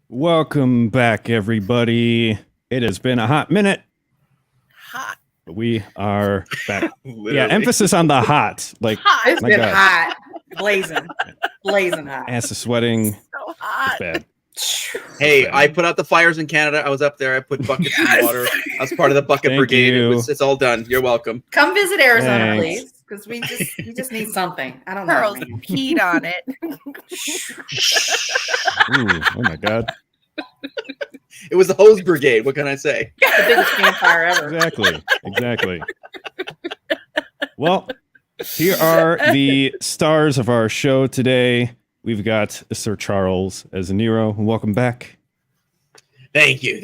Welcome back, everybody. It has been a hot minute. Hot. We are back. Yeah, emphasis on the hot. Like, Hot. It's been hot. Blazing. Blazing hot. ass is sweating. So hot. It's bad. Hey, I put out the fires in Canada. I was up there. I put buckets of water. I was part of the bucket Thank brigade. you. It's all done. You're welcome. Come visit Arizona, Thanks. please. Because we just need something. I don't know. Pearls Man. peed on it. Ooh, oh my God. It was the hose brigade. What can I say? The biggest campfire ever. Exactly. Well, here are the stars of our show today. We've got Sir Charles as Nero. Welcome back. Thank you.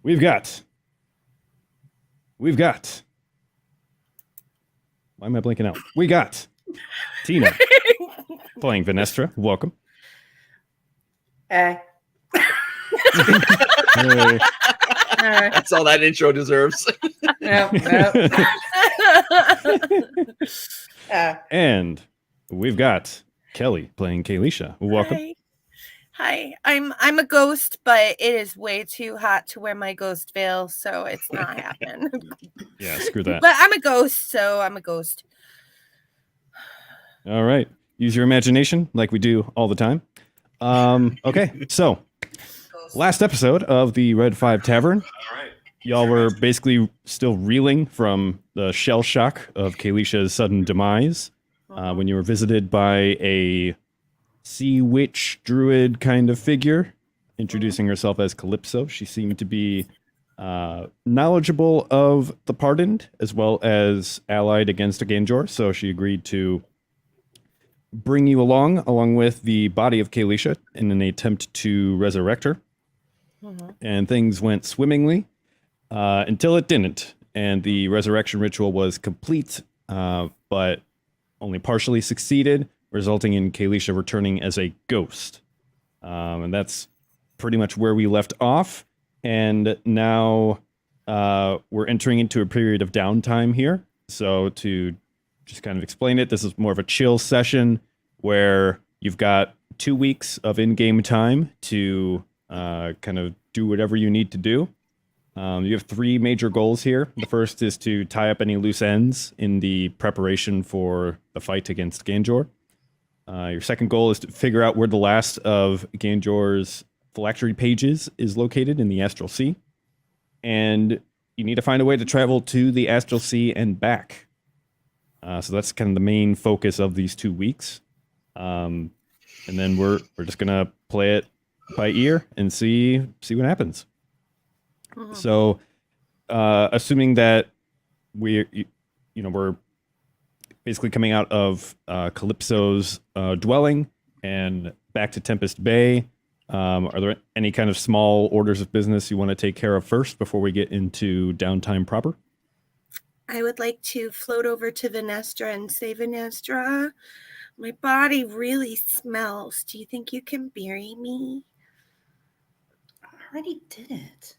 We've got. Why am I blinking out? We got Tina playing Venestra. Welcome. Hey. Hey. That's all that intro deserves. Yep. And we've got Kelly playing Kayleesha. Welcome. Hi. I'm a ghost, but it is way too hot to wear my ghost veil, so it's not happening. Yeah, screw that. But I'm a ghost, so I'm a ghost. All right. Use your imagination like we do all the time. Okay, so last episode of the Red 5 Tavern, y'all were basically still reeling from the shell shock of Kayleesha's sudden demise when you were visited by a sea witch druid kind of figure introducing herself as Calypso. She seemed to be knowledgeable of the Pardoned as well as allied against a Ganjor, so she agreed to bring you along with the body of Kayleesha in an attempt to resurrect her. And things went swimmingly until it didn't. And the resurrection ritual was complete, but only partially succeeded, resulting in Kayleesha returning as a ghost. And that's pretty much where we left off. And now we're entering into a period of downtime here. So to just kind of explain it, this is more of a chill session where you've got 2 weeks of in-game time to kind of do whatever you need to do. You have 3 major goals here. The first is to tie up any loose ends in the preparation for the fight against Ganjor. Your second goal is to figure out where the last of Ganjor's phylactery pages is located in the Astral Sea. And you need to find a way to travel to the Astral Sea and back. So that's kind of the main focus of these 2 weeks. And then we're just gonna play it by ear and see what happens. So, assuming that we're basically coming out of Calypso's dwelling and back to Tempest Bay. Are there any kind of small orders of business you want to take care of first before we get into downtime proper? I would like to float over to Venestra and say, Venestra, my body really smells. Do you think you can bury me? I already did it.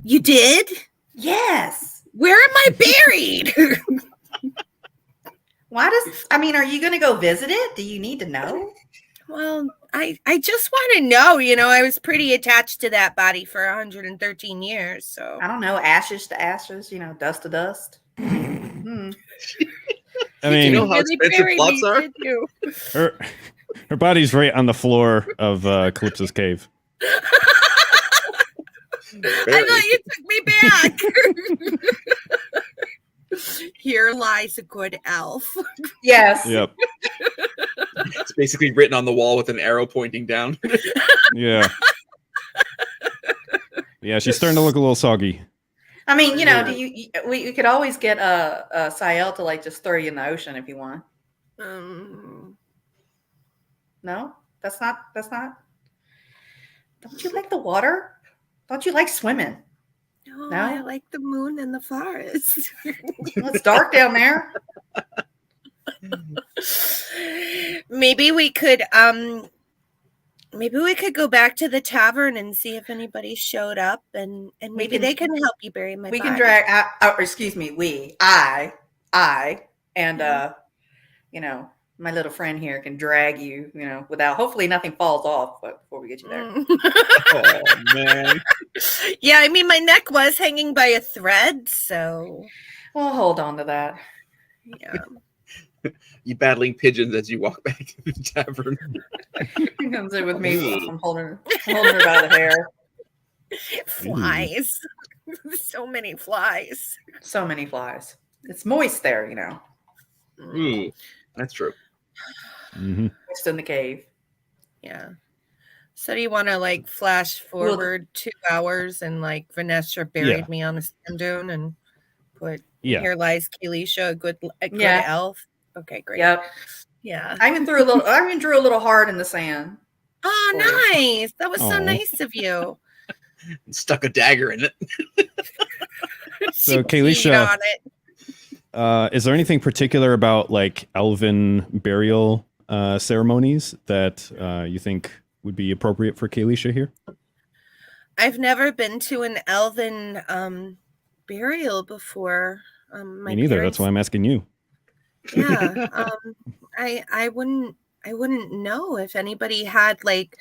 You did? Yes. Where am I buried? Are you going to go visit it? Do you need to know? Well, I just want to know. I was pretty attached to that body for 113 years. So I don't know. Ashes to ashes, dust to dust. I mean, you know how expensive plots are? Her body's right on the floor of Calypso's cave. I thought you took me back. Here lies a good elf. Yes. Yep. It's basically written on the wall with an arrow pointing down. Yeah. Yeah, she's starting to look a little soggy. I mean, we could always get a Sael to just throw you in the ocean if you want. No, No, that's not Don't you like the water? Don't you like swimming? No, No? I like the moon and the forest. Well, it's dark down there. Maybe we could go back to the tavern and see if anybody showed up, and maybe they can help you bury my We body. can drag excuse me, I and you know, my little friend here can drag you, you know, without, hopefully nothing falls off before we get you there. Oh man. Yeah, I mean my neck was hanging by a thread, so We'll hold on to that. yeah. You battling pigeons as you walk back to the tavern. He comes in with me. I'm holding her by the hair. Flies. So many flies. So many flies. It's moist there, you know. That's true. Mm-hmm. Moist in the cave. Yeah. So do you want to like flash forward 2 hours and like Venestra buried me on a sand dune and put here lies Kayleesha, a good elf. Okay, great. Yep. Yeah. I even drew a little heart in the sand. Oh, nice. That was so nice of you. Stuck a dagger in it. So Kayleesha, on it. Is there anything particular about like elven burial ceremonies that you think would be appropriate for Kayleesha here? I've never been to an elven burial before. Me neither. That's why I'm asking you. Yeah. I wouldn't know if anybody had like,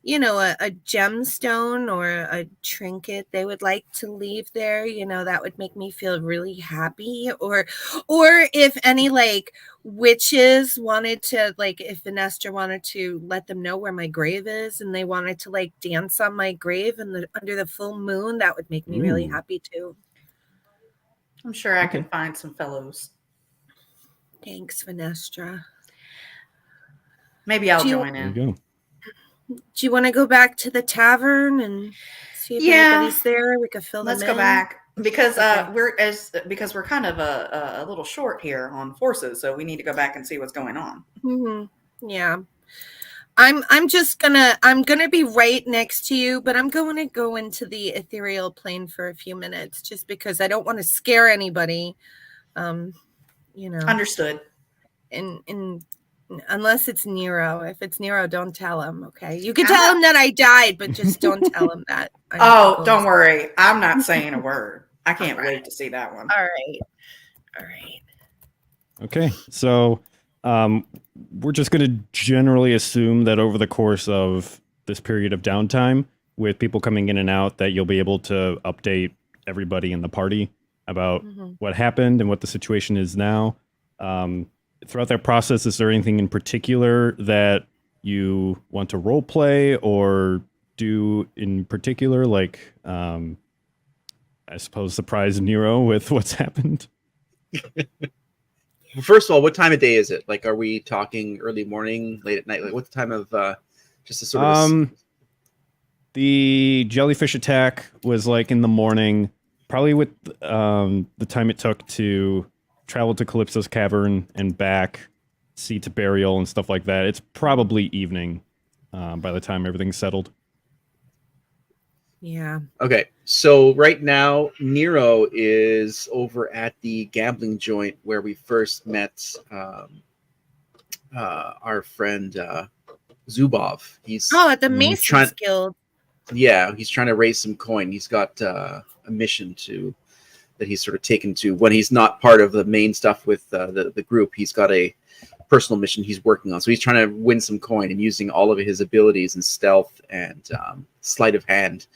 you know, a gemstone or a trinket they would like to leave there, you know, that would make me feel really happy. Or if any like witches wanted to, like if Venestra wanted to let them know where my grave is and they wanted to like dance on my grave under the full moon, that would make me really happy too. I'm sure I can find some fellows. Thanks, Venestra. Maybe I'll join There in. you go. Do you want to go back to the tavern and see if anybody's there? We could fill them in. Let's go back because we're kind of a little short here on forces, so we need to go back and see what's going on. Mm-hmm. Yeah, I'm gonna be right next to you, but I'm going to go into the ethereal plane for a few minutes just because I don't want to scare anybody. You know, Understood. And unless it's Nerho. If it's Nerho, don't tell him, okay? You can tell him that I died, but just don't tell him that. Don't worry. I'm not saying a word. I can't wait to see that one. All right. Okay, so we're just going to generally assume that over the course of this period of downtime, with people coming in and out, that you'll be able to update everybody in the party about what happened and what the situation is now. Throughout that process, is there anything in particular that you want to role play or do in particular, like I suppose surprise Nerho with what's happened? First of all, what time of day is it? Like, are we talking early morning, late at night? Like, what's the time of just a sort of the jellyfish attack was like in the morning, probably with the time it took to travel to Calypso's cavern and back, sea to burial and stuff like that. It's probably evening by the time everything's settled. Yeah. Okay, so right now Nerho is over at the gambling joint where we first met our friend Zubov. He's at the Masons Guild. Yeah, he's trying to raise some coin. He's got a mission that he's sort of taken to when he's not part of the main stuff with the group. He's got a personal mission he's working on. So he's trying to win some coin and using all of his abilities and stealth and sleight of hand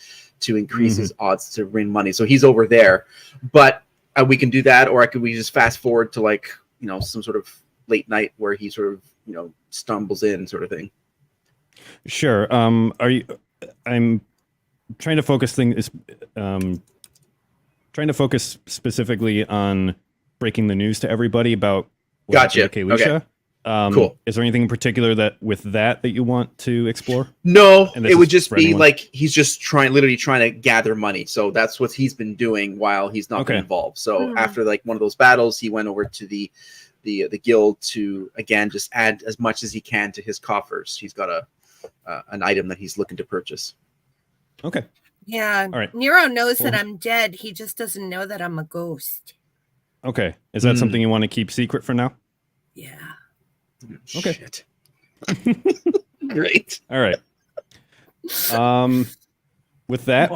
to increase his odds to win money. So he's over there, but we can do that, or we just fast forward to like, you know, some sort of late night where he sort of, you know, stumbles in sort of thing. Sure. I'm trying to focus things. Trying to focus specifically on breaking the news to everybody about Gotcha. Kayleesha. Okay. Cool. Is there anything in particular that you want to explore? No, it would just be like he's just literally trying to gather money. So that's what he's been doing while he's not been involved. So after like one of those battles, he went over to the guild to again just add as much as he can to his coffers. He's got an item that he's looking to purchase. Okay. Yeah. All right. Nero knows that Well- I'm dead. He just doesn't know that I'm a ghost. Okay. Is that something you want to keep secret for now? Yeah. Okay. Shit. Great. All right. With that,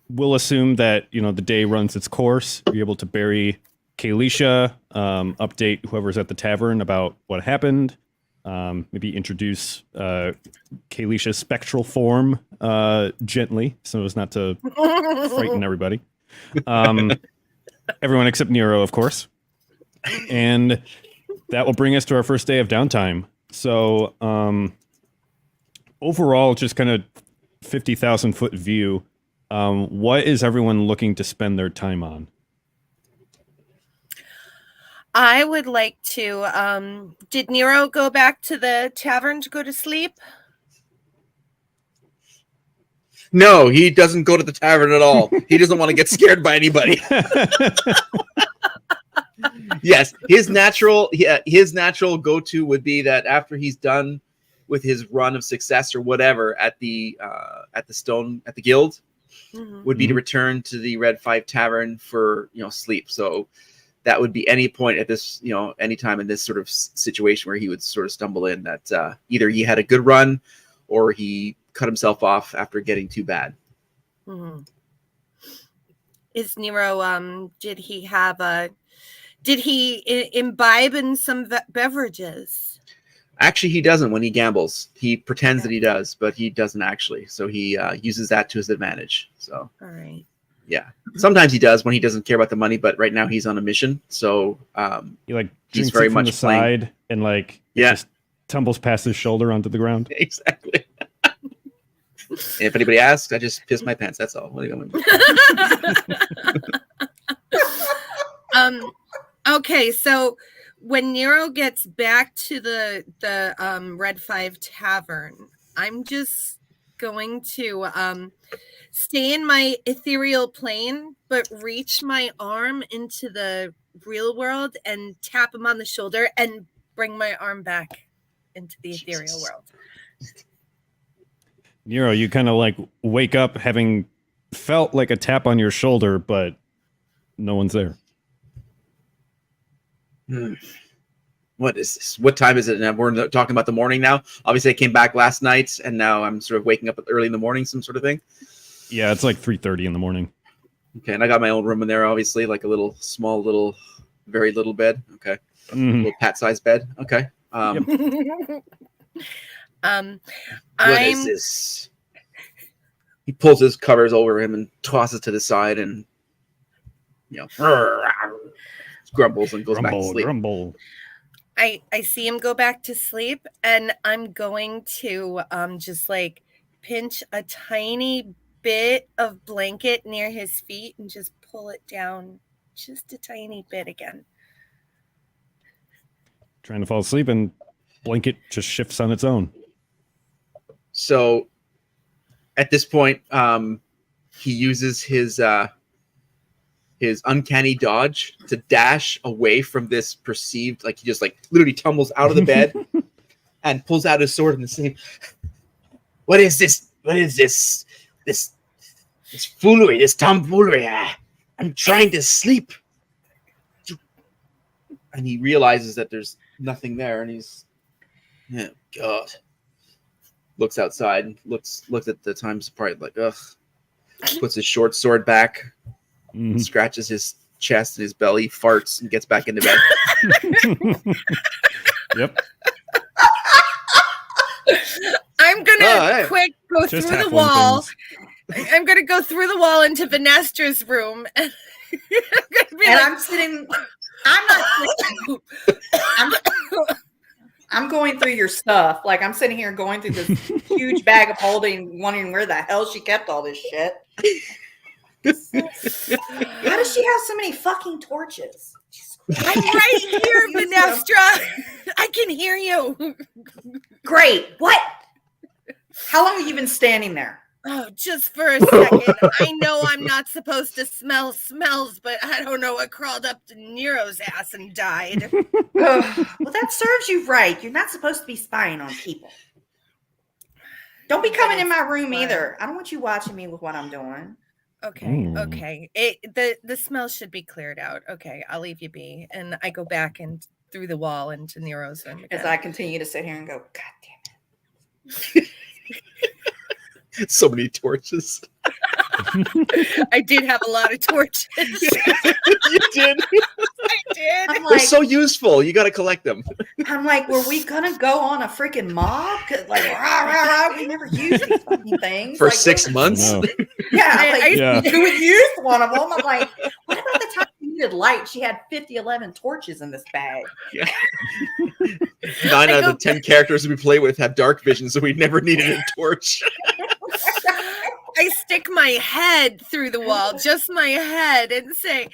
we'll assume that the day runs its course. You're able to bury Kayleesha, update whoever's at the tavern about what happened. Maybe introduce Kayleesha's spectral form gently, so as not to frighten everybody. Everyone except Nero, of course. And that will bring us to our first day of downtime. So, overall, just kind of 50,000 foot view. What is everyone looking to spend their time on? I would like to. Did Nero go back to the tavern to go to sleep? No, he doesn't go to the tavern at all. He doesn't want to get scared by anybody. Yes, his natural go-to would be that after he's done with his run of success or whatever at the guild, would be to return to the Red 5 Tavern for sleep. So that would be any point at this any time in this sort of situation where he would sort of stumble in that either he had a good run or he cut himself off after getting too bad. Is Nero? Did he imbibe in some beverages? Actually, he doesn't when he gambles. He pretends that he does, but he doesn't actually. So he uses that to his advantage. So, all right. Yeah. Sometimes he does when he doesn't care about the money, but right now he's on a mission. So he like he's drinks very it from much the side and it just tumbles past his shoulder onto the ground. Exactly. If anybody asks, I just piss my pants. That's all. What are you going? Okay, so when Nero gets back to the Red 5 Tavern, I'm just going to stay in my ethereal plane, but reach my arm into the real world and tap him on the shoulder and bring my arm back into the ethereal world. Nero, you kind of wake up having felt like a tap on your shoulder, but no one's there. What is this? What time is it now? We're talking about the morning now. Obviously, I came back last night, and now I'm sort of waking up early in the morning, some sort of thing. Yeah, it's like 3:30 in the morning. Okay, and I got my own room in there, obviously, like a little, small, very little bed. Okay, a little pat-sized bed. Okay. What is this? He pulls his covers over him and tosses to the side, and grumbles and goes back to sleep. Grumble. I see him go back to sleep, and I'm going to just pinch a tiny bit of blanket near his feet and just pull it down just a tiny bit again. Trying to fall asleep, and blanket just shifts on its own. So at this point, he uses his uncanny dodge to dash away from this perceived, he just literally tumbles out of the bed and pulls out his sword in the same. What is this? What is this? This foolery, this tomfoolery. I'm trying to sleep. And he realizes that there's nothing there, and he's, oh God. Looks outside and looks at the times apart, ugh. Puts his short sword back. Scratches his chest and his belly, farts, and gets back into bed. Yep. I'm gonna quick go Just through the half one wall. things. I'm gonna go through the wall into Venestra's room, and I'm sitting. I'm going through your stuff. I'm sitting here going through this huge bag of holding, wondering where the hell she kept all this shit. How does she have so many fucking torches? I'm right here, Venestra. I can hear you. Great. What? How long have you been standing there? Oh, just for a second. I know I'm not supposed to smell smells, but I don't know what crawled up to Nero's ass and died. Well, that serves you right. You're not supposed to be spying on people. Don't be coming in my room either. I don't want you watching me with what I'm doing. Okay, Ooh. okay. The smell should be cleared out. Okay, I'll leave you be, and I go back and through the wall into Nero's room As again. I continue to sit here and go, God damn it. So many torches. I did have a lot of torches. You did. I did. I'm They're like, so useful. You got to collect them. I'm like, were we gonna go on a freaking mob? 'Cause, like, rah, rah, rah, we never used these fucking things For like, 6 months. No. Yeah, like, Yeah. who would use one of them? I'm like, what about the time you needed light? She had 11 torches in this bag. 9 out of the 10 characters we play with have dark vision, so we never needed a torch. I stick my head through the wall, just my head, and say,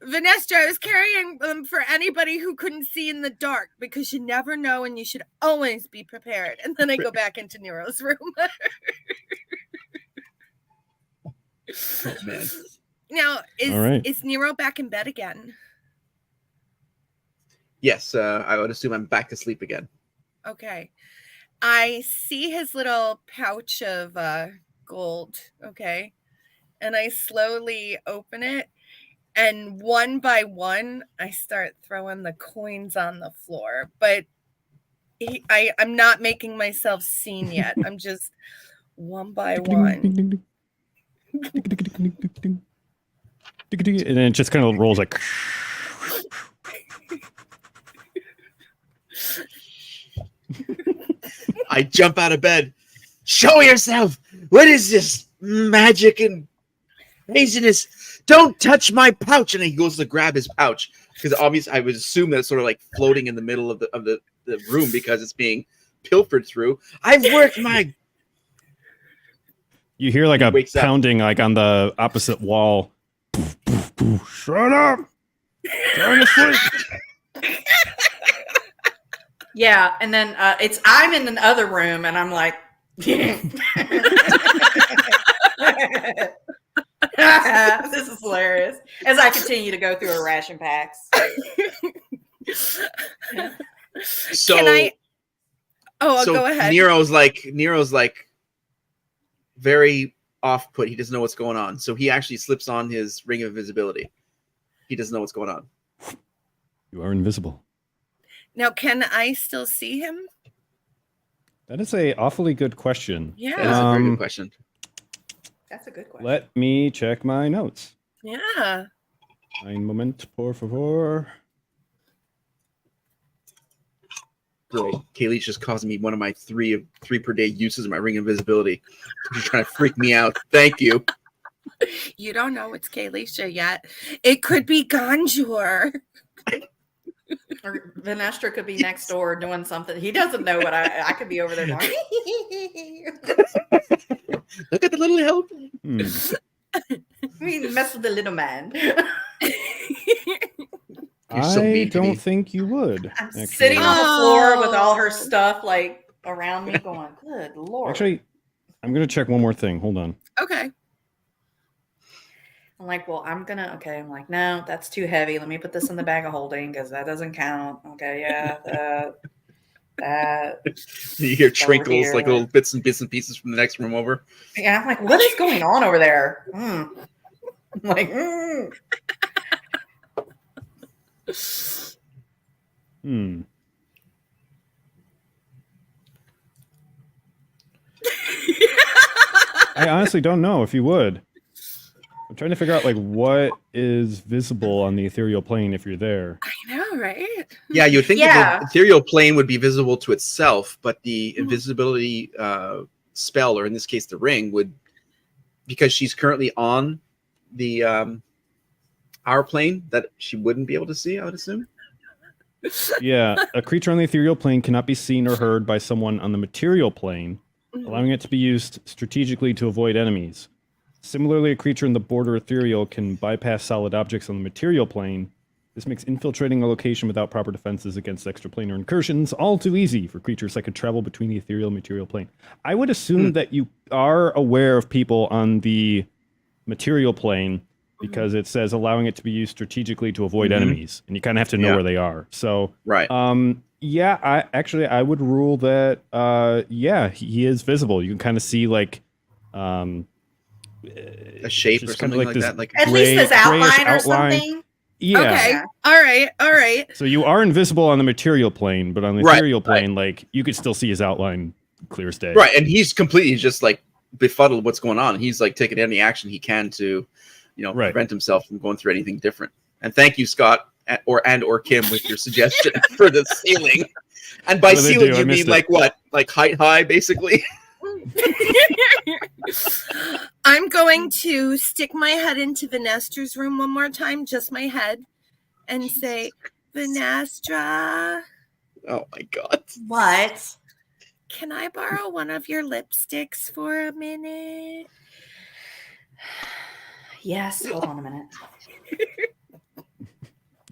Venestra, I was carrying them for anybody who couldn't see in the dark because you never know and you should always be prepared. And then I go back into Nero's room. Oh, man. Now, All right. is Nero back in bed again? Yes, I would assume I'm back to sleep again. Okay. I see his little pouch of gold, okay? And I slowly open it, and one by one, I start throwing the coins on the floor. But I'm not making myself seen yet. I'm just one by one. And then it just kind of rolls like. I jump out of bed. Show yourself! What is this magic and craziness? Don't touch my pouch! And he goes to grab his pouch because obviously I would assume that it's sort of like floating in the middle of the room because it's being pilfered through. I've worked my. You hear like a Wakes up. pounding like on the opposite wall. Shut up! Trying to sleep. Yeah, and then I'm in another room, and I'm like, this is hilarious. As I continue to go through our ration packs. So, Can I? Oh, so go ahead. Nero's like very off put. He doesn't know what's going on. So he actually slips on his ring of invisibility. He doesn't know what's going on. You are invisible. Now, can I still see him? That is a awfully good question. Yeah. That is a very good question. That's a good question. Let me check my notes. Yeah. Un moment, por favor. Great. Kayleesha just causing me one of my three per day uses of my ring of invisibility. She's trying to freak me out. Thank you. You don't know it's Kayleesha yet. It could be Ganjur. Or Venestra could be next door doing something. He doesn't know what I could be over there going. Look at the little help. We mess with the little man. You're so I mean to me. don't think you would. I'm actually. sitting on the floor with all her Oh. stuff like around me, going, "Good Lord!" Actually, I'm gonna check one more thing. Hold on. Okay. I'm like, "Well, I'm like, no, that's too heavy. Let me put this in the bag of holding because that doesn't count." Okay, yeah, that. You hear Over trinkles, here. like little bits and pieces from the next room over. Yeah, I'm like, what is going on over there? I'm like, Hmm. I honestly don't know if you would. I'm trying to figure out like what is visible on the ethereal plane if you're there. I know, right? Yeah, you would think Yeah. that the ethereal plane would be visible to itself, but the invisibility spell, or in this case, the ring, would, because she's currently on the our plane, that she wouldn't be able to see, I would assume. Yeah, a creature on the ethereal plane cannot be seen or heard by someone on the material plane, allowing it to be used strategically to avoid enemies. Similarly, a creature in the border ethereal can bypass solid objects on the material plane. This makes infiltrating a location without proper defenses against extraplanar incursions all too easy for creatures that could travel between the ethereal and material plane. I would assume that you are aware of people on the material plane, because it says allowing it to be used strategically to avoid Mhm. enemies, and you kind of have to know Yeah. where they are. So, Right. yeah, I would rule that, yeah, he is visible. You can kind of see like, A shape or just something kinda like this that. Like At least this grayish outline or something. Yeah. Okay. Yeah. All right. All right. So you are invisible on the material plane, but on the Right, ethereal plane, like you could still see his outline clear as day. right, and he's completely just like befuddled what's going on. He's like taking any action he can to, Right. prevent himself from going through anything different. And thank you, Scott, or Kim, with your suggestion for the ceiling. And by What do they ceiling, do? I you missed mean it. like what? Like height high, basically. I'm going to stick my head into Venestra's room one more time, just my head, and say, Venestra, Oh my god. What? can I borrow one of your lipsticks for a minute? Yes. Hold on a minute.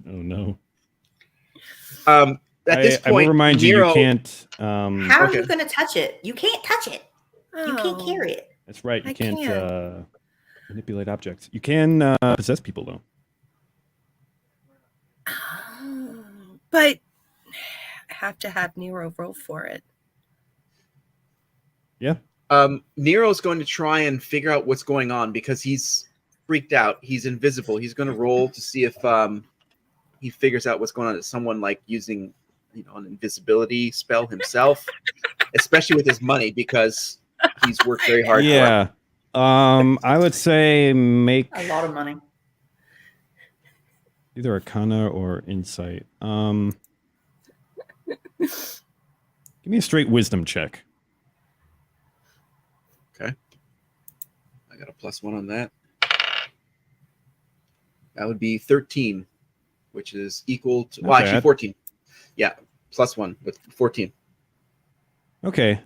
Oh no. At this I will point, remind you, Nero, you can't. How are Okay. you going to touch it? You can't touch it. You can't Oh. carry it. That's right. You I can't can. manipulate objects. You can possess people though. Oh, but I have to have Nero roll for it. Yeah. Nero's going to try and figure out what's going on because he's freaked out. He's invisible. He's going to roll to see if he figures out what's going on. Is someone like using, an invisibility spell himself, especially with his money because he's worked very hard. For it. Yeah. I would say make A lot of money. either Arcana or Insight. Give me a straight Wisdom check. Okay. I got a +1 on that. That would be 13, which is equal to Not actually bad. 14. Yeah, +1 with 14. Okay.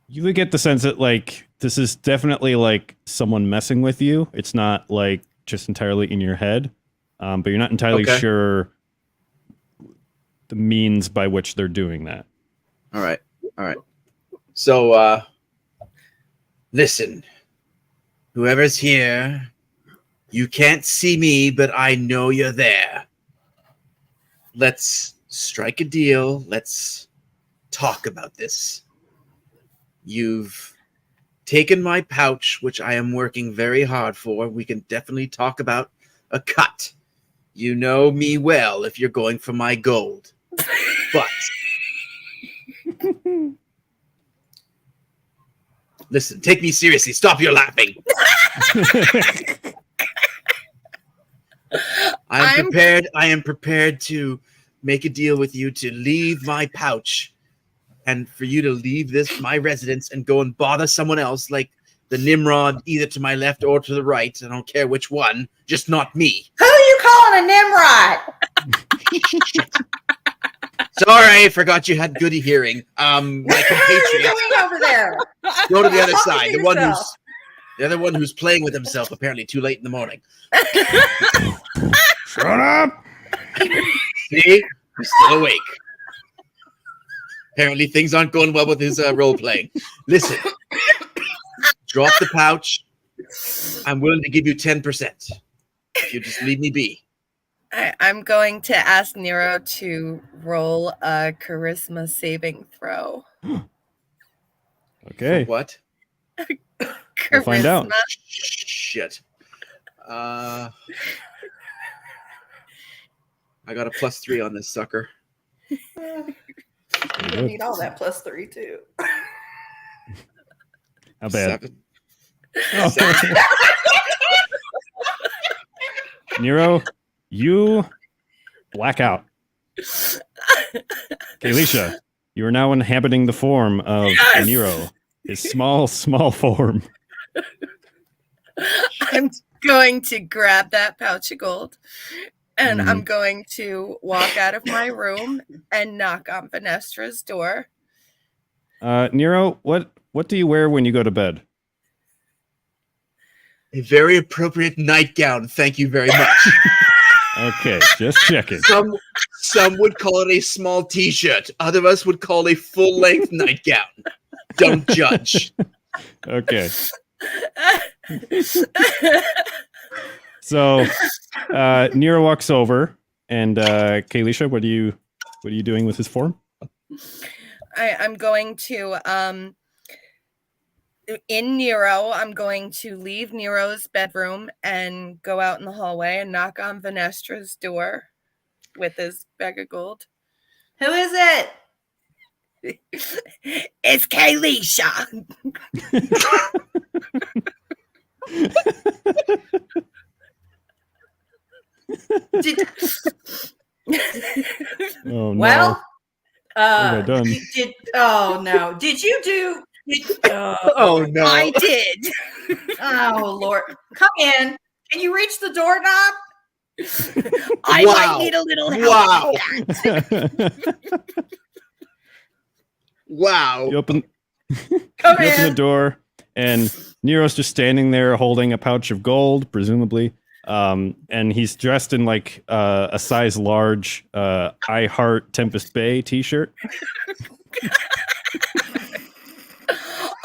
You would get the sense that like this is definitely like someone messing with you. It's not like just entirely in your head. But you're not entirely Okay. sure the means by which they're doing that. All right. So, listen, whoever's here, you can't see me, but I know you're there. Let's strike a deal. Let's talk about this. You've taken my pouch, which I am working very hard for. We can definitely talk about a cut. You know me well if you're going for my gold. But listen, take me seriously. Stop your laughing. I'm- I am prepared to make a deal with you to leave my pouch and for you to leave my residence and go and bother someone else like the Nimrod, either to my left or to the right. I don't care which one, just not me. Who are you calling a Nimrod? Sorry, I forgot you had good hearing. My What are you compatriot, doing over there? go to the other Talking side. to The yourself. other one who's playing with himself, apparently too late in the morning. Shut up! See? He's still awake. Apparently things aren't going well with his role playing. Listen, drop the pouch. I'm willing to give you 10%. If you just leave me be. I'm going to ask Nero to roll a charisma saving throw. Okay. For what? We'll find out. Shit. I got a +3 on this sucker. You good. need all that +3 too. How bad? 7. Oh. Nero, you black out. Kayleesha, you are now inhabiting the form of Yes! Nero. His small form. I'm going to grab that pouch of gold and Mm-hmm. I'm going to walk out of my room and knock on Venestra's door. Nero, what do you wear when you go to bed? A very appropriate nightgown. Thank you very much. Okay, just checking. Some would call it a small t-shirt. Other of us would call it a full-length nightgown. Don't judge. Okay. So Nero walks over, and Kayleesha, what are you doing with his form? I'm going to in Nero, I'm going to leave Nero's bedroom and go out in the hallway and knock on Venestra's door with his bag of gold. Who is it? It's Kayleesha. Oh no! Well, what have I done? Oh no! Did you do? Oh no! I did. Oh Lord! Come in. Can you reach the doorknob? I Wow. might need a little help. Wow. with that. Wow! You open Come you open the in. door, and Nero's just standing there holding a pouch of gold, presumably. And he's dressed in like a size large I Heart Tempest Bay t-shirt.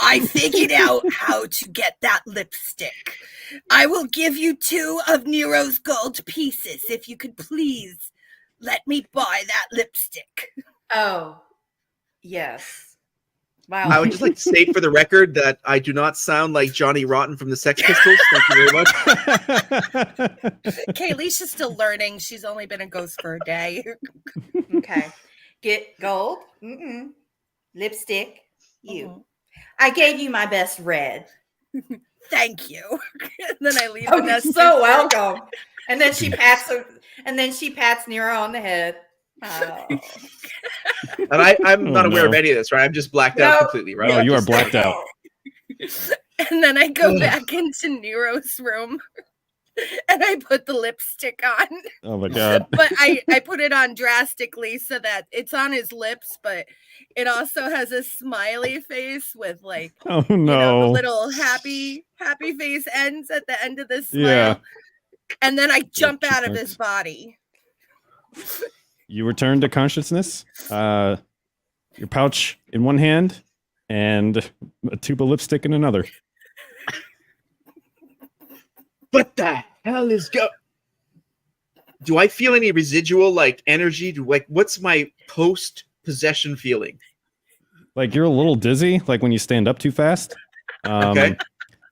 I figured out how to get that lipstick. I will give you 2 of Nero's gold pieces if you could please let me buy that lipstick. Oh, yes. Wow. I would just like to state for the record that I do not sound like Johnny Rotten from the Sex Pistols. Thank you very much. Kayleesha's still learning. She's only been a ghost for a day. Okay. Get gold. Mm-mm. Lipstick. You. Mhm. I gave you my best red. Thank you. And then I leave Oh, you're Vanessa. so welcome. And then she pats her, and then she pats Nero on the head. Oh. And I'm not Oh, aware no. of any of this, right? I'm just blacked No. out completely, right? Oh, I'm you are just- blacked out. And then I go Ugh. back into Nero's room and I put the lipstick on. Oh my god! But I put it on drastically so that it's on his lips, but it also has a smiley face with like Oh you know, the no! little happy face ends at the end of the smile. Yeah. And then I jump out of chipmunks. his body. You return to consciousness. Your pouch in one hand, and a tube of lipstick in another. What the hell is go? Do I feel any residual like energy? What's my post possession feeling? Like you're a little dizzy, like when you stand up too fast. Okay.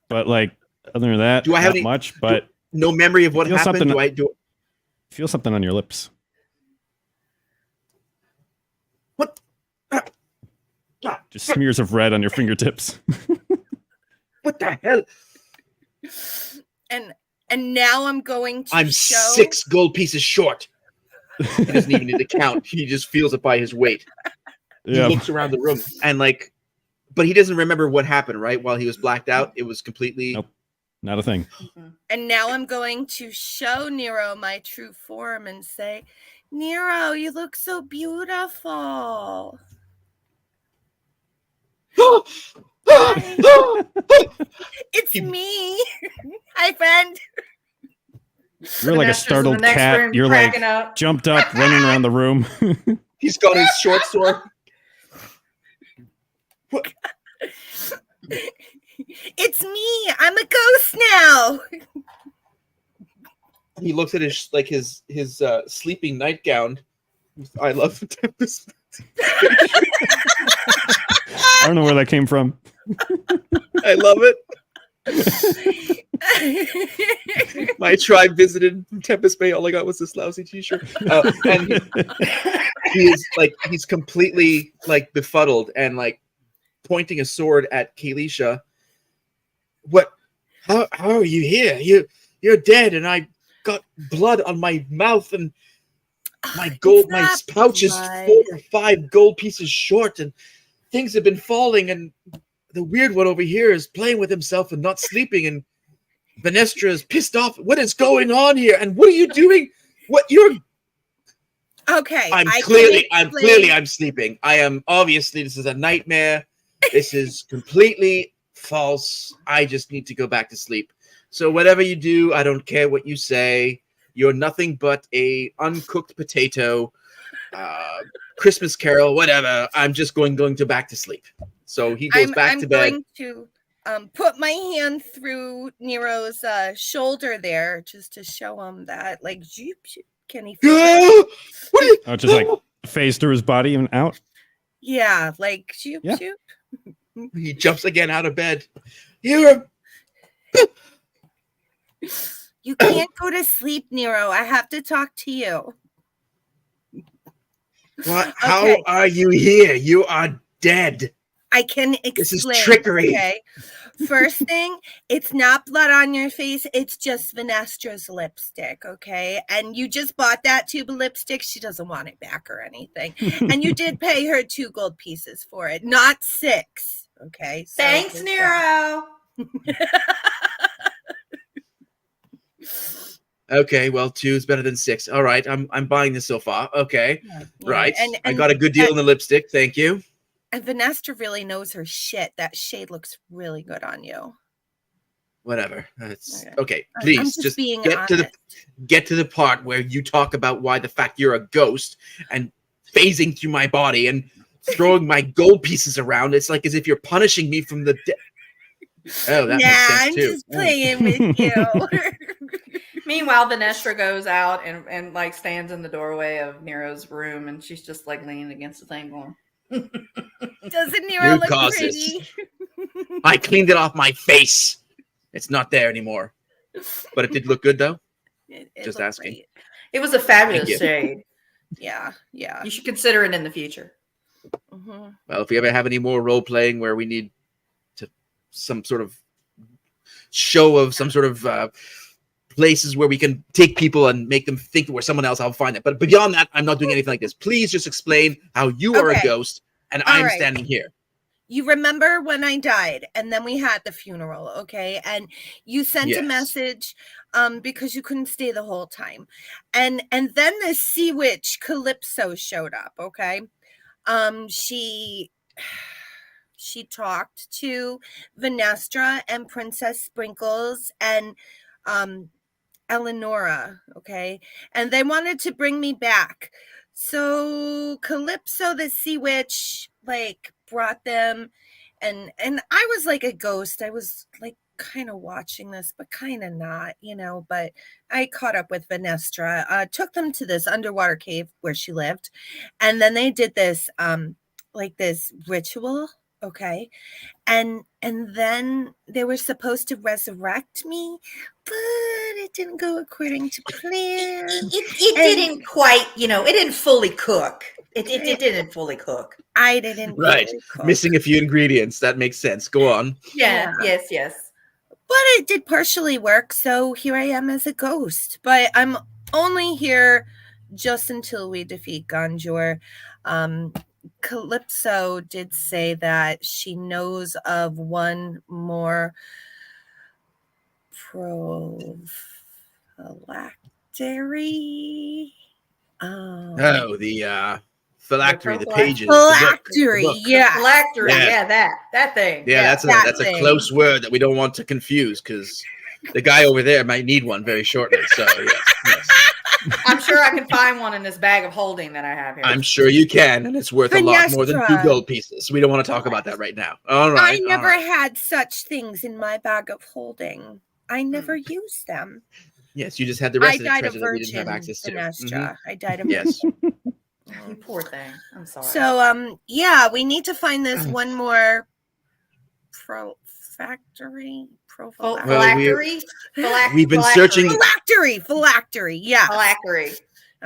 But like other than that, Do I have not any- much. But No memory of what Feel happened. something- Do feel something on your lips. what? Just smears of red on your fingertips. What the hell? And now I'm going to I'm show 6 gold pieces short. He doesn't even need to count. He just feels it by his weight. He Yeah. looks around the room and like, but he doesn't remember what happened. Right while he was blacked out, it was completely. Nope. Not a thing. And now I'm going to show Nero my true form and say, Nero, you look so beautiful. It's You- me. Hi, friend. You're like a Venestra's in startled the next cat. room You're like cracking up. jumped up, running around the room. He's got his short sword. It's me. I'm a ghost now. He looks at his sleeping nightgown. I love Tempest. I don't know where that came from. I love it. My tribe visited Tempest Bay. All I got was this lousy T-shirt, and he's completely like befuddled and like pointing a sword at Kayleesha. What? How are you here? You're dead, and I got blood on my mouth, and my gold, my not pouch is blood. 4 or 5 gold pieces short, and things have been falling, and the weird one over here is playing with himself and not sleeping, and Venestra is pissed off. What is going on here? And what are you doing? What you're? Okay. I'm I clearly can explain- sleeping. I am obviously this is a nightmare. This is completely false. I just need to go back to sleep. So whatever you do, I don't care what you say. You're nothing but a uncooked potato, Christmas Carol, whatever. I'm just going to back to sleep. So he goes back I'm to bed. going to put my hand through Nero's shoulder there just to show him that, like, zoop, zoop. Can he feel that? Oh, just like phase through his body and out. Yeah, like, zoop, Yeah. zoop. He jumps again out of bed. You're You can't go to sleep, Nero. I have to talk to you. what? Okay. How are you here? You are dead. I can explain. This is trickery. Okay. First thing, it's not blood on your face. It's just Venestra's lipstick. Okay. And you just bought that tube of lipstick. She doesn't want it back or anything. And you did pay her 2 gold pieces for it, not 6. Okay. So Thanks, there's Nero. Okay, well, 2 is better than 6. All right, I'm buying this so far. Okay, that. right. And I got a good deal on the lipstick. Thank you. And Venestra really knows her shit. That shade looks really good on you. Whatever. It's Okay. okay. I'm Please just being get to the part where you talk about why the fact you're a ghost and phasing through my body and throwing my gold pieces around. It's like as if you're punishing me from the dead. Oh, that makes sense I'm too. just playing with you. Meanwhile, Venestra goes out and like stands in the doorway of Nero's room, and she's just like leaning against the thing going, Doesn't Nero You look caused pretty? I cleaned it off my face. It's not there anymore. But it did look good though. It Just looked asking. great. it was a fabulous you. shade. Yeah, yeah. You should consider it in the future. Mhm. Well, if we ever have any more role playing where we need to some sort of show of some sort of places where we can take people and make them think we're someone else, I'll find it. But beyond that, I'm not doing anything like this. Please just explain how you are a Okay. ghost and All I'm right. standing here. You remember when I died and then we had the funeral, okay? And you sent Yes. a message because you couldn't stay the whole time. And then the sea witch Calypso showed up, okay? She talked to Venestra and Princess Sprinkles and Eleonora, okay? And they wanted to bring me back. So Calypso, the sea witch, like brought them, and I was like a ghost. I was like kind of watching this, but kind of not, but I caught up with Venestra, took them to this underwater cave where she lived, and then they did this like this ritual, okay? And then they were supposed to resurrect me, but it didn't go according to plan. It didn't quite, it didn't fully cook. It didn't fully cook. I didn't Right. really cook. Missing a few ingredients. That makes sense. Go on. Yeah. Yeah. Yes. But it did partially work, so here I am as a ghost. But I'm only here just until we defeat Ganjor. Calypso did say that she knows of one more phylactery. Oh, the phylactery, the The pages. Phylactery, the book. yeah. Phylactery, Yeah. that thing. Yeah, that's that a thing. close word that we don't want to confuse because the guy over there might need one very shortly. So yes. I'm sure I can find one in this bag of holding that I have here. I'm sure you can, and it's worth a lot more than 2 Venestra. gold pieces. We don't want to talk about that right now. All right. I all never right. had such things in my bag of holding. I never used them. Yes, you just had the rest I of the died a treasure that we didn't have virgin, access to. Venestra. I died a Yes. virgin. You poor thing. I'm sorry. So, yeah, we need to find this one more phylactery. Phylactery? We've been searching. Phylactery. Yeah. Phylactery.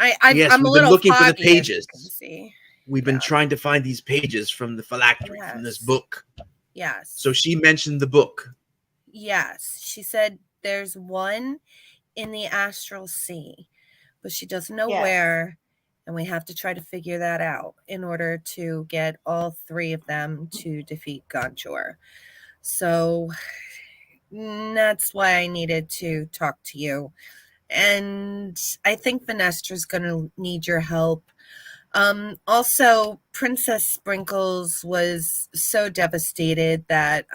Yes, I'm a we've been little looking for the foggy, as you pages. can see. We've been Yeah. trying to find these pages from the phylactery, from this Yes. book. Yes. So she mentioned the book. Yes. She said there's one in the Astral Sea, but she doesn't know Yes. where. And we have to try to figure that out in order to get all 3 of them to defeat Ganjor. So that's why I needed to talk to you. And I think Venestra's going to need your help. Also, Princess Sprinkles was so devastated that,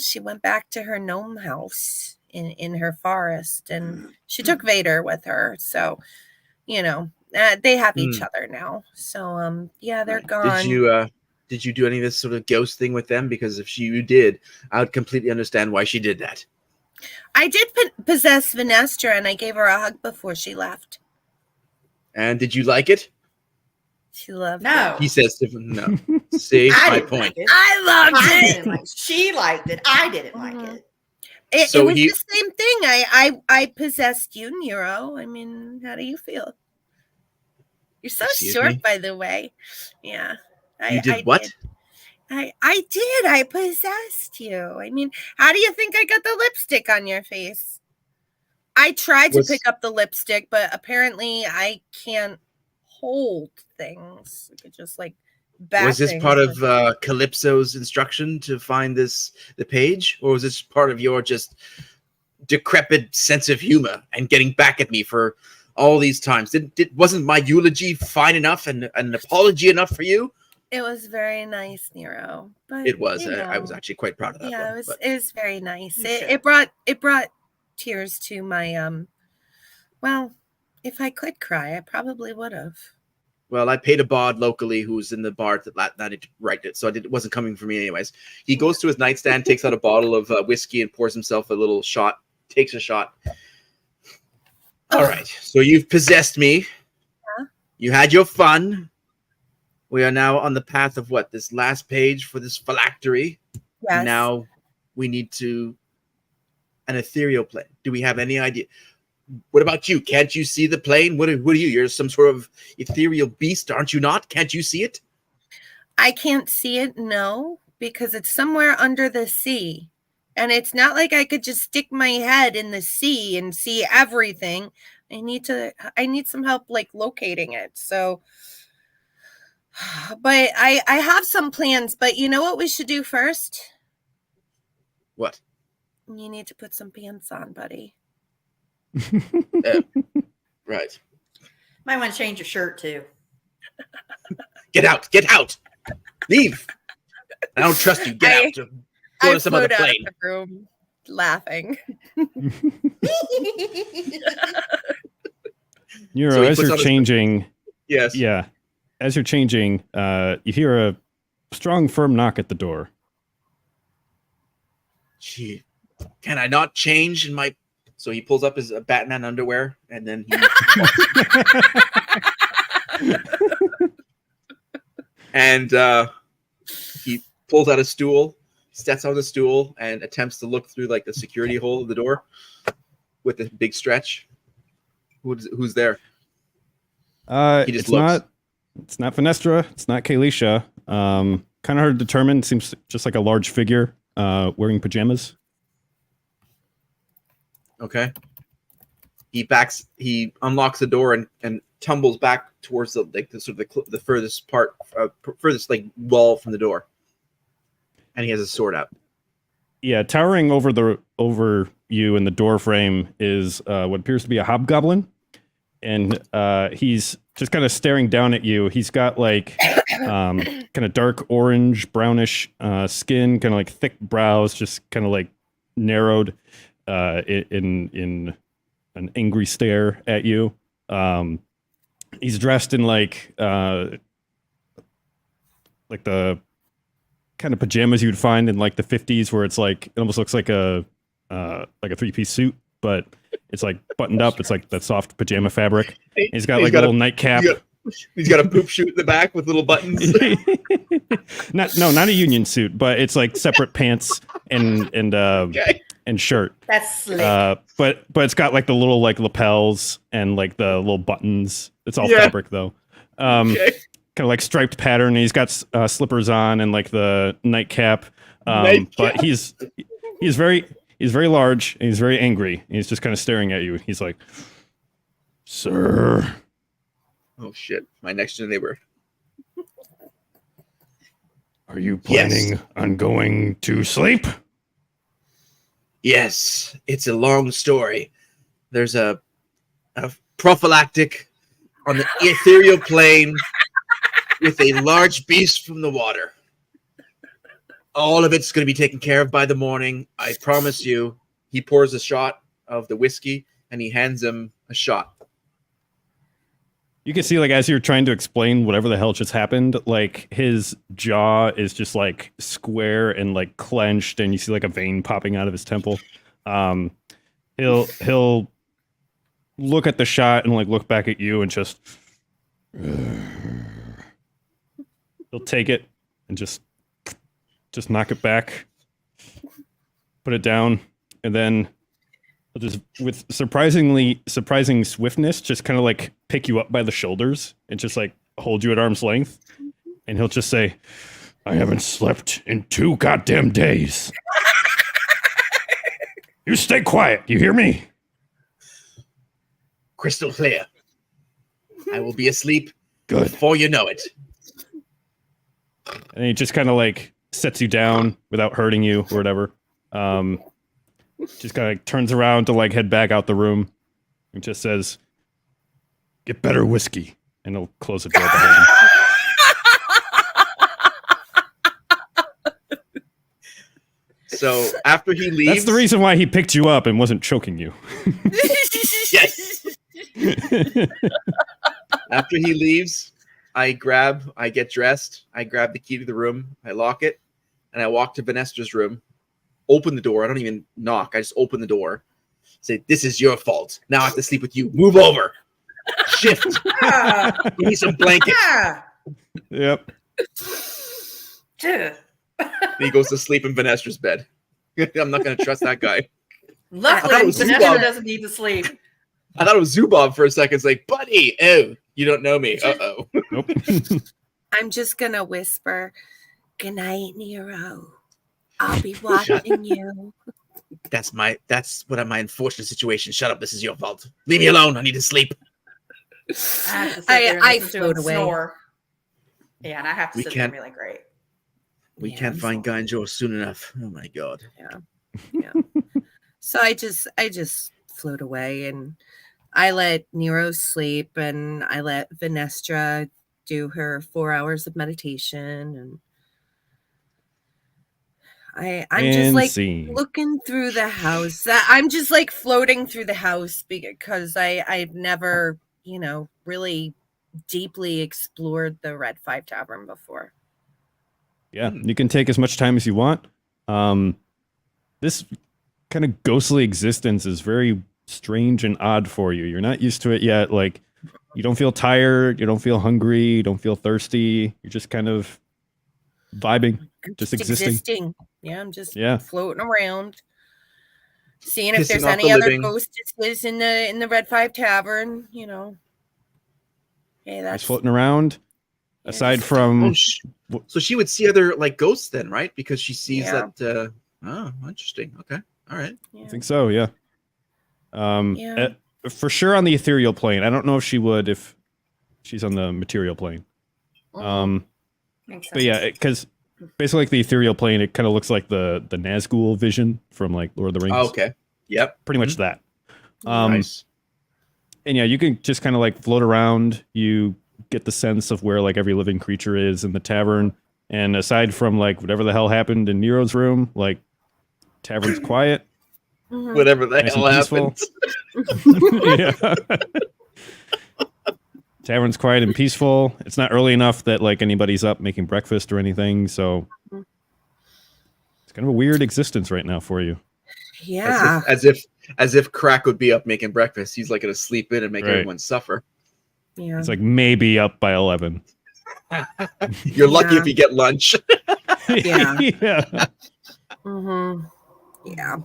she went back to her gnome house in her forest, and she took Vader with her. So, they have each other now. So, yeah, they're gone. Did you do any of this sort of ghost thing with them? Because if you did, I would completely understand why she did that. I did possess Venestra, and I gave her a hug before she left. And did you like it? She loved No. it. He says, no. See, I my didn't point. like it. I loved I it. didn't like it. She liked it. I didn't like it. It So was he- the same thing. I possessed you, Nero. I mean, how do you feel? You're so Excuse short, me? by the way. Yeah. You did what? I did. I possessed you. I mean, how do you think I got the lipstick on your face? I tried to pick up the lipstick, but apparently I can't hold things. I could just like bat Was this things part with- of Calypso's instruction to find the page? Or was this part of your just decrepit sense of humor and getting back at me for all these times? Wasn't my eulogy fine enough and an apology enough for you? It was very nice, Nero. But It was. you I was know, actually quite proud of that. yeah, one, but- it was very nice. Okay. It brought tears to my well, if I could cry, I probably would have. Well, I paid a bard locally who was in the bar that night to write it, so it wasn't coming from me anyways. He goes to his nightstand, takes out a bottle of whiskey, and pours himself a little shot. Takes a shot. All right, so you've possessed me. Yeah. You had your fun. We are now on the path of what? This last page for this phylactery. Yes. Now we need an ethereal plane. Do we have any idea? What about you? Can't you see the plane? What are you? You're some sort of ethereal beast, aren't you not? Can't you see it? I can't see it, no, because it's somewhere under the sea. And it's not like I could just stick my head in the sea and see everything. I need some help like locating it. So but I have some plans, but you know what we should do first? What? You need to put some pants on, buddy. Right. Might want to change your shirt too. Get out! Get out! Leave! I don't trust you. Get out! Go to some other float out plane. of the room laughing. Nero, So he as puts you're on his- changing, Yes. yeah, as you're changing, you hear a strong, firm knock at the door. Gee, can I not change in my? So he pulls up his Batman underwear, and then he pulls out a stool, sets on the stool, and attempts to look through like the security hole of the door with a big stretch. Who's there? He just It's looks. It's not Venestra. It's not Kayleesha. Kind of hard to determine. Seems just like a large figure wearing pajamas. Okay. He unlocks the door and tumbles back towards the furthest part, furthest like wall from the door, and he has his sword out. Yeah, towering over you in the door frame is what appears to be a hobgoblin, and he's just kind of staring down at you. He's got like kind of dark orange, brownish skin, kind of like thick brows, just kind of like narrowed in an angry stare at you. He's dressed in like the kind of pajamas you'd find in like the 50s, where it's like it almost looks like a 3-piece suit, but it's like buttoned up. It's like that soft pajama fabric. He's got like a little nightcap. He's got a poop chute in the back with little buttons. not a union suit, but it's like separate pants and Okay. and shirt. That's slick. But it's got like the little like lapels and like the little buttons. It's all Yeah. fabric though. Okay. Kind of like striped pattern. He's got slippers on and like the nightcap. But he's very large and he's very angry. He's just kind of staring at you. He's like, "Sir, Oh shit! My next door neighbor. are you planning on going to sleep?" Yes, it's a long story. There's a prophylactic on the ethereal plane with a large beast from the water. All of it's going to be taken care of by the morning. I promise you. He pours a shot of the whiskey and he hands him a shot. You can see, like, as you're trying to explain whatever the hell just happened, like, his jaw is just, like, square and, like, clenched, and you see, like, a vein popping out of his temple. He'll look at the shot and, like, look back at you and just... He'll take it and just knock it back, put it down, and then he'll just, with surprising swiftness, just kind of like pick you up by the shoulders and just like hold you at arm's length. And he'll just say, I haven't slept in 2 goddamn days. You stay quiet, you hear me? Crystal clear. I will be asleep Good. before you know it. And he just kind of like sets you down without hurting you or whatever. Just kind of like turns around to like head back out the room and just says, get better whiskey. And he'll close the door behind him. So after he leaves... That's the reason why he picked you up and wasn't choking you. Yes! After he leaves, I get dressed, I grab the key to the room, I lock it, and I walk to Venestra's room, open the door. I don't even knock. I just open the door. Say, this is your fault. Now I have to sleep with you. Move over. Shift. Give me some blankets. Yeah. Yep. Dude. He goes to sleep in Venestra's bed. I'm not going to trust that guy. Luckily, I thought it was Venestra Zubov. doesn't need to sleep. I thought it was Zubov for a second. It's like, buddy, oh, you don't know me. Uh-oh. Nope. I'm just gonna whisper, good night, Nero. I'll be watching you. That's my unfortunate situation. Shut up. This is your fault. Leave me alone. I need to sleep. I have to sit there and I listen to him float away. snore. Yeah, and I have to We sit there and can't- be like, great. We Yeah, can't I'm find so- Ganjo soon enough. Oh my god. Yeah. So I just float away, and I let Nero sleep, and I let Venestra do her 4 hours of meditation, and I'm just And like scene. looking through the house. I'm just like floating through the house because I've never, really deeply explored the Red 5 Tavern before. Yeah, you can take as much time as you want. This kind of ghostly existence is very strange and odd for you. You're not used to it yet. Like, you don't feel tired, you don't feel hungry, you don't feel thirsty. You're just kind of vibing, I'm just existing. Yeah, I'm just Yeah. floating around, seeing if Pissing there's off any the other living. ghostesses in the Red 5 Tavern. Hey, Just that's floating around. yeah, Aside just- from, So she would see other like ghosts then, right? Because she sees Yeah. that. Oh, interesting. Okay. All right. yeah. I think so, yeah. Yeah. For sure on the ethereal plane. I don't know if she would if she's on the material plane. Makes sense. But yeah, because basically like the ethereal plane, it kind of looks like the Nazgul vision from like Lord of the Rings. Oh, okay. Yep. Pretty much that. Nice. And yeah, you can just kind of like float around. You get the sense of where like every living creature is in the tavern. And aside from like whatever the hell happened in Nero's room, like tavern's quiet. Mhm. Whatever the Nice hell and peaceful. happened. Yeah. Tavern's quiet and peaceful. It's not early enough that like anybody's up making breakfast or anything. So it's kind of a weird existence right now for you. Yeah. As if Crack would be up making breakfast. He's like gonna sleep in and make Right. everyone suffer. Yeah. It's like maybe up by 11. You're lucky Yeah. if you get lunch. Yeah. Yeah. Yeah.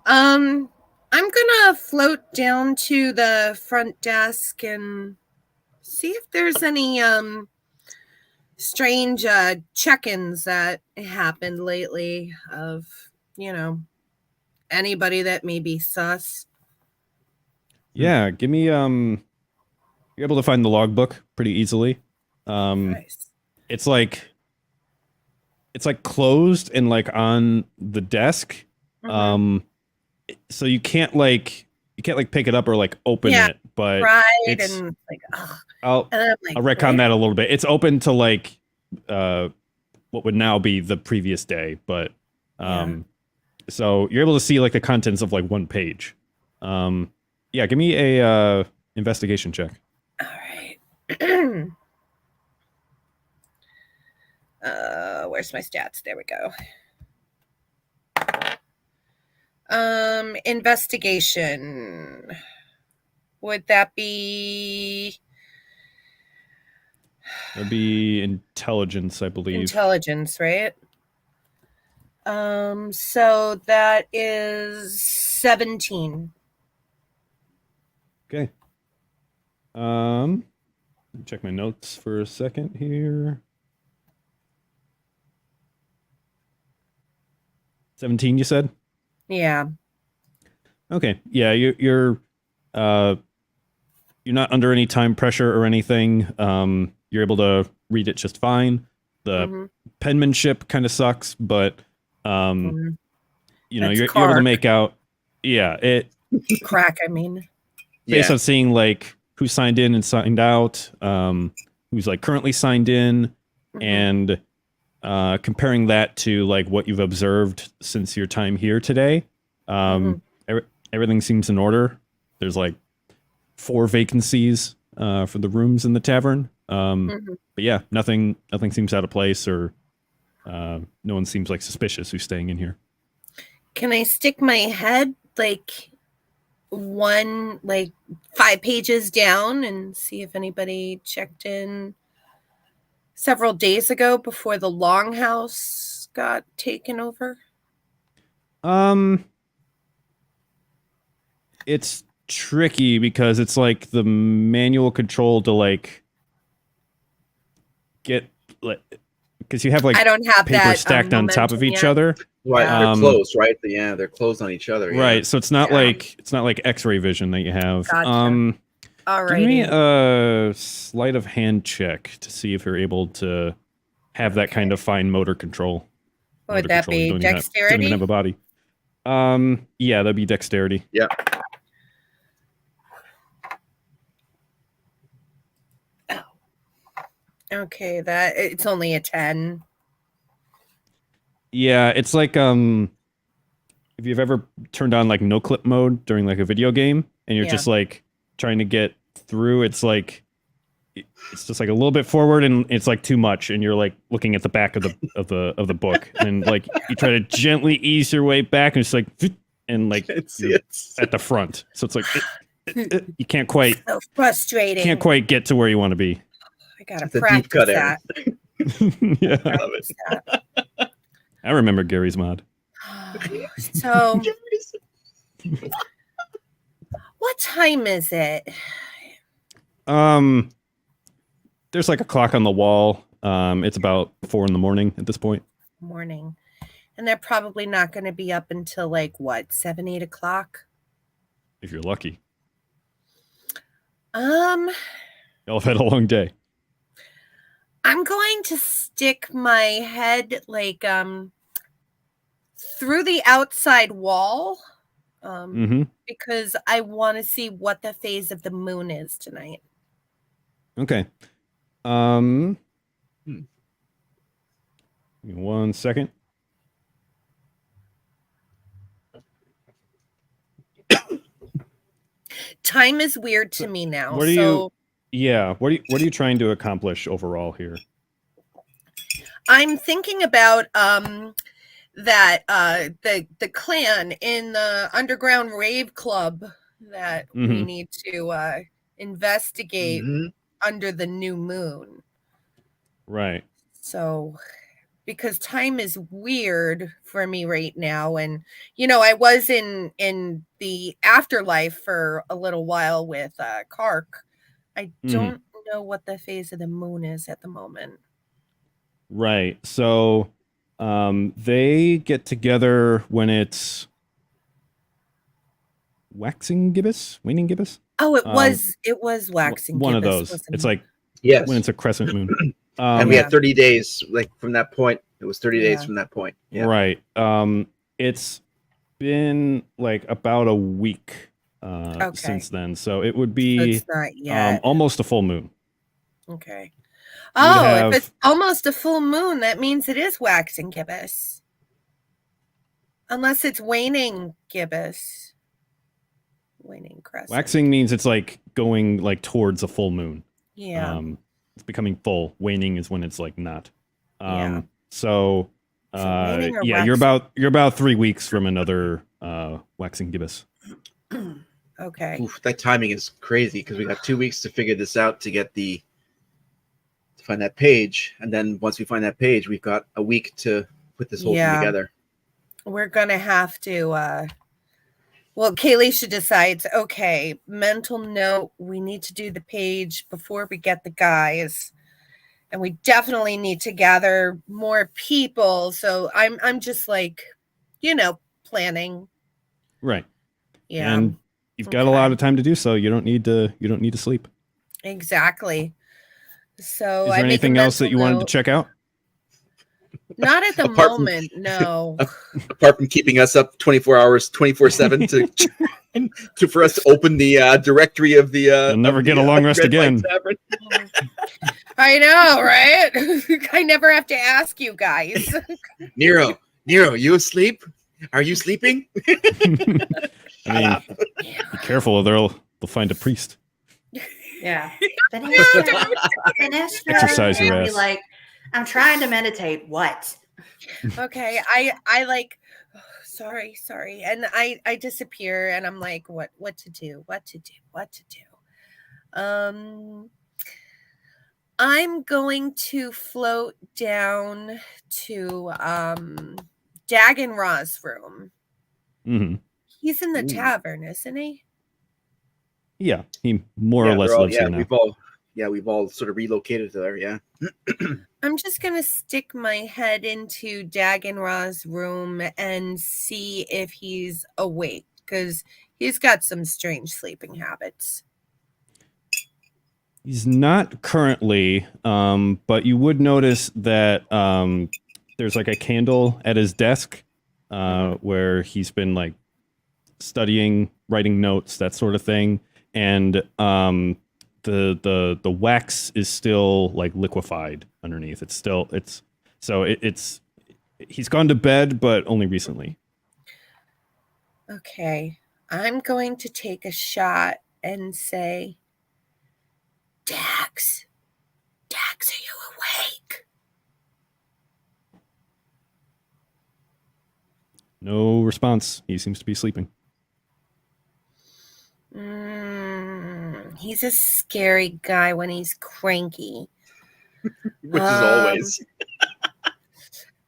I'm gonna float down to the front desk and see if there's any strange check-ins that happened lately of anybody that may be sus. Yeah. Give me you're able to find the logbook pretty easily. Nice. It's like closed and like on the desk. Mhm. So you can't like pick it up or like open Yeah, it, but Right, it's- and like, ugh. I'll And then I'm like, I'll retcon that a little bit. It's open to like what would now be the previous day, but so you're able to see like the contents of like one page. Yeah, give me a investigation check. All right. Where's my stats? There we go. Investigation. Would that be That'd be intelligence, I believe. intelligence, right? So that is 17. Okay. Check my notes for a second here. 17, you said? Yeah. Okay. Yeah, you're not under any time pressure or anything. You're able to read it just fine. The penmanship kind of sucks, but you know, That's you're able to Kark. make out. Yeah, it Crack, I mean. based on seeing like who signed in and signed out, who's like currently signed in, and comparing that to like what you've observed since your time here today. Everything seems in order. There's like 4 vacancies for the rooms in the tavern. But yeah, nothing seems out of place, or no one seems like suspicious who's staying in here. Can I stick my head like 5 pages down and see if anybody checked in several days ago before the longhouse got taken over? It's tricky because it's like the manual control to like get like, because you have like I don't have paper that stacked on top of momentum each yet. other. Right, Yeah. they're closed, right? Yeah, they're closed on each other. Yeah. Right, so it's not Yeah. like X-ray vision that you have. Gotcha. Give me Alrighty. a sleight of hand check to see if you're able to have that kind of fine motor control. What would Motor that control, you be? don't even have- don't even Dexterity? have a body. Yeah, that'd be dexterity. Yeah. Okay, that it's only a 10. Yeah, it's like if you've ever turned on like no clip mode during like a video game and you're Yeah. just like trying to get through, it's like it's just like a little bit forward and it's like too much, and you're like looking at the back of the book, and like you try to gently ease your way back and it's like and like you're at the front, so it's like you can't quite So frustrating. get to where you want to be. I gotta It's a deep practice cut, that. Yeah, Practice that. I remember Gary's mod. So, what time is it? There's like a clock on the wall. It's about 4 a.m. at this point. Morning. And they're probably not going to be up until like what, 7, 8 o'clock? If you're lucky. Um, Y'all have had a long day. I'm going to stick my head like through the outside wall. Because I want to see what the phase of the moon is tonight. Okay. Give me 1 second. Time is weird to me now. What are you trying to accomplish overall here? I'm thinking about that the clan in the underground rave club that we need to investigate under the new moon. Right. So, because time is weird for me right now, and you know, I was in the afterlife for a little while with Kark. I don't know what the phase of the moon is at the moment. Right. So they get together when it's waxing gibbous, waning gibbous. Oh, it was waxing. One of gibbous, those. It's like Yes. when it's a crescent moon. And we had 30 days, like from that point. It was 30 days from that point. Yeah. Right. It's been like about a week since then, so it would be it's not yet. almost a full moon. Okay. would Oh, have- if it's almost a full moon, that means it is waxing gibbous. Unless it's waning gibbous. Waning crescent. Waxing means it's like going like towards a full moon. Yeah. It's becoming full. Waning is when it's like not. Yeah. So, waning or yeah, you're waxing? about 3 weeks from another waxing gibbous. Okay. Oof, that timing is crazy because we got 2 weeks to figure this out to find that page, and then once we find that page, we've got a week to put this whole thing together. We're gonna have to well, Kayleesha decides, okay, mental note, we need to do the page before we get the guys. And we definitely need to gather more people. So I'm just like, planning. Right. Yeah. And you've got a lot of time to do so. You don't need to sleep. Exactly. So is there anything else that you wanted to check out? Not at the moment, no. Apart from keeping us up 24 hours, 24/7 for us to open the directory of the. You'll never get a long rest again. I know, right? I never have to ask you guys. Nerho, you asleep? Are you sleeping? I mean, be careful, they'll find a priest. Yeah. Venestra. Exercise your ass. Be like, I'm trying to meditate. What? Okay, I like, sorry, and I disappear, and I'm like, what to do? I'm going to float down to Dagonra's room. Mm-hmm. He's in the tavern, isn't he? Yeah, he more or less lives here now. We've all sort of relocated there, yeah. I'm just going to stick my head into Dagonra's room and see if he's awake, because he's got some strange sleeping habits. He's not currently, but you would notice that there's like a candle at his desk where he's been like studying, writing notes, that sort of thing. And the wax is still like liquefied underneath. It's he's gone to bed, but only recently. Okay, I'm going to take a shot and say, Dax, are you awake? No response. He seems to be sleeping. He's a scary guy when he's cranky. Which is always.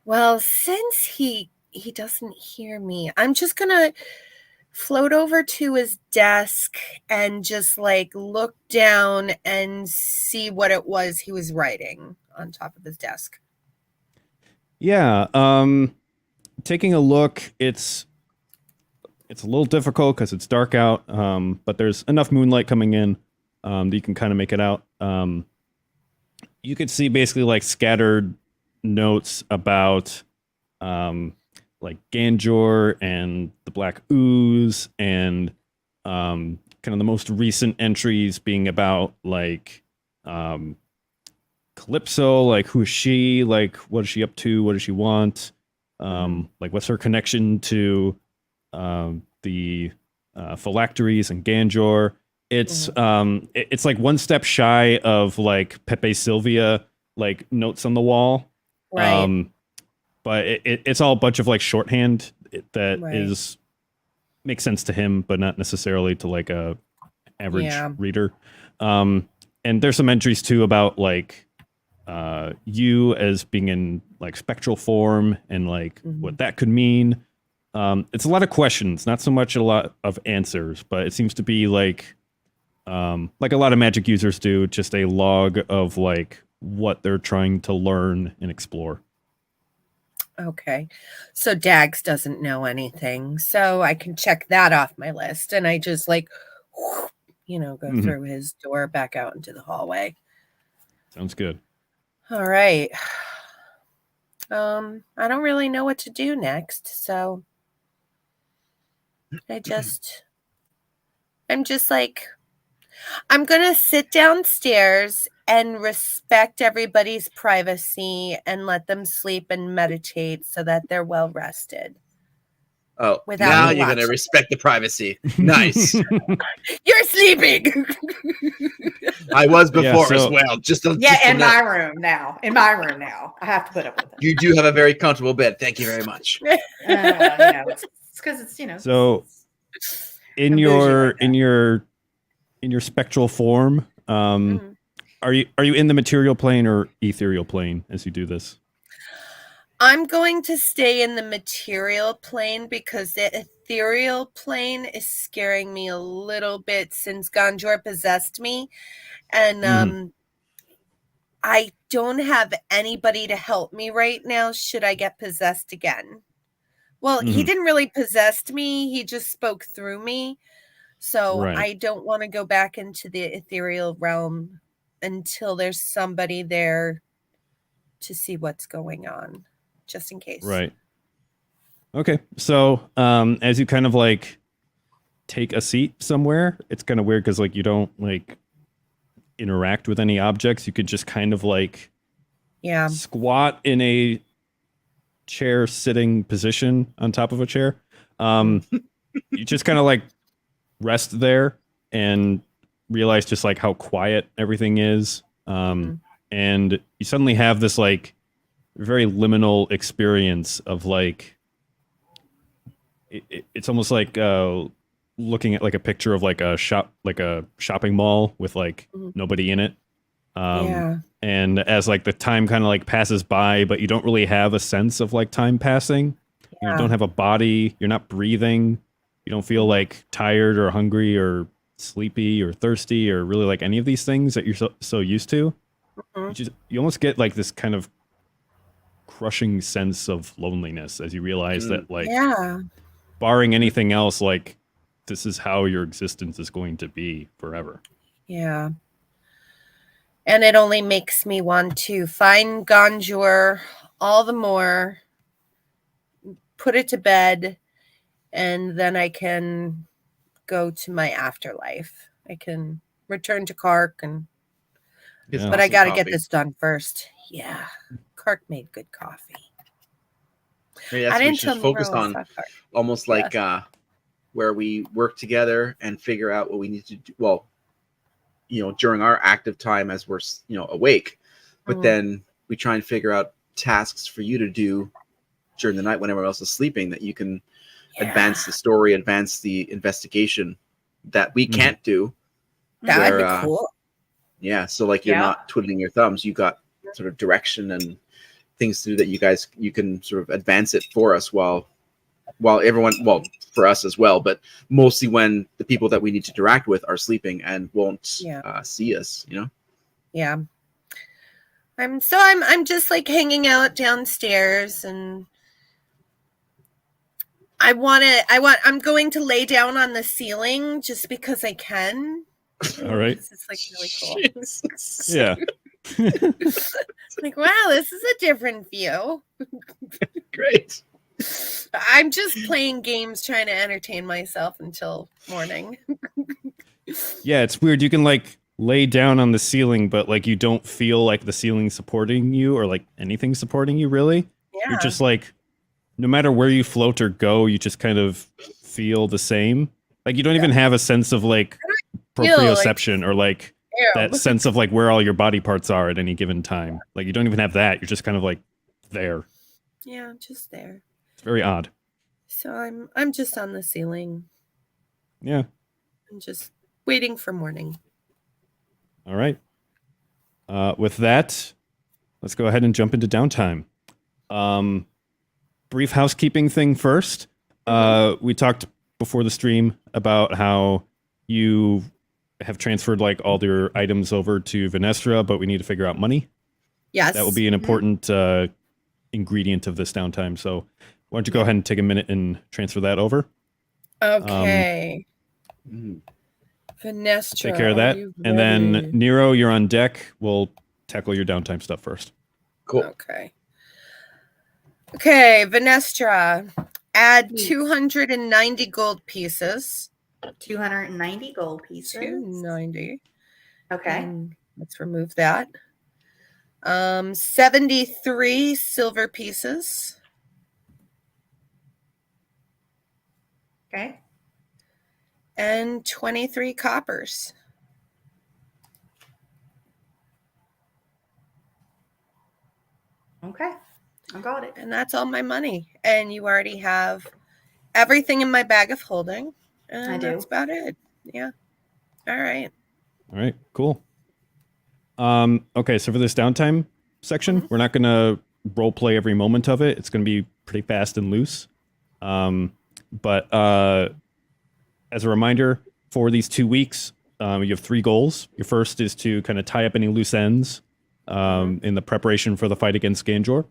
Well, since he doesn't hear me, I'm just gonna float over to his desk and just like look down and see what it was he was writing on top of his desk. Yeah, taking a look, it's a little difficult because it's dark out, but there's enough moonlight coming in that you can kind of make it out. You could see basically like scattered notes about like Ganjor and the Black Ooze, and kind of the most recent entries being about like Calypso, like who is she, like what is she up to, what does she want, like what's her connection to the phylacteries and Ganjor. It's it's like one step shy of like Pepe Sylvia like notes on the wall, Right. but it's all a bunch of like shorthand that makes sense to him, but not necessarily to like a average reader. And there's some entries too about like you as being in like spectral form and like what that could mean. It's a lot of questions, not so much a lot of answers, but it seems to be like a lot of magic users do, just a log of like what they're trying to learn and explore. Okay. So Dags doesn't know anything. So I can check that off my list. And I just like, go through his door back out into the hallway. Sounds good. All right. I don't really know what to do next. So I'm just like, I'm going to sit downstairs and respect everybody's privacy and let them sleep and meditate so that they're well rested. Oh, Without now me you're going to watching. respect the privacy. Nice. You're sleeping. I was before so- as well. Just Yeah, just to in know. my room now. In my room now. I have to put up with it. You do have a very comfortable bed. Thank you very much. It's because it's, So in I'm bougie your like that. in your spectral form, Mhm. are you in the material plane or ethereal plane as you do this? I'm going to stay in the material plane because the ethereal plane is scaring me a little bit since Ganjor possessed me. And I don't have anybody to help me right now should I get possessed again. Well, he didn't really possess me. He just spoke through me. So Right. I don't want to go back into the ethereal realm until there's somebody there to see what's going on, just in case. Right. Okay. So, as you kind of like take a seat somewhere, it's kind of weird because like you don't like interact with any objects. You could just kind of like Yeah. squat in a chair sitting position on top of a chair. You just kind of like rest there and realize just like how quiet everything is. And you suddenly have this like very liminal experience of like it's almost like looking at like a picture of like a shopping mall with like nobody in it. Yeah. And as like the time kind of like passes by, but you don't really have a sense of like time passing. You don't have a body. You're not breathing. You don't feel like tired or hungry or sleepy or thirsty or really like any of these things that you're so used to. You almost get like this kind of crushing sense of loneliness as you realize that like barring anything else, like this is how your existence is going to be forever. Yeah. And it only makes me want to find Ganjur all the more, put it to bed, and then I can go to my afterlife. I can return to Kark, but I got to get this done first. Yeah. Kark made good coffee. Maybe that's I what we didn't should tell focus Nerho on, about Kark. almost like where we work together and figure out what we need to do. Well, during our active time as we're awake, but then we try and figure out tasks for you to do during the night when everyone else is sleeping, that you can advance the story, advance the investigation that we can't do. That would be cool. Yeah, so like you're not twiddling your thumbs. You got sort of direction and things to do that you can sort of advance it for us while everyone, well, for us as well, but mostly when the people that we need to interact with are sleeping and won't see us, Yeah. I'm just like hanging out downstairs, and I'm going to lay down on the ceiling just because I can. All right. It's like really cool. Yeah. Like, wow, this is a different view. Great. I'm just playing games, trying to entertain myself until morning. Yeah, it's weird. You can like lay down on the ceiling, but like you don't feel like the ceiling supporting you or like anything supporting you really. Yeah. You're just like, no matter where you float or go, you just kind of feel the same. Like you don't even have a sense of like proprioception or like that sense of like where all your body parts are at any given time. Like you don't even have that. You're just kind of like there. Yeah, just there. It's very odd. So I'm just on the ceiling. Yeah. I'm just waiting for morning. All right. With that, let's go ahead and jump into downtime. Brief housekeeping thing first. We talked before the stream about how you have transferred like all your items over to Venestra, but we need to figure out money. Yes. That will be an important ingredient of this downtime. So why don't you go ahead and take a minute and transfer that over? Okay. Venestra. Take care of that. And then Nerho, you're on deck. We'll tackle your downtime stuff first. Cool. Okay, Venestra. Add 290 gold pieces. 290 gold pieces. 290. Okay. Let's remove that. 73 silver pieces. Okay. And 23 coppers. Okay. I got it. And that's all my money. And you already have everything in my bag of holding. And I do. that's about it. Yeah. All right. All right, cool. Okay, so for this downtime section, we're not going to role play every moment of it. It's going to be pretty fast and loose. But as a reminder, for these 2 weeks, you have 3 goals. Your first is to kind of tie up any loose ends in the preparation for the fight against Ganjor.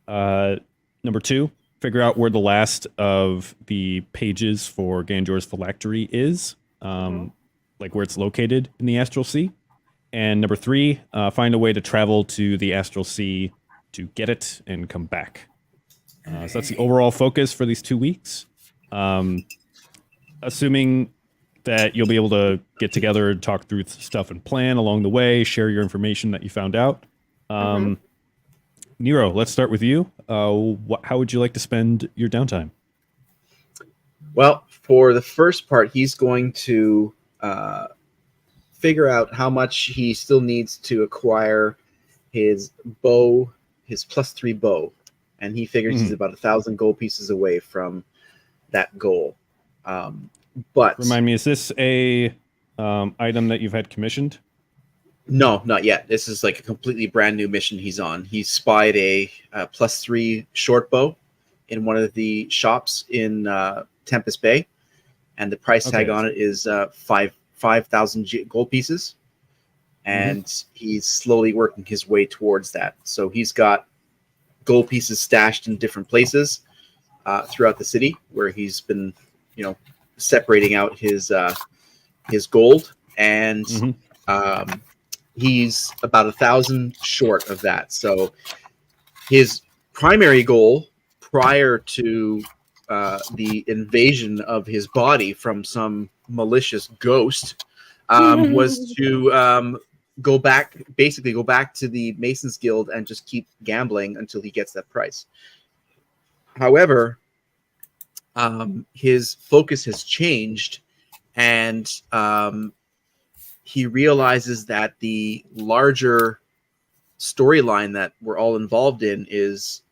Number 2, figure out where the last of the pages for Ganjor's phylactery is, like where it's located in the Astral Sea. And number 3, find a way to travel to the Astral Sea to get it and come back. So that's the overall focus for these 2 weeks. Assuming that you'll be able to get together and talk through stuff and plan along the way, share your information that you found out. Nero, let's start with you. How would you like to spend your downtime? Well, for the first part, he's going to figure out how much he still needs to acquire his bow, his +3 bow. And he figures he's about 1,000 gold pieces away from that goal. But remind me, is this a item that you've had commissioned? No, not yet. This is like a completely brand new mission he's on. He spied a +3 short bow in one of the shops in Tempest Bay, and the price tag on it is 5,000 gold pieces, and he's slowly working his way towards that. So he's got gold pieces stashed in different places throughout the city, where he's been, separating out his gold, and he's about 1,000 short of that. So his primary goal prior to the invasion of his body from some malicious ghost was to go back to the Masons Guild and just keep gambling until he gets that price. However, his focus has changed, and he realizes that the larger storyline that we're all involved in is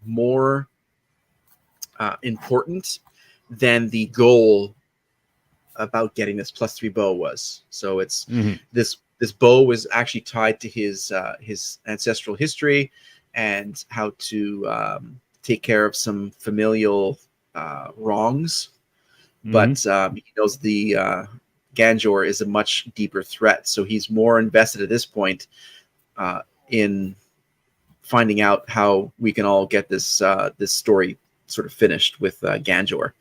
more important than the goal about getting this +3 bow was. So it's this bow was actually tied to his ancestral history and how to take care of some familial wrongs. But he knows the Ganjor is a much deeper threat, so he's more invested at this point in finding out how we can all get this this story sort of finished with Ganjor.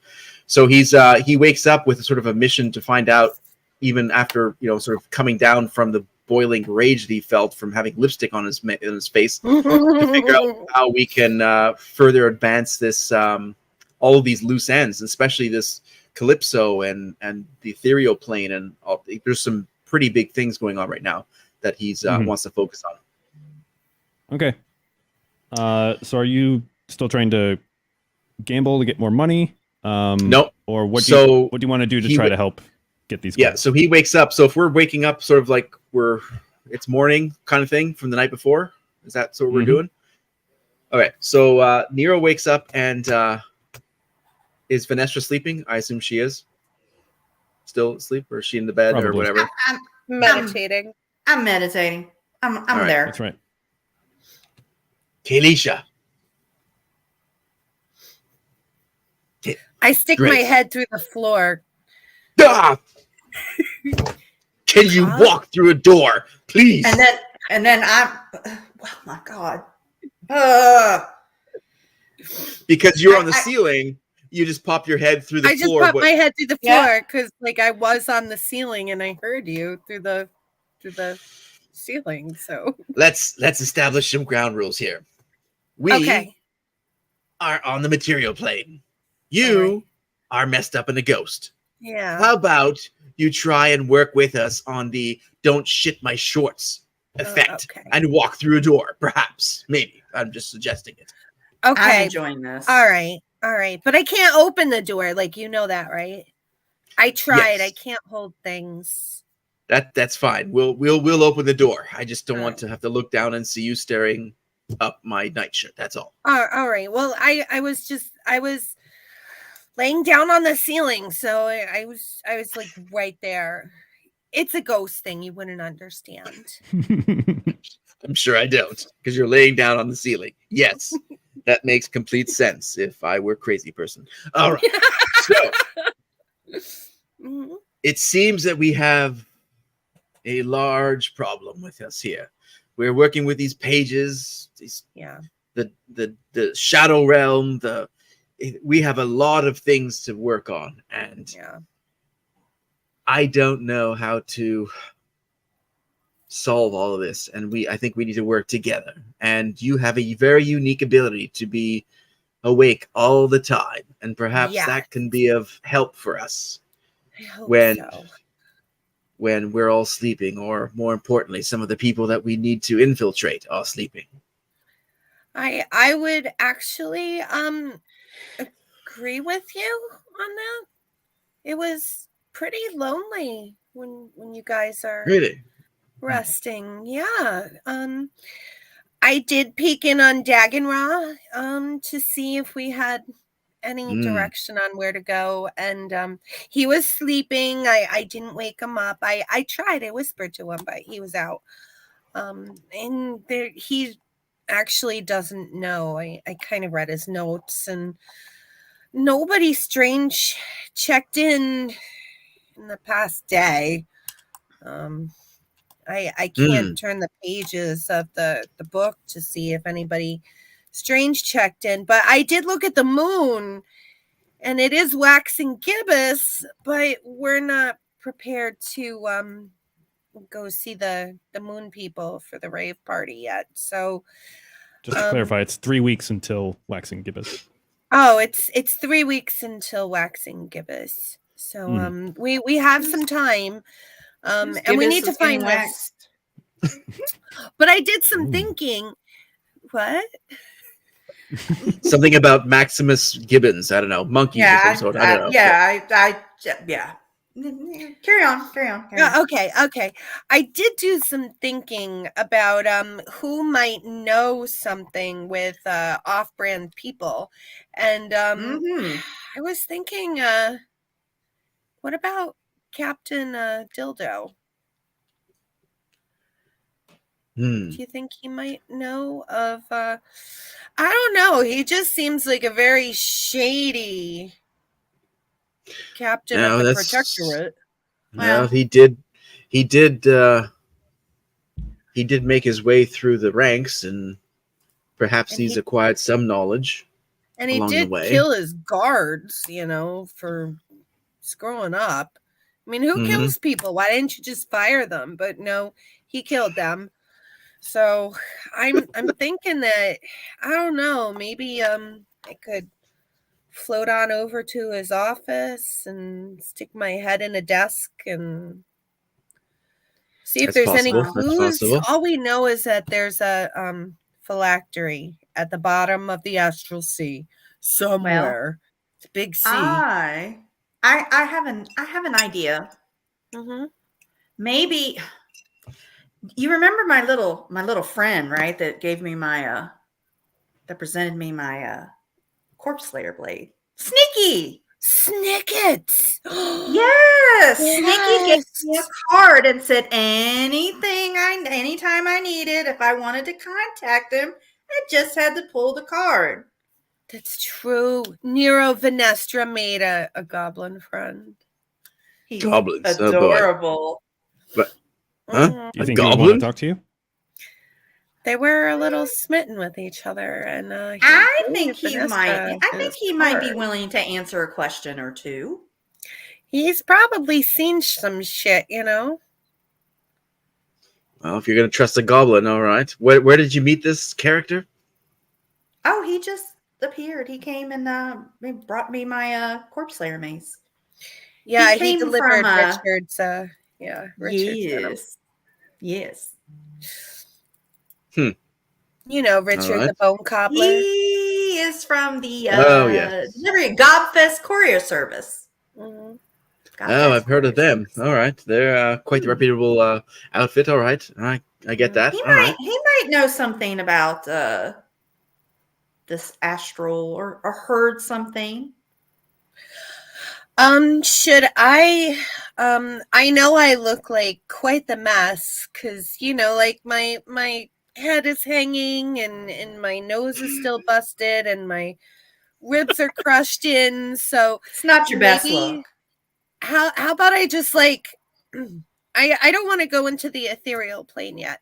So he wakes up with sort of a mission to find out, even after sort of coming down from the boiling rage that he felt from having lipstick on his face, to figure out how we can further advance this all of these loose ends, especially this Calypso and the ethereal plane, and there's some pretty big things going on right now that he's wants to focus on. Okay. So are you still trying to gamble to get more money? Nope. Or what do you want to do to try to help get these goals? Yeah, so he wakes up. So if we're waking up sort of like it's morning kind of thing from the night before, is that what we're doing? Okay, so Nero wakes up, and is Venestra sleeping? I assume she is. Still asleep, or is she in the bed? Probably. Or whatever? Meditating. I'm meditating. I'm right. there. That's right. Kayleesha. I stick my head through the floor. Ah! Can you walk through a door, please? And then I'm. Oh my god. Because you're on the ceiling, you just pop your head through the floor. I just popped my head through the floor because, I was on the ceiling and I heard you through the ceiling. So let's establish some ground rules here. We are on the material plane. You are messed up in a ghost. Yeah. How about you try and work with us on the "don't shit my shorts" effect and walk through a door? Perhaps, maybe. I'm just suggesting it. Okay. I'm enjoying this. All right. All right, but I can't open the door. Like, you know that, right? I tried. Yes. I can't hold things. That's fine. We'll open the door. I just don't want Alright. to have to look down and see you staring up my nightshirt. That's all. All right. Well, I was laying down on the ceiling, so I was like right there. It's a ghost thing. You wouldn't understand. I'm sure I don't, because you're laying down on the ceiling. Yes, that makes complete sense if I were a crazy person. All right. So Mhm. it seems that we have a large problem with us here. We're working with these pages, Yeah. the shadow realm, we have a lot of things to work on, and Yeah. I don't know how to solve all of this, and I think we need to work together. And you have a very unique ability to be awake all the time, and perhaps Yes. that can be of help for us I hope when so. when we're all sleeping, or more importantly, some of the people that we need to infiltrate are sleeping. I would actually agree with you on that. It was pretty lonely when you guys are Really? resting. Yeah. I did peek in on Daganra to see if we had any direction on where to go, and he was sleeping. I didn't wake him up. I tried. I whispered to him, but he was out. And there he actually doesn't know. I kind of read his notes, and nobody strange checked in the past day. I can't turn the pages of the book to see if anybody strange checked in, but I did look at the moon, and it is waxing gibbous, but we're not prepared to go see the moon people for the rave party yet. So Just to clarify, it's 3 weeks until waxing gibbous. oh, it's 3 weeks until waxing gibbous. So we have some time. And we need to find wax. But I did some Ooh. thinking. What? Something about Maximus Gibbons. I don't know. Monkeys of some sort. I don't know. Yeah. Carry on. Okay. I did do some thinking about who might know something with off-brand people, and I was thinking, what about Captain Dildo? Do you think he might know of? I don't know. He just seems like a very shady captain of the protectorate. Well, he did make his way through the ranks, and perhaps he's acquired some knowledge. And he along did the way. kill his guards, for screwing up. I mean, who kills people? Why didn't you just fire them? But no, he killed them. So I'm thinking that, I don't know, maybe I could float on over to his office and stick my head in a desk and see if there's any clues. All we know is that there's a phylactery at the bottom of the Astral Sea somewhere. It's a big sea. I have an idea. Maybe you remember my little friend, right? That gave me that presented me my corpse slayer blade. Sneaky! Snickets! Yes! Sneaky gave me a card and said anytime I needed, if I wanted to contact him, I just had to pull the card. That's true. Nerho Venestra made a goblin friend. He's Goblins, adorable. But Do you think he would want to talk to you? They were a little smitten with each other, and I think he might be willing to answer a question or two. He's probably seen some shit, Well, if you're gonna trust a goblin, all right. Where did you meet this character? Oh, he just appeared. He came and brought me my corpse slayer mace. Yeah, he delivered Richard's. Richard's. Yes. You know Richard, the bone cobbler. He is from the Oh, yes. delivery Gobfest Courier Service. Mhm. Oh, I've heard of them. All right, they're quite the reputable outfit. All right, I get that. He All right. might know something about this astral or heard something. Should I know I look like quite the mess because like my head is hanging and my nose is still busted and my ribs are crushed in. So It's not your best maybe look. how about I just like I don't want to go into the ethereal plane yet.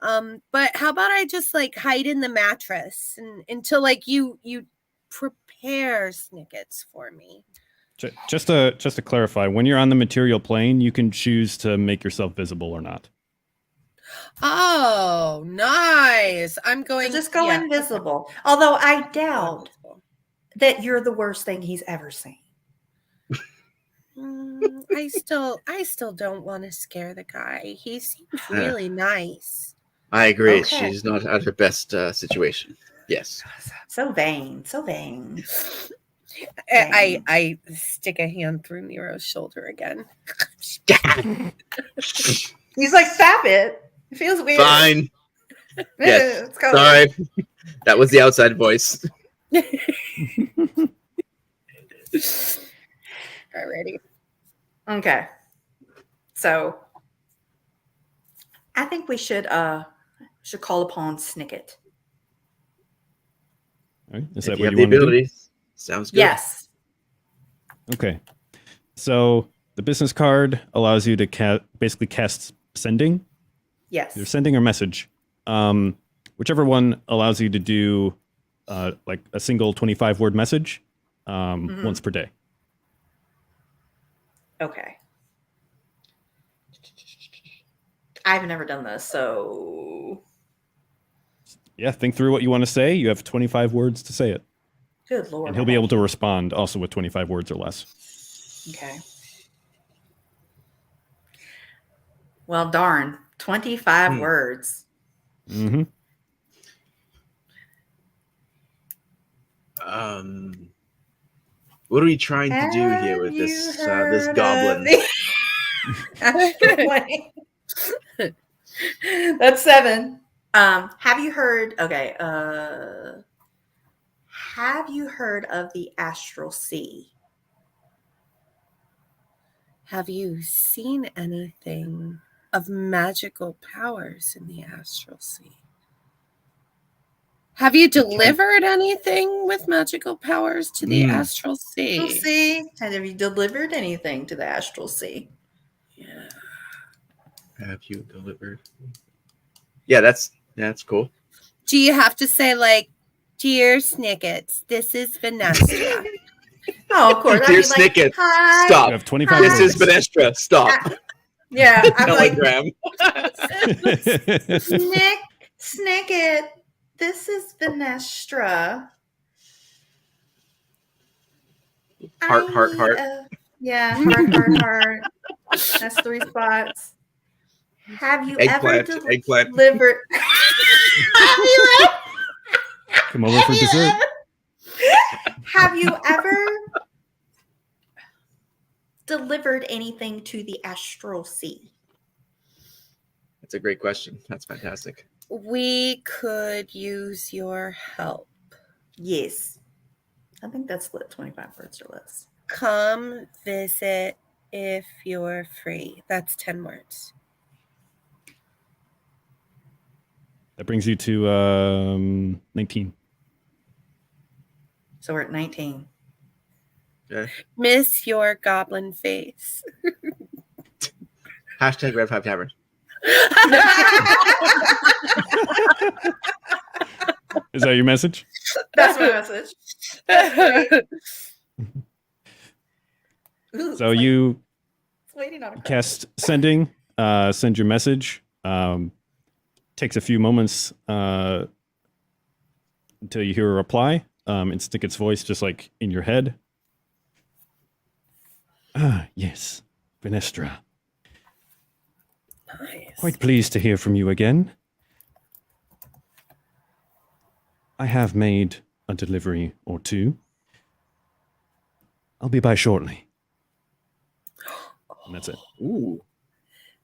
But how about I just like hide in the mattress and until like you prepare snickets for me. Just to clarify, when you're on the material plane, you can choose to make yourself visible or not. Oh, nice. I'm going So just go invisible. Although I doubt that you're the worst thing he's ever seen. I still don't want to scare the guy. He seems really nice. I agree. Okay. She's not at her best situation. Yes. So vain. So vain. I stick a hand through Nero's shoulder again. He's like, stop it. It feels weird. Fine. Yes. Let's go. Sorry. That was the outside voice. Alrighty. Okay. So I think we should call upon Snicket. All right. Is If that you what have you the want to do? ability, sounds good. Yes. Okay. So the business card allows you to basically cast sending. Yes. Either sending or message. Whichever one allows you to do like a single 25-word message once per day. Okay. I've never done this, so Yeah, think through what you want to say. You have 25 words to say it. good Lord. And he'll be able to respond also with 25 words or less. Okay. Well, darn. 25 words. Mm-hmm. What are we trying to do here with this goblin? That's 7. Have you heard? Okay. Have you heard of the Astral Sea? Have you seen anything of magical powers in the Astral Sea? Have you delivered anything with magical powers to the Astral Sea? Astral Sea. And have you delivered anything to the Astral Sea? Yeah. Have you delivered? Yeah, that's cool. Do you have to say like, "Dear Snickets, this is Venestra"? Oh, of course. Dear Snicket, stop. You have 25 This words. is Venestra. Stop. Yeah, I'm like, Telegram. Snicket, this is Venestra. Heart. Yeah, heart. That's 3 spots. Have you Eggplant. ever Eggplant. delivered? Come over for dessert. Have you ever delivered anything to the Astral Sea? That's a great question. That's fantastic. We could use your help. Yes. I think that's lit 25 words or less. Come visit if you're free. That's 10 words. That brings you to 19. So we're at 19. Okay. Miss your goblin face. Hashtag Red 5 Tavern. Is that your message? That's my message. Ooh, So you it's waiting on a cast sending, send your message. Takes a few moments until you hear a reply. And stick its voice just like in your head. Ah, yes, Venestra. Nice. Quite pleased to hear from you again. I have made a delivery or two. I'll be by shortly. And that's it. Ooh.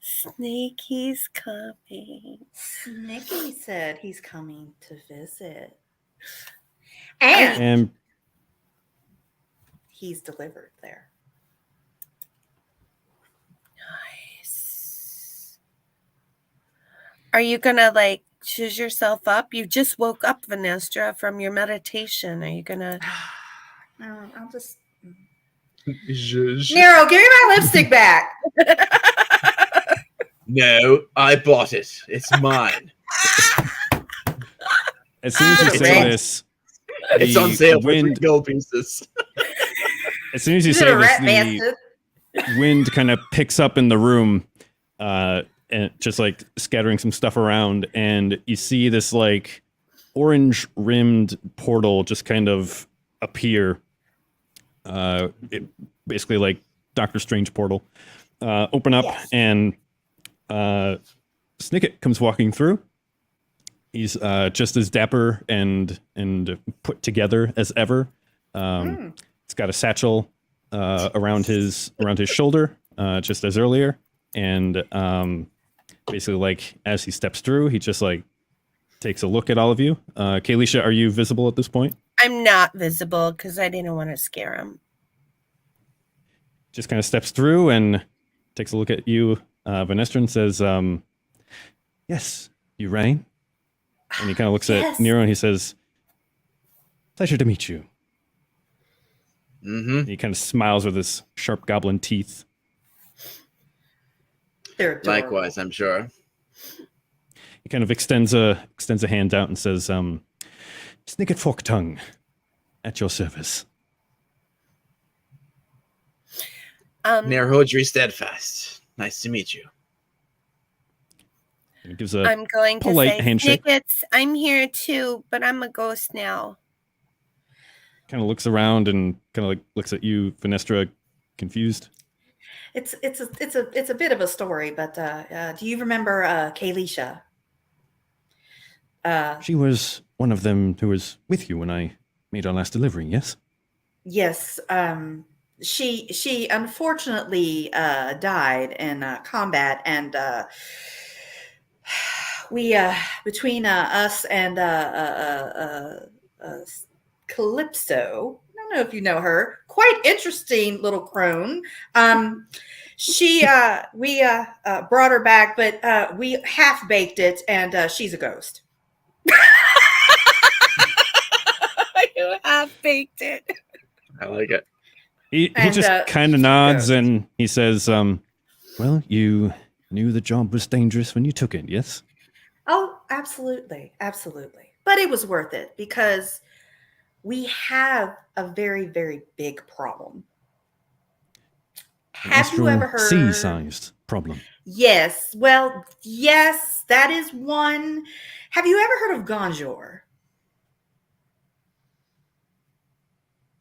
Snaky's coming. Snicky said he's coming to visit. And And he's delivered there. Nice. Are you gonna like choose yourself up? You just woke up, Venestra, from your meditation. Are you gonna? No, I'll just. Zhuzh. Nerho, give me my lipstick back. No, I bought it. It's mine. as soon as you say Rat. this, It's the on sale for 3 wind. gold pieces. As soon as you Is say it a this, rat the bastard? wind kind of picks up in the room, and just like scattering some stuff around, and you see this like orange rimmed portal just kind of appear. It, basically like Doctor Strange portal. Open up, Yes. and Snicket comes walking through. He's just as dapper and put together as ever. He's got a satchel around his shoulder, just as earlier, and basically like as he steps through, he just like takes a look at all of you. Kayleesha, are you visible at this point? I'm not visible because I didn't want to scare him. Just kind of steps through and takes a look at you, Venestra, and says, yes, you rang. And he kind of looks Yes. at Nerho and he says, pleasure to meet you. Mm-hmm. And he kind of smiles with his sharp goblin teeth. They're adorable. Likewise, I'm sure. He kind of extends a hand out and says, Snicket Fork Tongue, at your service. Nerhodri Steadfast. Nice to meet you. And he gives a I'm going to polite say, handshake. Snickets, I'm here too, but I'm a ghost now. kind of looks around and kind of like looks at you, Venestra, confused. It's a bit of a story, but do you remember Kayleesha? She was one of them who was with you when I made our last delivery, yes? Yes. She unfortunately died in combat, and we between us and Calypso. I don't know if you know her. Quite interesting little crone. We brought her back, but we half baked it, and she's a ghost. You have baked it. I like it. He And, just kind of nods yeah. and he says, well, you knew the job was dangerous when you took it, yes? Oh, absolutely. Absolutely. But it was worth it because we have a very, very big problem. An Have you Astral ever heard? Sea-sized problem. Yes. Well, yes, that is one. Have you ever heard of Gonjour?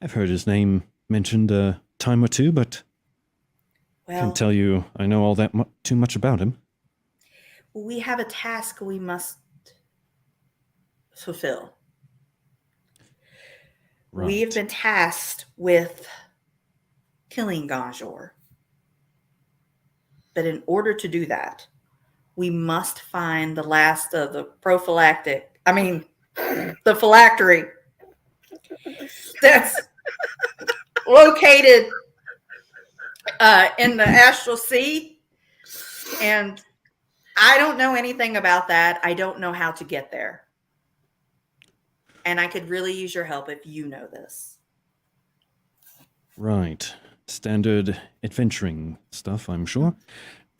I've heard his name mentioned a time or two, but I Well, can't tell you I know all that too much about him. we have a task we must fulfill. Right. We have been tasked with killing Gonjour. But in order to do that, we must find the last of the the phylactery that's located in the Astral Sea. And I don't know anything about that. I don't know how to get there. And I could really use your help if you know this. Right. Standard adventuring stuff, I'm sure.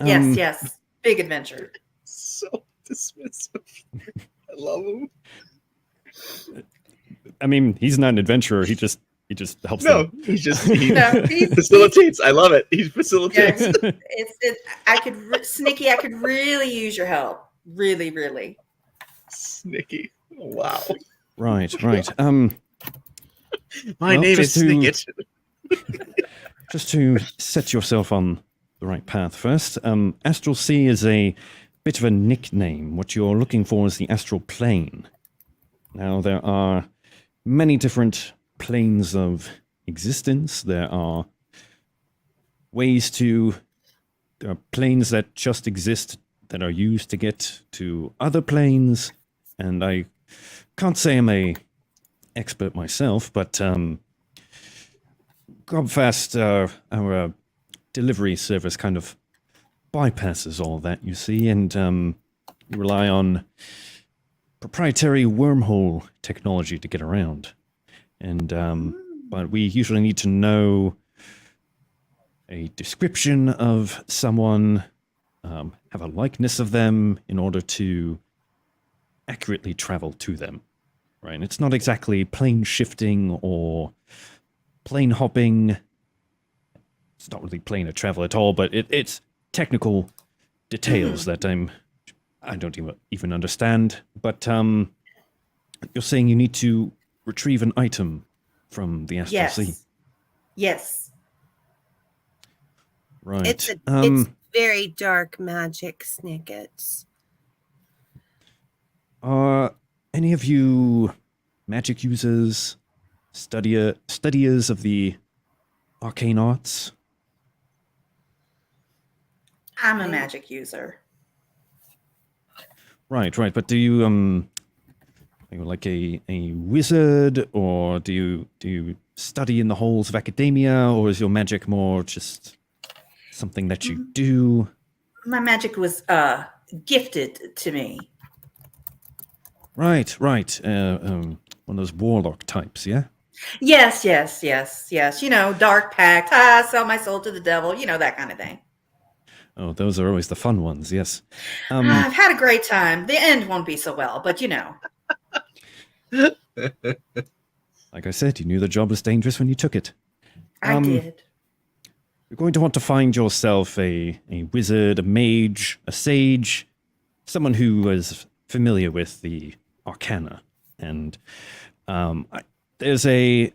Yes. Big adventure. So dismissive. I love him. I mean, he's not an adventurer. He just helps No, them. he No, facilitates. I love it. He facilitates. I could really use your help. Really, really. Snicky. Oh, wow. Right. My Well, name is just to- Snicket. Just to set yourself on the right path first, Astral Sea is a bit of a nickname. What you're looking for is the astral plane. Now, there are many different planes of existence. There are planes that just exist that are used to get to other planes, and I can't say I'm a expert myself, but Grobfast, our delivery service, kind of bypasses all that, you see, and we rely on proprietary wormhole technology to get around. And but we usually need to know a description of someone, have a likeness of them in order to accurately travel to them. Right? And it's not exactly plane shifting or plane hopping. It's not really plane of travel at all, but it's technical details that I don't even understand. But you're saying you need to retrieve an item from the Astral Sea. Yes. Right. It's very dark magic, Snickets. Are any of you magic users, studiers of the arcane arts? I'm a magic user. Right. But do you are you like a wizard, or do you study in the halls of academia, or is your magic more just something that you do? My magic was gifted to me. Right. One of those warlock types, yeah? Yes. You know, dark pact. Sell my soul to the devil. You know, that kind of thing. Oh, those are always the fun ones, yes. I've had a great time. The end won't be so well, but you know. Like I said, you knew the job was dangerous when you took it. I did. You're going to want to find yourself a wizard, a mage, a sage, someone who is familiar with the arcana. And there's a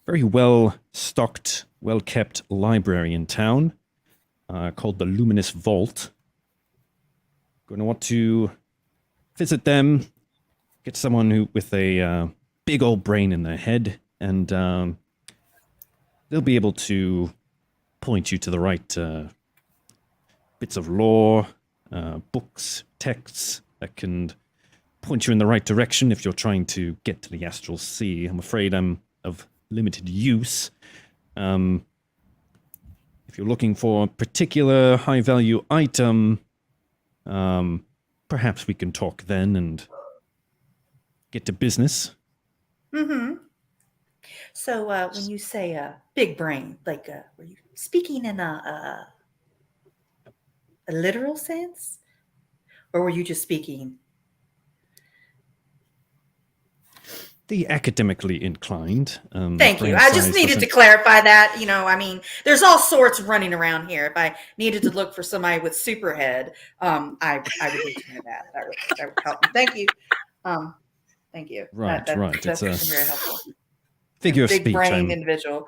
very well-stocked, well-kept library in town called the Luminous Vault. Going to want to visit them, get someone with a big old brain in their head, and they'll be able to point you to the right bits of lore, books, texts that can point you in the right direction if you're trying to get to the Astral Sea. I'm afraid I'm of limited use. If you're looking for a particular high-value item, perhaps we can talk then and get to business. Mm-hmm. So when you say big brain, like were you speaking in a literal sense? Or were you just speaking? The academically inclined. Thank you. I just needed to clarify that. You know, I mean, there's all sorts running around here. If I needed to look for somebody with super head, I would need to know that. That would help me. Thank you. Thank you. Right. That's It's very helpful. Figure of big speech. brain individual.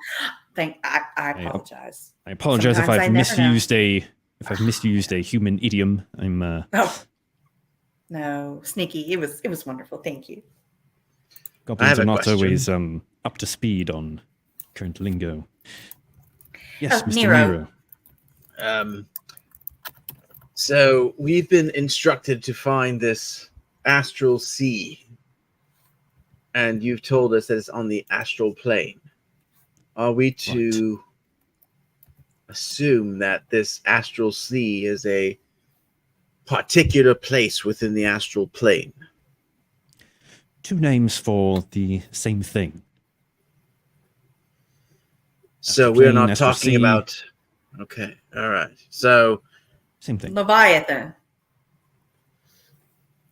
I apologize. I apologize if Sometimes I I've never misused a human idiom. Oh no, sneaky. It was wonderful. Thank you. Goblins are not always up to speed on current lingo. Yes, Mr. Nero. So we've been instructed to find this Astral Sea, and you've told us that it's on the astral plane. Are we to assume that this Astral Sea is a particular place within the astral plane? Two names for the same thing. So we're not talking about... Okay, all right. So... Same thing. Leviathan.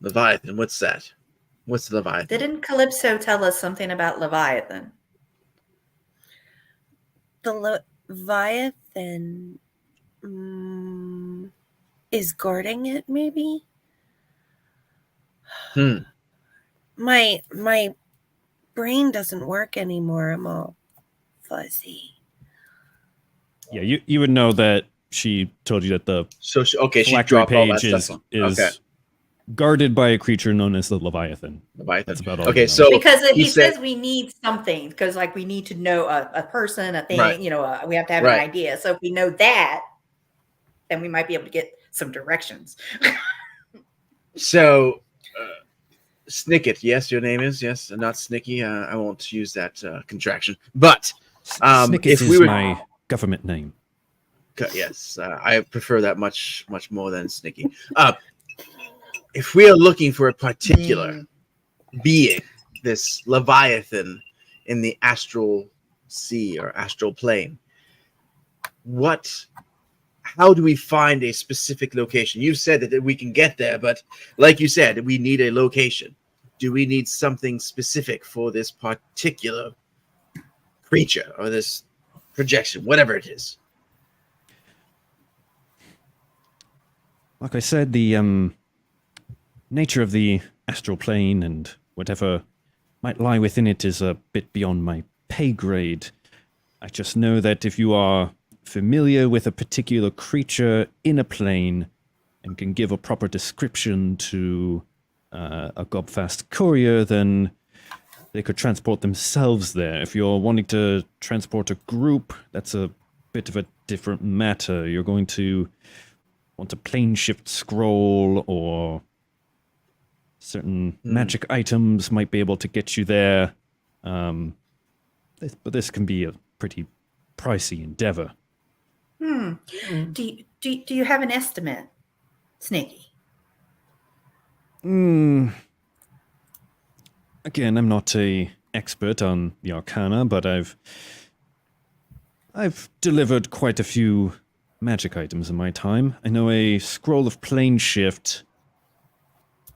Leviathan, what's that? What's the Leviathan? Didn't Calypso tell us something about Leviathan? The Leviathan is guarding it, maybe? My brain doesn't work anymore. I'm all fuzzy. Yeah, you would know that she told you that the she phylactery dropped all that page stuff. is Okay. guarded by a creature known as the Leviathan. Leviathan. That's about all. Okay, you know. so Because he said- says we need something, because like we need to know a person, a thing, Right. We have to have Right. an idea. So if we know that, then we might be able to get some directions. So, Snicket, yes, your name is, yes, not Snicky. I won't use that contraction. But Snicket if is we were, my government name. yes, I prefer that much more than Snicky. If we are looking for a particular being, this Leviathan in the Astral Sea or Astral Plane, how do we find a specific location? You said that we can get there, but like you said, we need a location. Do we need something specific for this particular creature or this projection, whatever it is? Like I said, the nature of the astral plane and whatever might lie within it is a bit beyond my pay grade. I just know that if you are familiar with a particular creature in a plane and can give a proper description to a gobfast courier, then they could transport themselves there. If you're wanting to transport a group, that's a bit of a different matter. You're going to want a plane shift scroll, or certain magic items might be able to get you there. But this can be a pretty pricey endeavor. Do you have an estimate, Sneaky? Again, I'm not a expert on the Arcana, but I've delivered quite a few magic items in my time. I know a scroll of plane shift.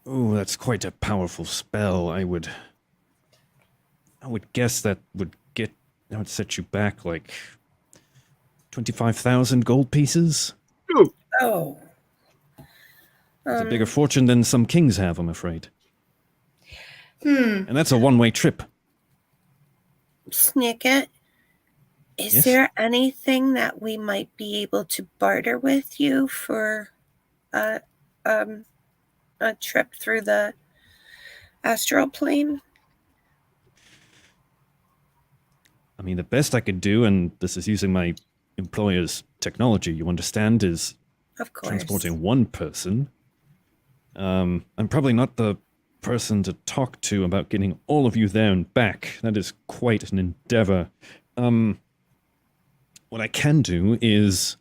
Oh, that's quite a powerful spell. I would guess that would set you back like 25,000 gold pieces. Oh. It's a bigger fortune than some kings have, I'm afraid. And that's a one-way trip. Snicket, is Yes? there anything that we might be able to barter with you for a trip through the astral plane? I mean, the best I could do, and this is using my employer's technology, you understand, is Of course. transporting one person. I'm probably not the person to talk to about getting all of you there and back. That is quite an endeavor. What I can do is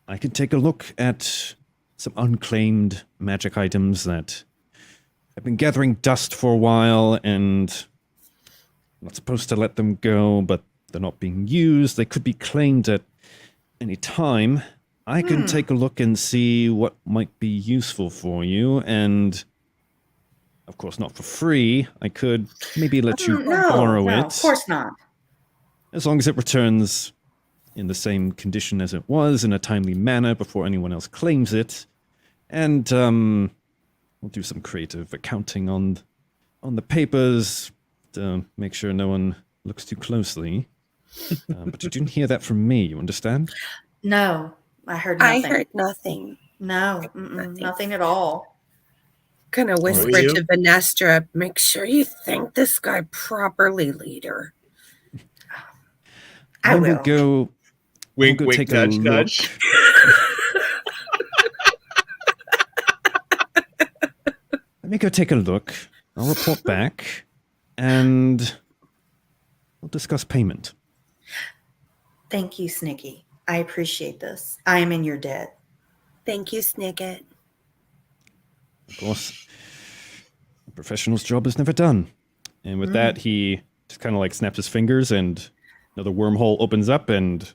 I can take a look at some unclaimed magic items that have been gathering dust for a while, and I'm not supposed to let them go, but they're not being used. They could be claimed at any time. I can take a look and see what might be useful for you, and of course not for free. I could maybe let you borrow it. Of course not. As long as it returns in the same condition as it was, in a timely manner, before anyone else claims it. And we'll do some creative accounting on the papers to make sure no one looks too closely. But you didn't hear that from me, you understand? No, I heard nothing. I heard nothing. No, nothing at all. Gonna whisper you? to Venestra, make sure you thank this guy properly, leader. I will. We'll go Wink, go wink, take a nudge, look. nudge. Let me go take a look. I'll report back, and we'll discuss payment. Thank you, Snicky. I appreciate this. I am in your debt. Thank you, Snicket. Of course, a professional's job is never done. And with that, he just kind of like snaps his fingers, and another wormhole opens up, and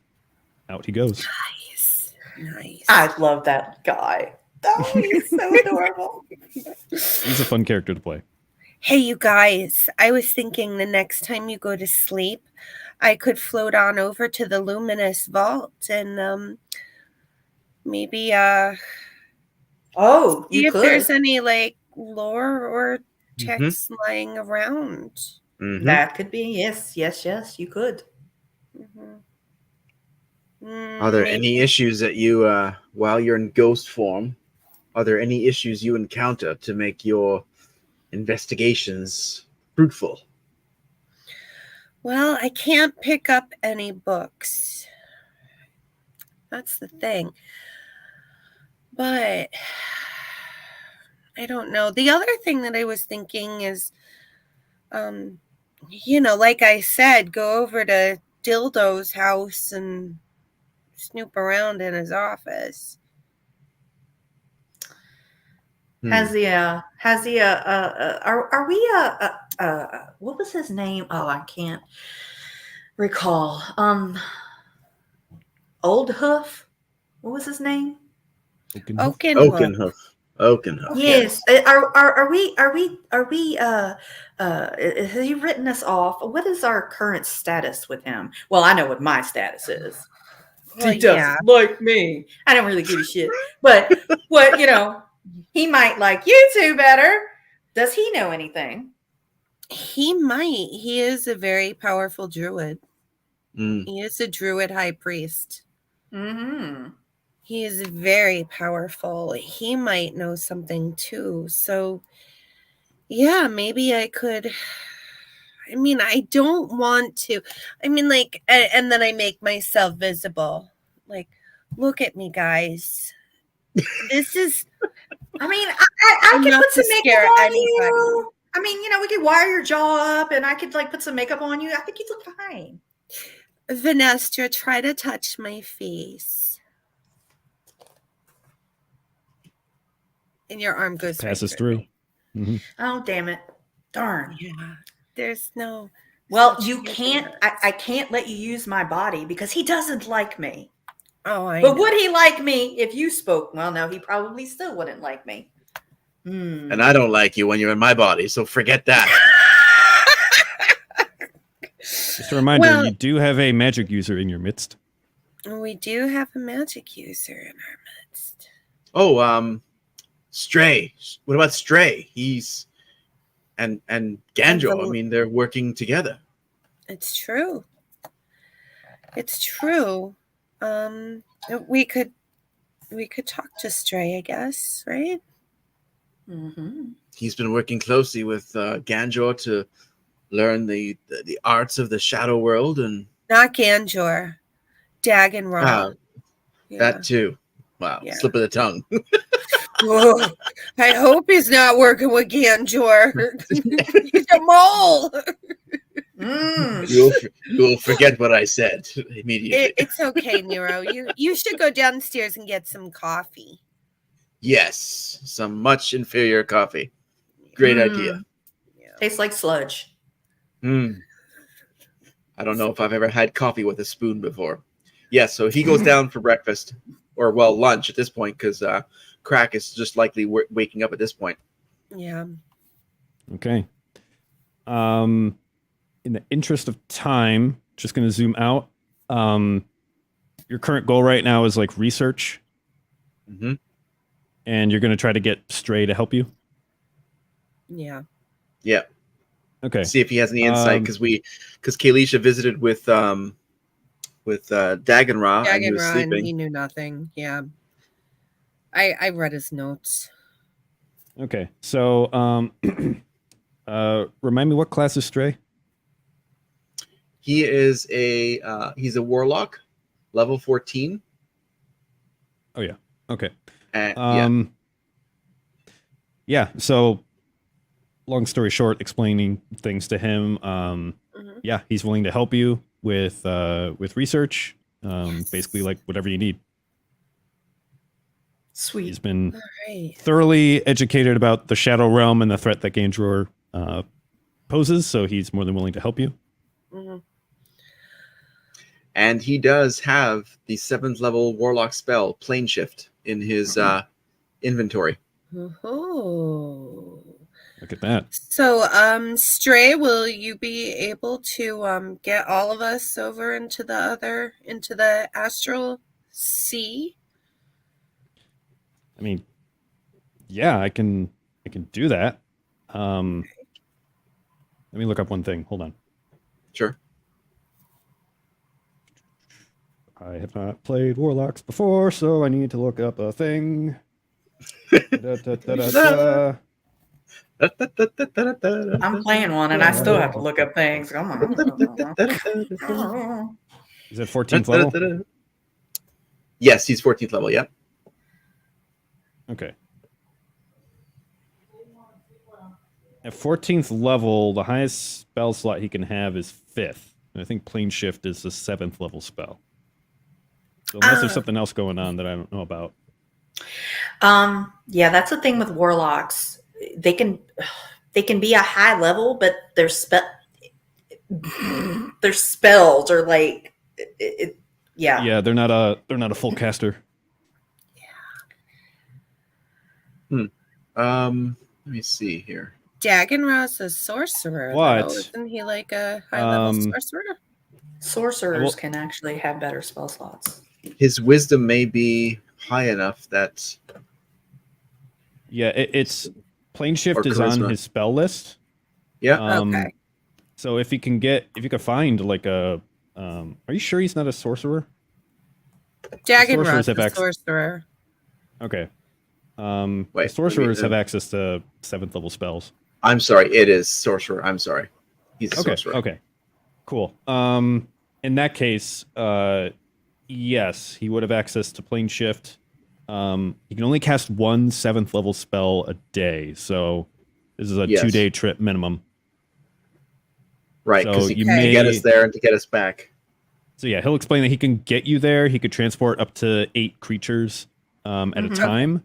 out he goes. Nice. I love that guy. Oh, he's so adorable. He's a fun character to play. Hey, you guys, I was thinking the next time you go to sleep, I could float on over to the luminous vault and maybe Oh, see you if could. there's any like lore or text lying around. Mhm. That could be. Yes, you could. Are there any issues that you, while you're in ghost form, Are there any issues you encounter to make your investigations fruitful? Well, I can't pick up any books. That's the thing. But I don't know. The other thing that I was thinking is, like I said, go over to Dildo's house and snoop around in his office. Are we what was his name? Oh, I can't recall. Old Hoof. What was his name? Oakenhoof. Oakenhoof. Yes. Are we has he written us off? What is our current status with him? Well, I know what my status is. Well, He doesn't like me. I don't really give a shit. But what, he might like you two better. Does he know anything? He might. He is a very powerful druid. Mm. He is a druid high priest. Mm-hmm. He is very powerful. He might know something too. So, yeah, maybe I could. I mean, I don't want to. I mean, like, and then I make myself visible. Like, look at me, guys. This is. I mean, I could enough put some to makeup scare on anybody. you. I mean, we could wire your jaw up and I could like put some makeup on you. I think you'd look fine. Venestra, try to touch my face. And your arm goes Passes right through. Mm-hmm. Oh, damn it. Darn. Yeah. There's no. Well, such you thing as can't. that. I can't let you use my body because he doesn't like me. Oh, I But know. would he like me if you spoke? Well, no, he probably still wouldn't like me. And I don't like you when you're in my body, so forget that. Just a reminder, you do have a magic user in your midst. We do have a magic user in our midst. Oh, Stray. What about Stray? He's and Ganjo. I mean, they're working together. It's true. It's true. We could talk to Stray, I guess, right? Mm-hmm. He's been working closely with Ganjo to learn the arts of the shadow world and Not Ganjor. Dagenra. that too. Wow, Yeah. slip of the tongue. Whoa. I hope he's not working with Ganjor. He's a mole. You'll forget what I said immediately. It's okay, Nero. You should go downstairs and get some coffee. Yes, some much inferior coffee. Great idea. Yeah. Tastes like sludge. I don't know if I've ever had coffee with a spoon before. Yeah, so he goes down for breakfast, or lunch at this point, because Crack is just likely waking up at this point. Yeah. Okay. In the interest of time, just going to zoom out. Your current goal right now is like research. Mm-hmm. And you're going to try to get Stray to help you? Yeah. Yeah. Okay. See if he has any insight, because Kayleesha visited with Dagenra and he was sleeping. And he knew nothing. Yeah. I read his notes. Okay. So remind me, what class is Stray? He is he's a warlock, level 14. Oh yeah. Okay. Yeah. Yeah. So, long story short, explaining things to him. Yeah, he's willing to help you with research. Yes. Basically, like whatever you need. Sweet. He's been All right. thoroughly educated about the Shadow Realm and the threat that Ganjor poses, so he's more than willing to help you. Mm-hmm. And he does have the 7th level warlock spell, Plane Shift, in his inventory. Oh. Look at that. So, Stray, will you be able to get all of us over into the Astral Sea? I mean, yeah, I can do that. Let me look up one thing. Hold on. Sure. I have not played Warlocks before, so I need to look up a thing. Da-da-da-da-da. I'm playing one, and I still have to look up things. Is it 14th level? Yes, he's 14th level. Yep. Okay. At 14th level, the highest spell slot he can have is 5th. And I think Plane Shift is the 7th level spell. So unless there's something else going on that I don't know about. Yeah, that's the thing with warlocks. They can be a high level, but their spells are like yeah. Yeah, they're not a full caster. Let me see here. Dagenra's a sorcerer. What? Though. Isn't he like a high level sorcerer? Sorcerers can actually have better spell slots. His wisdom may be high enough that. Yeah, it's Plane Shift Or is on charisma. his spell list. Yeah. Okay. So if you could find like a, are you sure he's not a sorcerer? Dagenra's have a access- sorcerer. Okay. Wait, The sorcerers let me- have access to 7th level spells. I'm sorry. It is sorcerer. I'm sorry. He's a Okay. sorcerer. Okay. Cool. In that case, yes, he would have access to Plane Shift. He can only cast one 7th level spell a day, so this is a Yes. 2-day trip minimum. Right, So because he you can may get us there and to get us back. So yeah, he'll explain that he can get you there. He could transport up to 8 creatures at a time.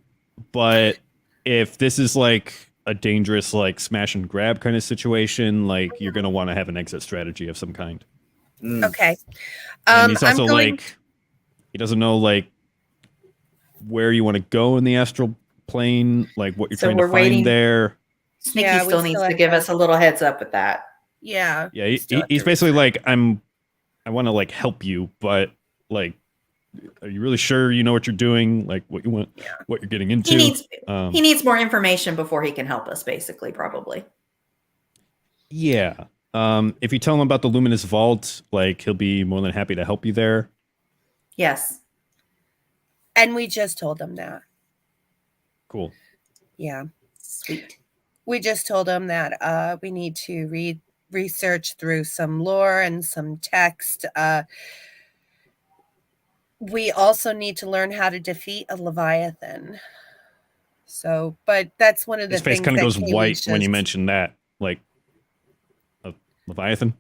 But if this is like a dangerous like smash and grab kind of situation, like you're gonna want to have an exit strategy of some kind. Okay. And he's I'm also going. like he doesn't know like where you want to go in the astral plane, like what you're So trying to we're find waiting. there. Sneaky Yeah, we still needs still to have give to- us a little heads up with that. Yeah. Yeah, still have he's to basically research. like I want to like help you, but like are you really sure you know what you're doing? Like what you want, what you're getting into? He needs more information before he can help us, basically, probably. Yeah. If you tell him about the Luminous Vault, like he'll be more than happy to help you there. Yes. And we just told him that. Cool. Yeah. Sweet. We just told him that we need to research through some lore and some text. We also need to learn how to defeat a Leviathan. So, but that's one of the His face things kind of that goes white when you Kayleesha's mention that. Like a Leviathan.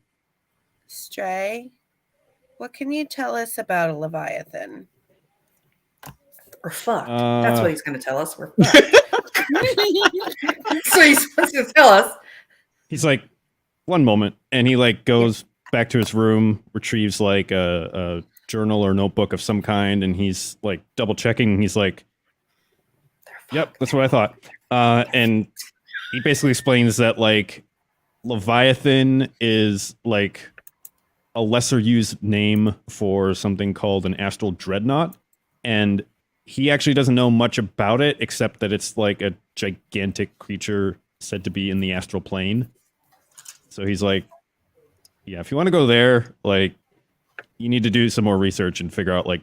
Stray. What can you tell us about a Leviathan? We're fucked. That's what he's going to tell us. We're fucked. That's what he's supposed to tell us. He's like, one moment, and he like goes back to his room, retrieves like a journal or notebook of some kind, and he's like double checking. And he's like, "Yep, that's what I thought." And he basically explains that like Leviathan is like a lesser used name for something called an astral dreadnought, and he actually doesn't know much about it except that it's like a gigantic creature said to be in the astral plane. So he's like, yeah, if you want to go there, like you need to do some more research and figure out like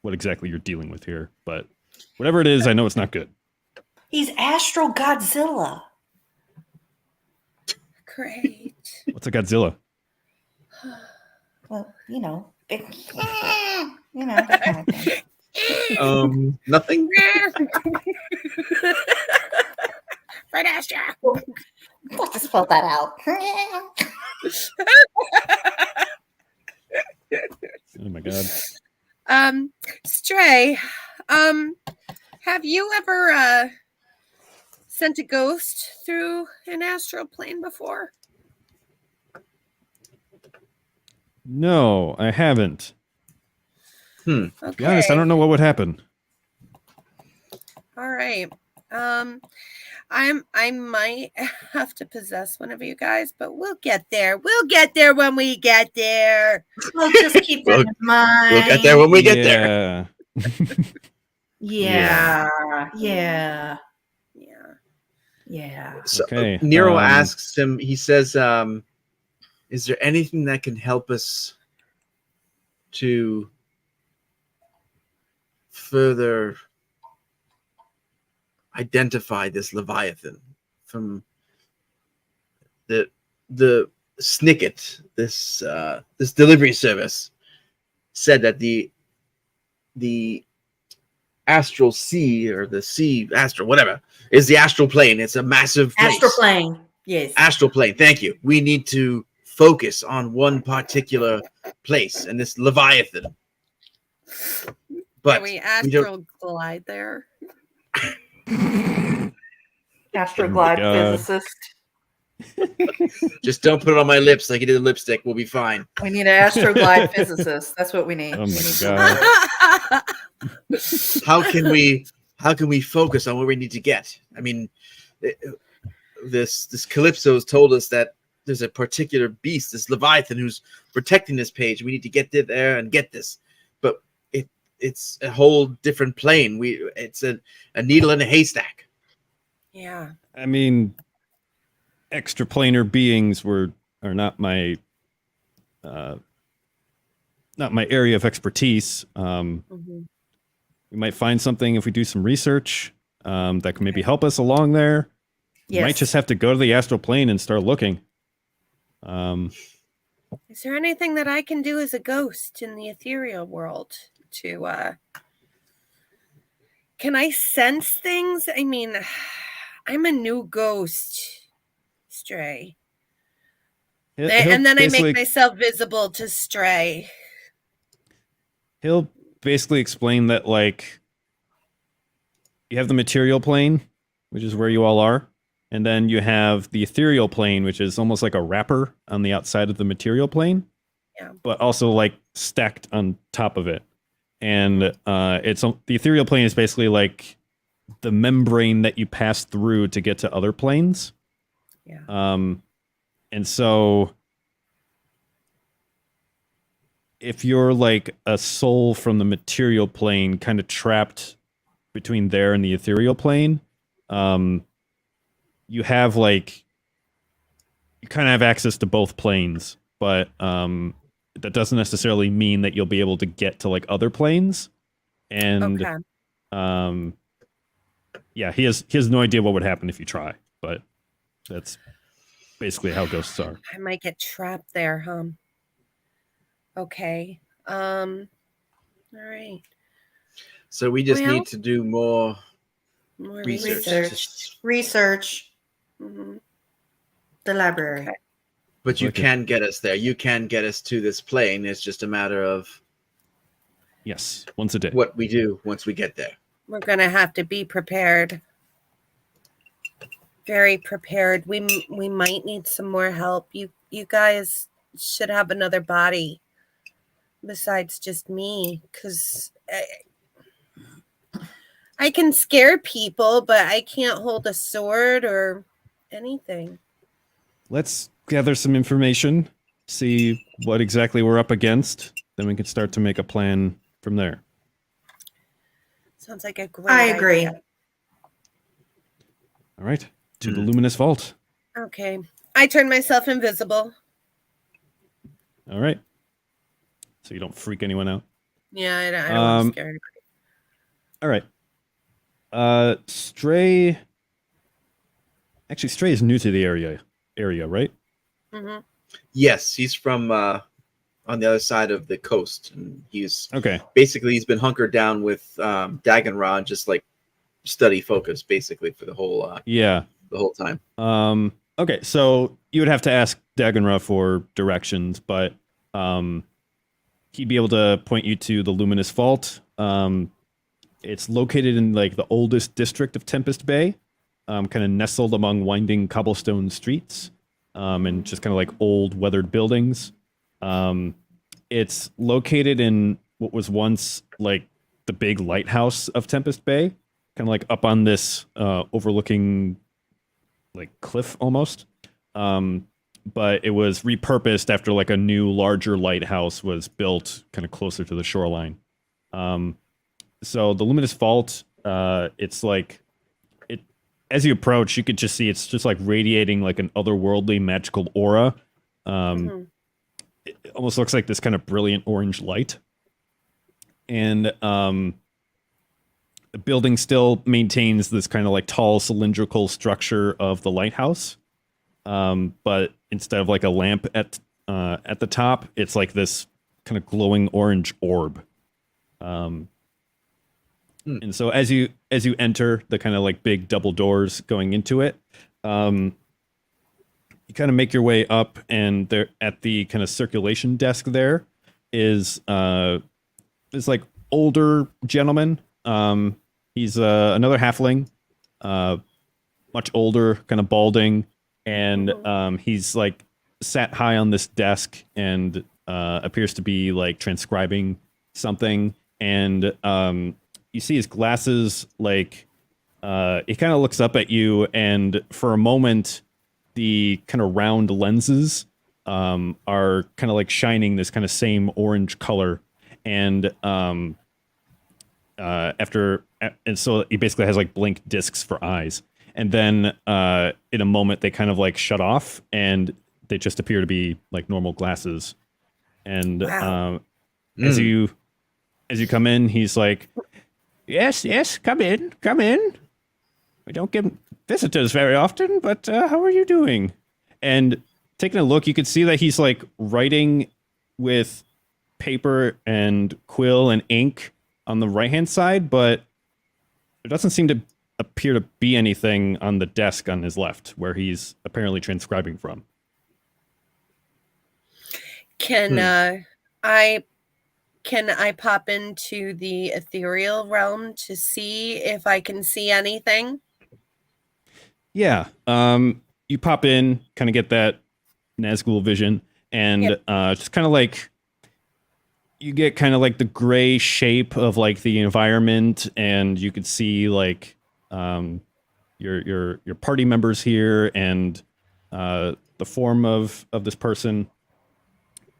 what exactly you're dealing with here. But whatever it is, I know it's not good. He's Astral Godzilla. Great. What's a Godzilla? Well, you know, that kind of thing. Nothing. Right, Astra. We'll just spell that out. Oh my god. Stray, have you ever sent a ghost through an astral plane before? No, I haven't. Okay. To be honest, I don't know what would happen. All right. I might have to possess one of you guys, but we'll get there. We'll get there when we get there. We'll just keep that in mind. We'll get there when we get there. Yeah. Yeah. So Okay, Nero asks him, he says, is there anything that can help us to further identify this Leviathan from the Snicket, this delivery service, said that the Astral Sea, or the sea astral, whatever, is the astral plane. It's a massive place. Astral plane. Yes. Astral plane. Thank you. We need to focus on one particular place, and this Leviathan. But Can we astral glide there? Astral glide God. physicist. just don't put it on my lips like you did the lipstick. We'll be fine. We need an astral glide physicist. That's what we need. Oh We my need God. How can we focus on where we need to get? I mean, this Calypso's told us that there's a particular beast, this Leviathan, who's protecting this page. We need to get there and get this, but it's a whole different plane. It's a needle in a haystack. Yeah. I mean, extraplanar beings are not my area of expertise. Mhm. We might find something if we do some research that can maybe help us along there. We Yes. might just have to go to the astral plane and start looking. Is there anything that I can do as a ghost in the ethereal world to can I sense things? I mean, I'm a new ghost, Stray. And then I make myself visible to Stray. He'll basically explain that, like, you have the material plane, which is where you all are, and then you have the ethereal plane, which is almost like a wrapper on the outside of the material plane, Yeah. but also like stacked on top of it. And the ethereal plane is basically like the membrane that you pass through to get to other planes. Yeah. And so if you're like a soul from the material plane kind of trapped between there and the ethereal plane, you have like, you kind of have access to both planes, but that doesn't necessarily mean that you'll be able to get to like other planes. And Okay. yeah, he has no idea what would happen if you try, but that's basically how ghosts are. I might get trapped there, huh? Okay. All right. So we just Well- need to do more More research. Research Mhm. the library. Okay. But you Okay. can get us there. You can get us to this plane. It's just a matter of Yes, once a day. what we do once we get there. We're gonna have to be prepared. Very prepared. We might need some more help. You guys should have another body besides just me, because I can scare people, but I can't hold a sword or anything. Let's gather some information, see what exactly we're up against, then we can start to make a plan from there. Sounds like a great I agree. idea. All right, to the luminous vault. Okay. I turn myself invisible. All right, so you don't freak anyone out. Yeah, I don't want to scare anybody. All right. Stray. Actually, Stray is new to the area, right? Mhm. Yes, he's from on the other side of the coast, and he's Okay. basically been hunkered down with Dagonra, just like study focus, basically for the whole Yeah. time. Okay, so you would have to ask Dagonra for directions, but he'd be able to point you to the luminous vault. It's located in like the oldest district of Tempest Bay, kind of nestled among winding cobblestone streets, and just kind of like old weathered buildings. It's located in what was once like the big lighthouse of Tempest Bay, kind of like up on this overlooking like cliff almost. But it was repurposed after like a new larger lighthouse was built kind of closer to the shoreline. So the luminous vault, it's like it as you approach, you could just see it's just like radiating like an otherworldly magical aura. Mhm. It almost looks like this kind of brilliant orange light. And the building still maintains this kind of like tall cylindrical structure of the lighthouse, but instead of like a lamp at the top, it's like this kind of glowing orange orb. And so as you enter the kind of like big double doors going into it, you kind of make your way up, and there at the kind of circulation desk there is this like older gentleman. He's another halfling, much older, kind of balding, and he's like sat high on this desk and appears to be like transcribing something. And you see his glasses, like he kind of looks up at you, and for a moment, the kind of round lenses are kind of like shining this kind of same orange color. And so he basically has like blank discs for eyes. And then in a moment, they kind of like shut off, and they just appear to be like normal glasses. And Wow. as you come in, he's like, yes, come in. We don't get visitors very often, but how are you doing? And taking a look, you could see that he's like writing with paper and quill and ink on the right-hand side, but there doesn't seem to appear to be anything on the desk on his left, where he's apparently transcribing from. Can I pop into the ethereal realm to see if I can see anything? Yeah. You pop in, kind of get that Nazgul vision, and just kind of like you get kind of like the gray shape of like the environment, and you could see like your party members here, and the form of this person.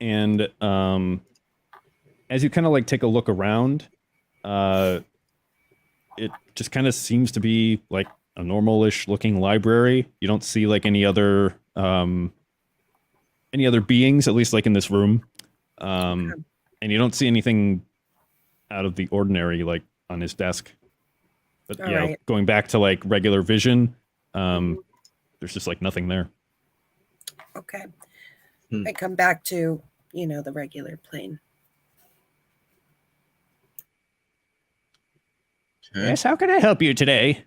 And as you kind of like take a look around, it just kind of seems to be like a normal-ish looking library. You don't see like any other beings, at least like in this room. And you don't see anything out of the ordinary like on his desk. But All yeah, right. going back to like regular vision, there's just like nothing there. Okay. I come back to, the regular plane. Okay. Yes, how can I help you today?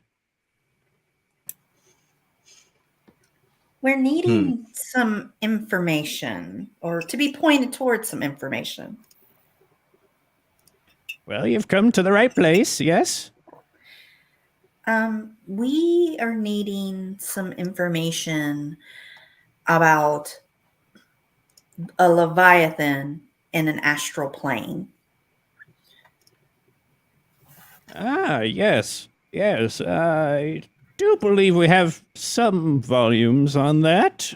We're needing some information, or to be pointed towards some information. Well, you've come to the right place, yes? We are needing some information about a Leviathan in an astral plane. Ah, yes. I do believe we have some volumes on that.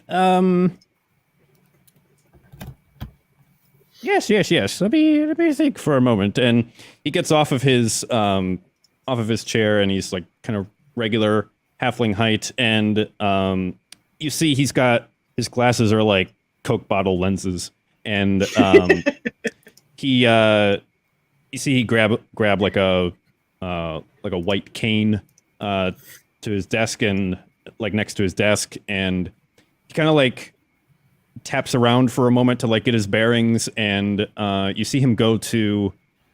Yes. Let me think for a moment. And he gets off of his chair, and he's like kind of regular halfling height, and you see he's got his glasses are like Coke bottle lenses, and he grab like a white cane to his desk, and like next to his desk, and he kind of like taps around for a moment to like get his bearings, and you see him go to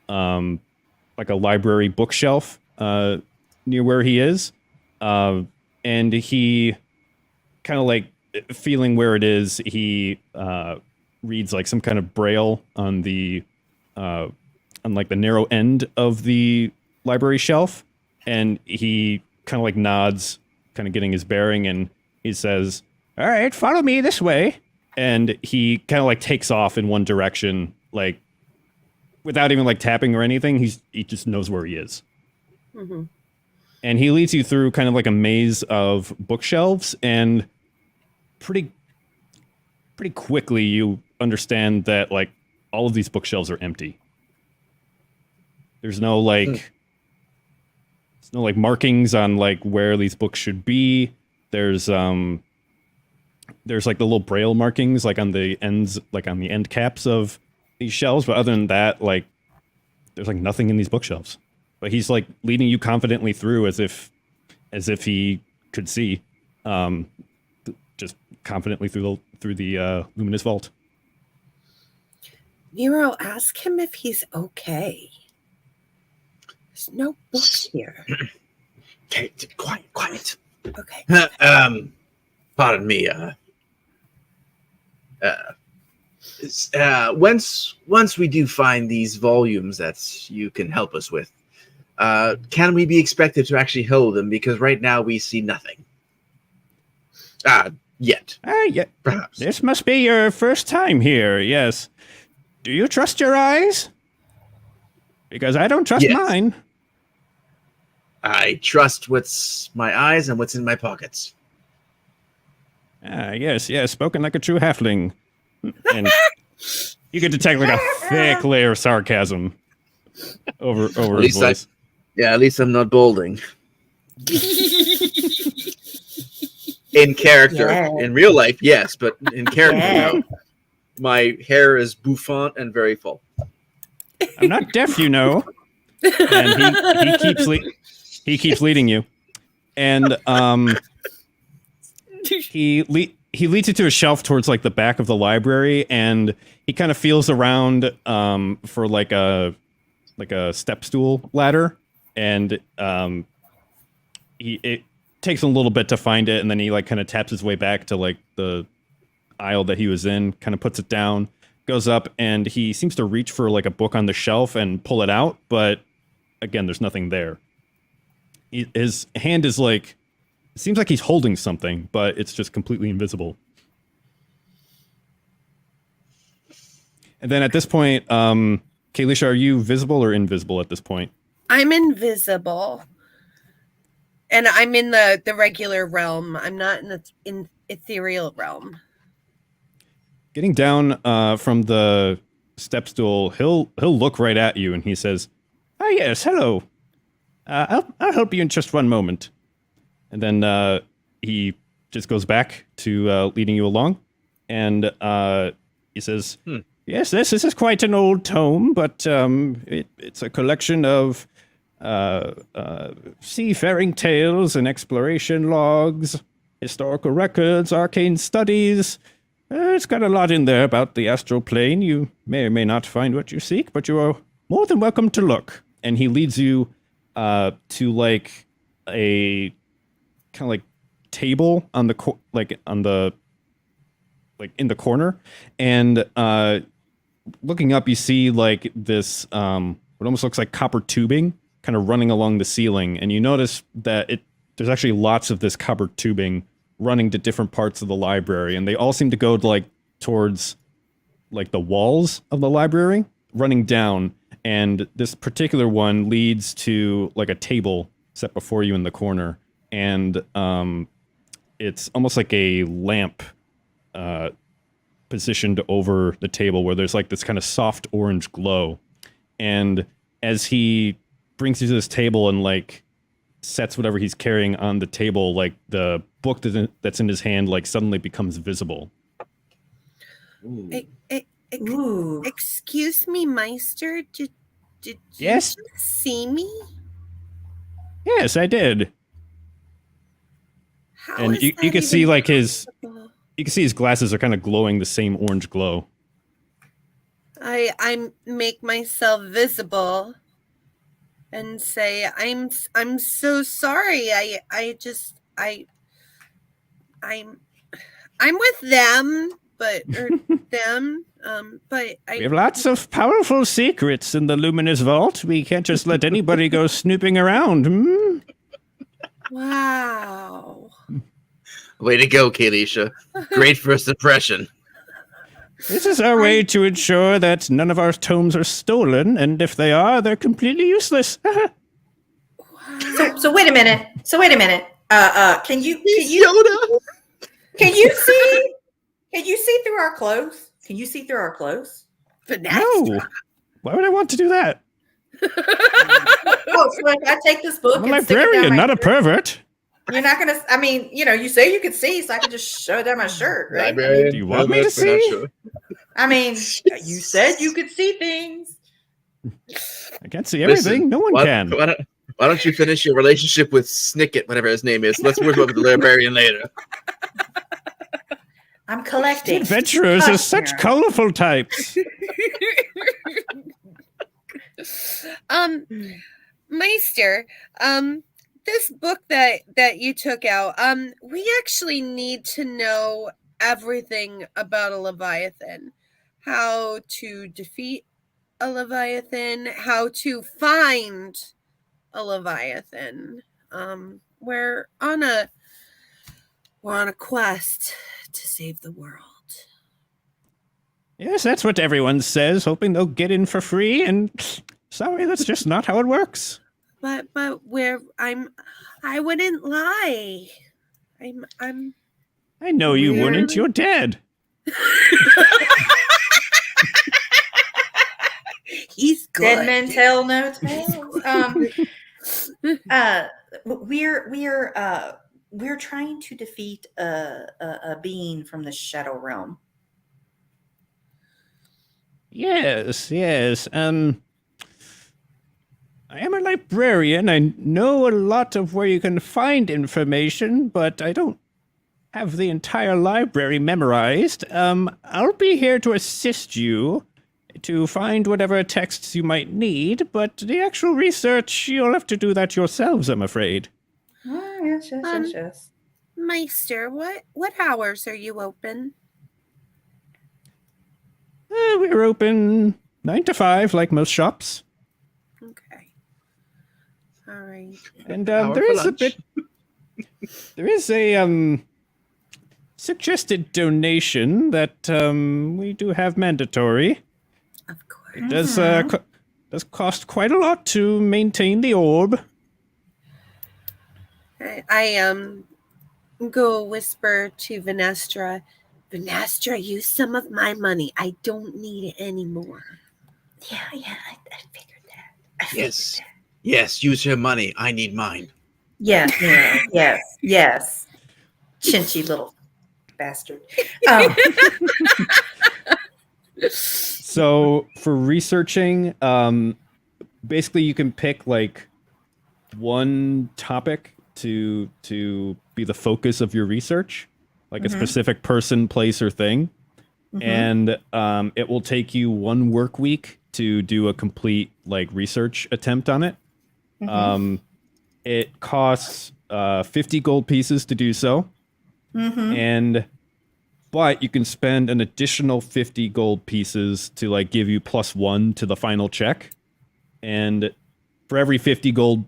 like a library bookshelf near where he is, and he kind of like feeling where it is, he reads like some kind of braille on the on like the narrow end of the library shelf, and he kind of like nods, kind of getting his bearing, and he says, "All right, follow me this way." And he kind of like takes off in one direction, like without even like tapping or anything. He just knows where he is. Mm-hmm. And he leads you through kind of like a maze of bookshelves, and pretty quickly you understand that like all of these bookshelves are empty. There's no like markings on like where these books should be. There's like the little braille markings like on the ends, like on the end caps of these shelves, but other than that, like there's like nothing in these bookshelves. but he's like leading you confidently through as if he could see, just confidently through the luminous vault. Nero, ask him if he's okay. There's no book here. Okay, quiet. Okay. Pardon me. Once we do find these volumes that you can help us with, can we be expected to actually hold them? Because right now we see nothing. Yet. Yeah. Perhaps. This must be your first time here. Yes. Do you trust your eyes? Because I don't trust Yes. mine. I trust what's my eyes and what's in my pockets. Yes. Spoken like a true halfling. And you could detect like a thick layer of sarcasm over his voice. At least I'm not balding. In character. Yeah. In real life, yes, but in character, Yeah. no. My hair is bouffant and very full. I'm not deaf, you know. And he keeps leading you, and he leads you to a shelf towards like the back of the library, and he kind of feels around for like a step stool ladder, and it takes him a little bit to find it, and then he like kind of taps his way back to like the aisle that he was in, kind of puts it down, goes up, and he seems to reach for like a book on the shelf and pull it out, but again, there's nothing there. His hand is like, it seems like he's holding something, but it's just completely invisible. And then at this point, Kayleesha, are you visible or invisible at this point? I'm invisible. And I'm in the regular realm. I'm not in ethereal realm. Getting down from the step stool, he'll look right at you and he says, "Ah, yes, hello. I'll help you in just one moment." And then he just goes back to leading you along, and he says, "Yes, this is quite an old tome, but it's a collection of seafaring tales and exploration logs, historical records, arcane studies. It's got a lot in there about the astral plane. You may or may not find what you seek, but you are more than welcome to look." And he leads you to like a kind of like table on the in the corner, and looking up, you see like this what almost looks like copper tubing kind of running along the ceiling, and you notice that there's actually lots of this copper tubing running to different parts of the library, and they all seem to go to, like towards like the walls of the library, running down, and this particular one leads to like a table set before you in the corner, and it's almost like a lamp positioned over the table where there's like this kind of soft orange glow. And as he brings you to this table and like sets whatever he's carrying on the table, like the book that's in his hand like suddenly becomes visible. Ooh. Excuse me, Meister. Did Yes? you see me? Yes, I did. How And is you that can see even like possible? you can see his glasses are kind of glowing the same orange glow. I make myself visible and say, I'm so sorry. I'm with them, but We have lots of powerful secrets in the luminous vault. We can't just let anybody go snooping around. Hmm? wow. Way to go, Kayleesha. Great first impression. This is our way to ensure that none of our tomes are stolen, and if they are, they're completely useless. So wait a minute. Can you Yoda. Can you see through our clothes? Can you see through our clothes? Venestra. No. Why would I want to do that? Oh, so if I take this book I'm a and stick it down librarian, my not a shirt, pervert. you're not gonna. I mean, you say you could see, so I could just show it down my shirt, right? Librarian. Do you want me to We're not see? sure. I mean, you said you could see things. I can't see everything. Listen, No one can. Why don't you finish your relationship with Snicket, whatever his name is? Let's worry about the librarian later. I'm collecting. Adventurers are Hush, such Mira. colorful types. Meister, this book that you took out, we actually need to know everything about a Leviathan. How to defeat a Leviathan, how to find a Leviathan. We're on a quest to save the world. Yes, that's what everyone says, hoping they'll get in for free. And sorry, that's just not how it works. But I wouldn't lie. I know you Really? wouldn't. You're dead. He's good. Dead men tell no tales. We're trying to defeat a being from the Shadow Realm. Yes. I am a librarian. I know a lot of where you can find information, but I don't have the entire library memorized. I'll be here to assist you to find whatever texts you might need, but the actual research, you'll have to do that yourselves, I'm afraid. Oh, yes. Meister, what hours are you open? We're open 9 to 5, like most shops. Okay. All right. And Hour there for is lunch. there is a suggested donation that we do have mandatory. Of course. It does cost quite a lot to maintain the orb. I go whisper to Venestra. Venestra, use some of my money. I don't need it anymore. Yeah, I figured that. Yes, use your money. I need mine. Yeah, yes. Chinchy little bastard. So for researching, basically you can pick like one topic to be the focus of your research, like a specific person, place, or thing. And it will take you 1 work week to do a complete like research attempt on it. It costs 50 gold pieces to do so. But you can spend an additional 50 gold pieces to like give you +1 to the final check. And for every 50 gold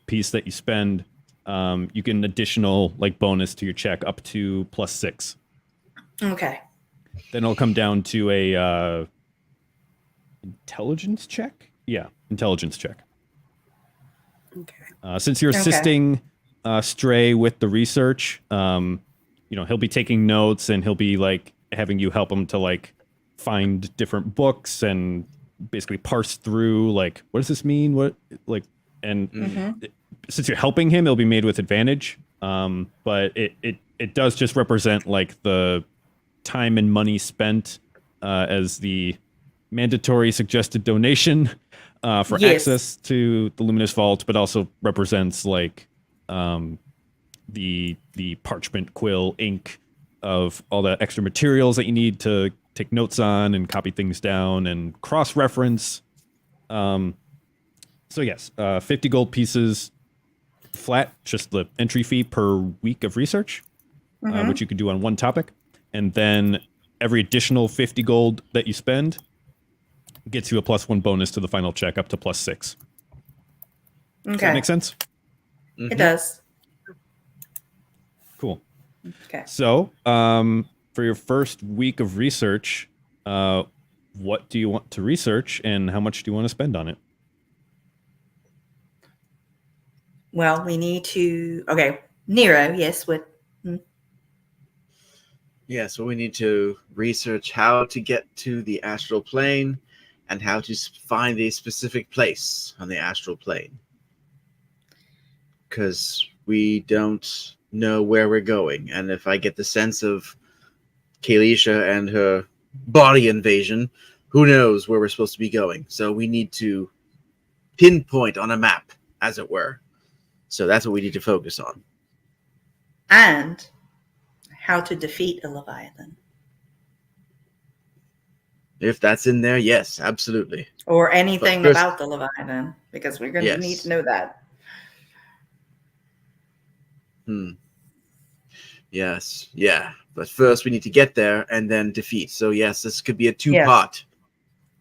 piece that you spend, you get an additional like bonus to your check up to +6. Okay. Then it'll come down to a intelligence check. Yeah, intelligence check. Okay. Since you're assisting Stray with the research, he'll be taking notes and he'll be like having you help him to like find different books and basically parse through like, what does this mean? What like, and since you're helping him, it'll be made with advantage. But it does just represent like the time and money spent as the mandatory suggested donation for access to the Luminous Vault, but also represents like the parchment, quill, ink of all the extra materials that you need to take notes on and copy things down and cross-reference. So yes, 50 gold pieces flat, just the entry fee per week of research, which you could do on one topic. And then every additional 50 gold that you spend gets you a +1 bonus to the final check up to +6. Does that make sense? It does. Cool. Okay. So, for your first week of research, what do you want to research and how much do you want to spend on it? Well, we need to. Okay, Nerho. Yes. What? Yeah, so we need to research how to get to the astral plane and how to find a specific place on the astral plane. Because we don't know where we're going. And if I get the sense of Kayleesha and her body invasion, who knows where we're supposed to be going. So we need to pinpoint on a map, as it were. So that's what we need to focus on. And how to defeat a Leviathan. If that's in there, yes, absolutely. Or anything But first- about the Leviathan, because we're going to Yes. need to know that. Yes, yeah. But first we need to get there and then defeat. So yes, this could be a two-part.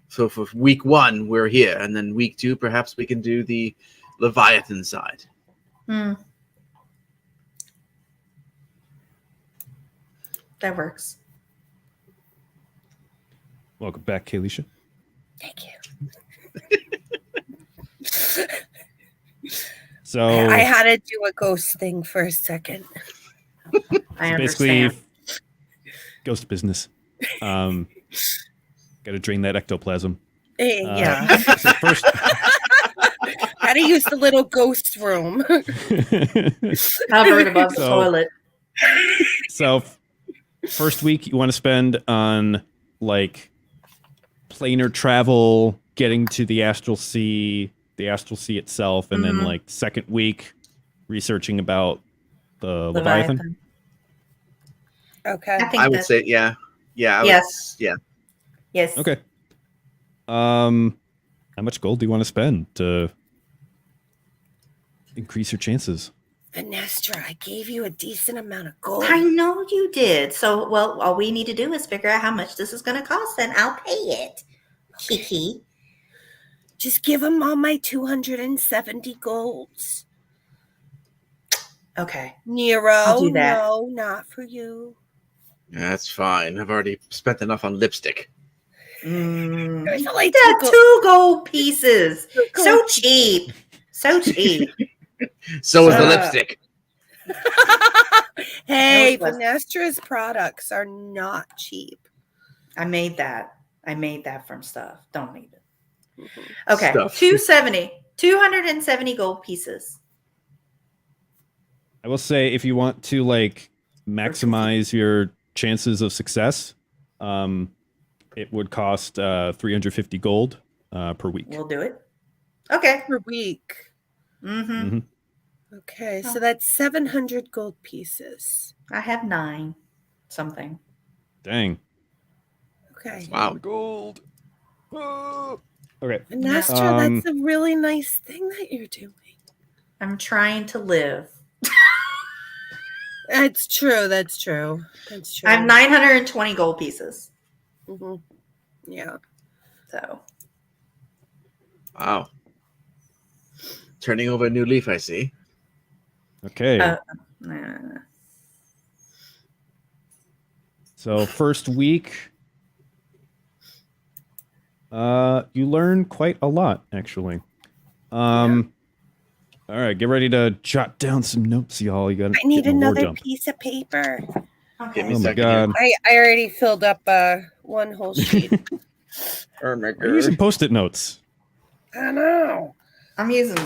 So for week 1, we're here. And then week 2, perhaps we can do the Leviathan side. That works. Welcome back, Kayleesha. Thank you. So I had to do a ghost thing for a second. I basically, understand. ghost business. Got to drain that ectoplasm. Yeah. So first, How to use the little ghost room. Covered above the So- toilet. so first week you want to spend on like planar travel, getting to the Astral Sea itself, and then Mhm. like second week researching about the Leviathan. Okay. I think I would that- say, yeah. Yeah. Yes. Yeah. Yes. Okay. How much gold do you want to spend to increase your chances? Venestra, I gave you a decent amount of gold. I know you did. So, well, all we need to do is figure out how much this is going to cost, and I'll pay it. Kiki. Just give them all my 270 golds. Okay. Nero, I'll do that. no, not for you. Yeah, that's fine. I've already spent enough on lipstick. There's only That two 2 gold pieces. Two gold So cheap. So cheap. So is the Uh, lipstick. Hey, No, it wasn't. Venestra's products are not cheap. I made that. I made that from stuff. Don't need it. Mhm. Okay. Stuff. 270 gold pieces. I will say if you want to like maximize your chances of success, it would cost 350 gold per week. We'll do it. Okay. Per week. Mm-hmm. Mhm. Okay, so that's 700 gold pieces. I have 9 something. Dang. Okay. Wow. Gold. Oh. Okay. Venestra, Um, that's a really nice thing that you're doing. I'm trying to live. That's true. That's true. That's true. I have 920 gold pieces. Mhm. Yeah. So Wow. Turning over a new leaf, I see. Okay. uh, So first week, you learn quite a lot, actually. All right, get ready to jot down some notes, y'all. You got. I need get in a war another jump. piece of paper. Give me Oh a my second god! here. I already filled up one whole sheet. Oh my We're using god. post-it notes. I know. I'm using.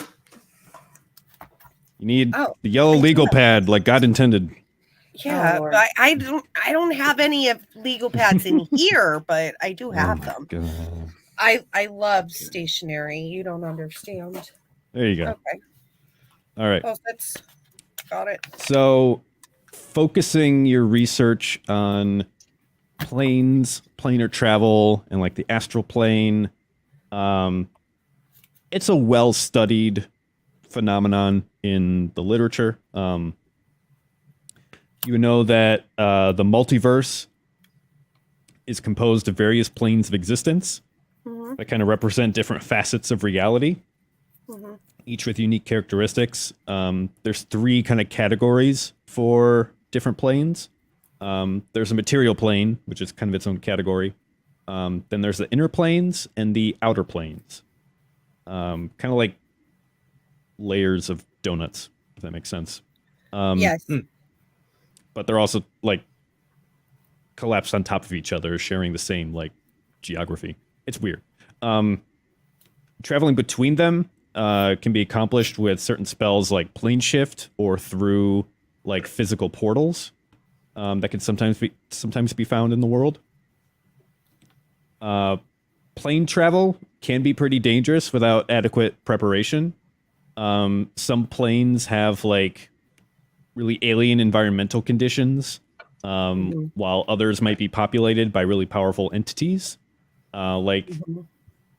You need Oh, the yellow I do legal have- pad, like God intended. Yeah, Lord. but I don't have any of legal pads in here, but I do have Oh my them. God. I love stationery. You don't understand. There you go. Okay. All right. Oh, that's got it. So, focusing your research on planes, planar travel, and like the astral plane, it's a well-studied phenomenon in the literature. You know that the multiverse is composed of various planes of existence Mhm, that kind of represent different facets of reality, mhm. each with unique characteristics. There's 3 kind of categories for different planes. There's a material plane, which is kind of its own category. Then there's the inner planes and the outer planes. Kind of like layers of donuts, if that makes sense. Yes. But they're also like collapsed on top of each other, sharing the same like geography. It's weird. Traveling between them can be accomplished with certain spells like plane shift or through like physical portals that can sometimes be found in the world. plane travel can be pretty dangerous without adequate preparation. Some planes have like really alien environmental conditions, while others might be populated by really powerful entities. Like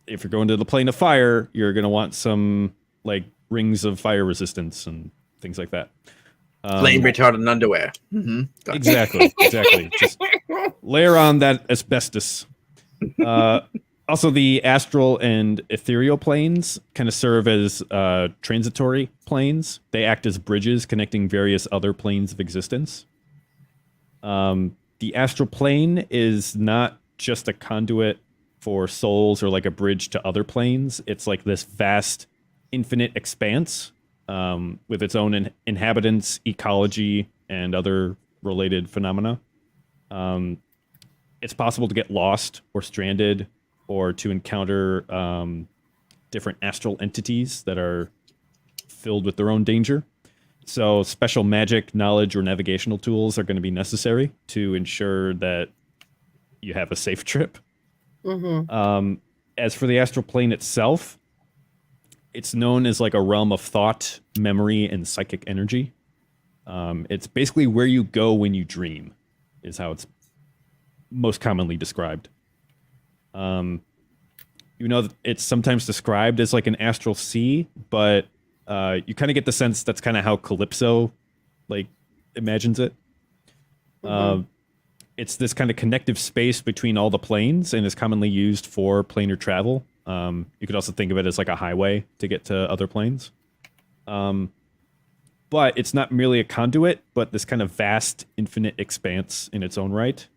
if you're going to the plane of fire, you're going to want some like rings of fire resistance and things like that. Flame retardant underwear. Gotcha. Exactly. Just layer on that asbestos. Also, the astral and ethereal planes kind of serve as transitory planes. They act as bridges connecting various other planes of existence. The astral plane is not just a conduit for souls or like a bridge to other planes. It's like this vast, infinite expanse with its own inhabitants, ecology, and other related phenomena. It's possible to get lost or stranded, or to encounter different astral entities that are filled with their own danger. So special magic, knowledge, or navigational tools are going to be necessary to ensure that you have a safe trip. As for the astral plane itself, it's known as like a realm of thought, memory, and psychic energy. It's basically where you go when you dream, is how it's most commonly described. You know, it's sometimes described as like an astral sea, but you kind of get the sense that's kind of how Calypso like imagines it. It's this kind of connective space between all the planes and is commonly used for planar travel. You could also think of it as like a highway to get to other planes. But it's not merely a conduit, but this kind of vast, infinite expanse in its own right.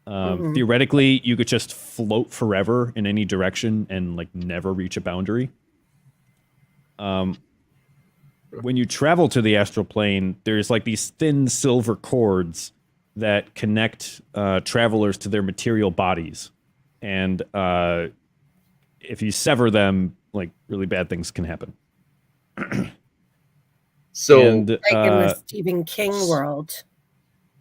Theoretically, you could just float forever in any direction and like never reach a boundary. When you travel to the astral plane, there's like these thin silver cords that connect travelers to their material bodies. And if you sever them, like really bad things can happen. So, and, Like in the Stephen King world.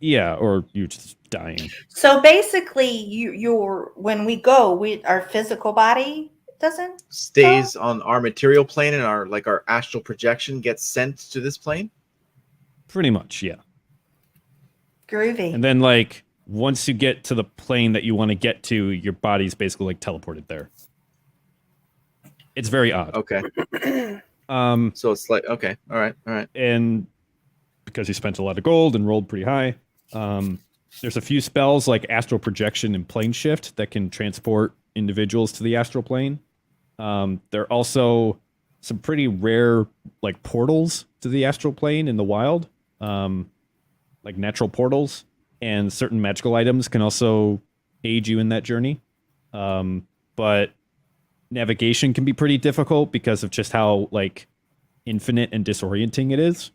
yeah, or you're just dying. So basically, you're when we go, our physical body doesn't stays on our material plane, and our astral projection gets sent to this plane. Pretty much, yeah. groovy. And then, like, once you get to the plane that you want to get to, your body's basically like teleported there. It's very odd. Okay. So it's like, okay, all right. And because you spent a lot of gold and rolled pretty high, there's a few spells like astral projection and plane shift that can transport individuals to the astral plane. There are also some pretty rare like portals to the astral plane in the wild, like natural portals, and certain magical items can also aid you in that journey. But navigation can be pretty difficult because of just how like infinite and disorienting it is.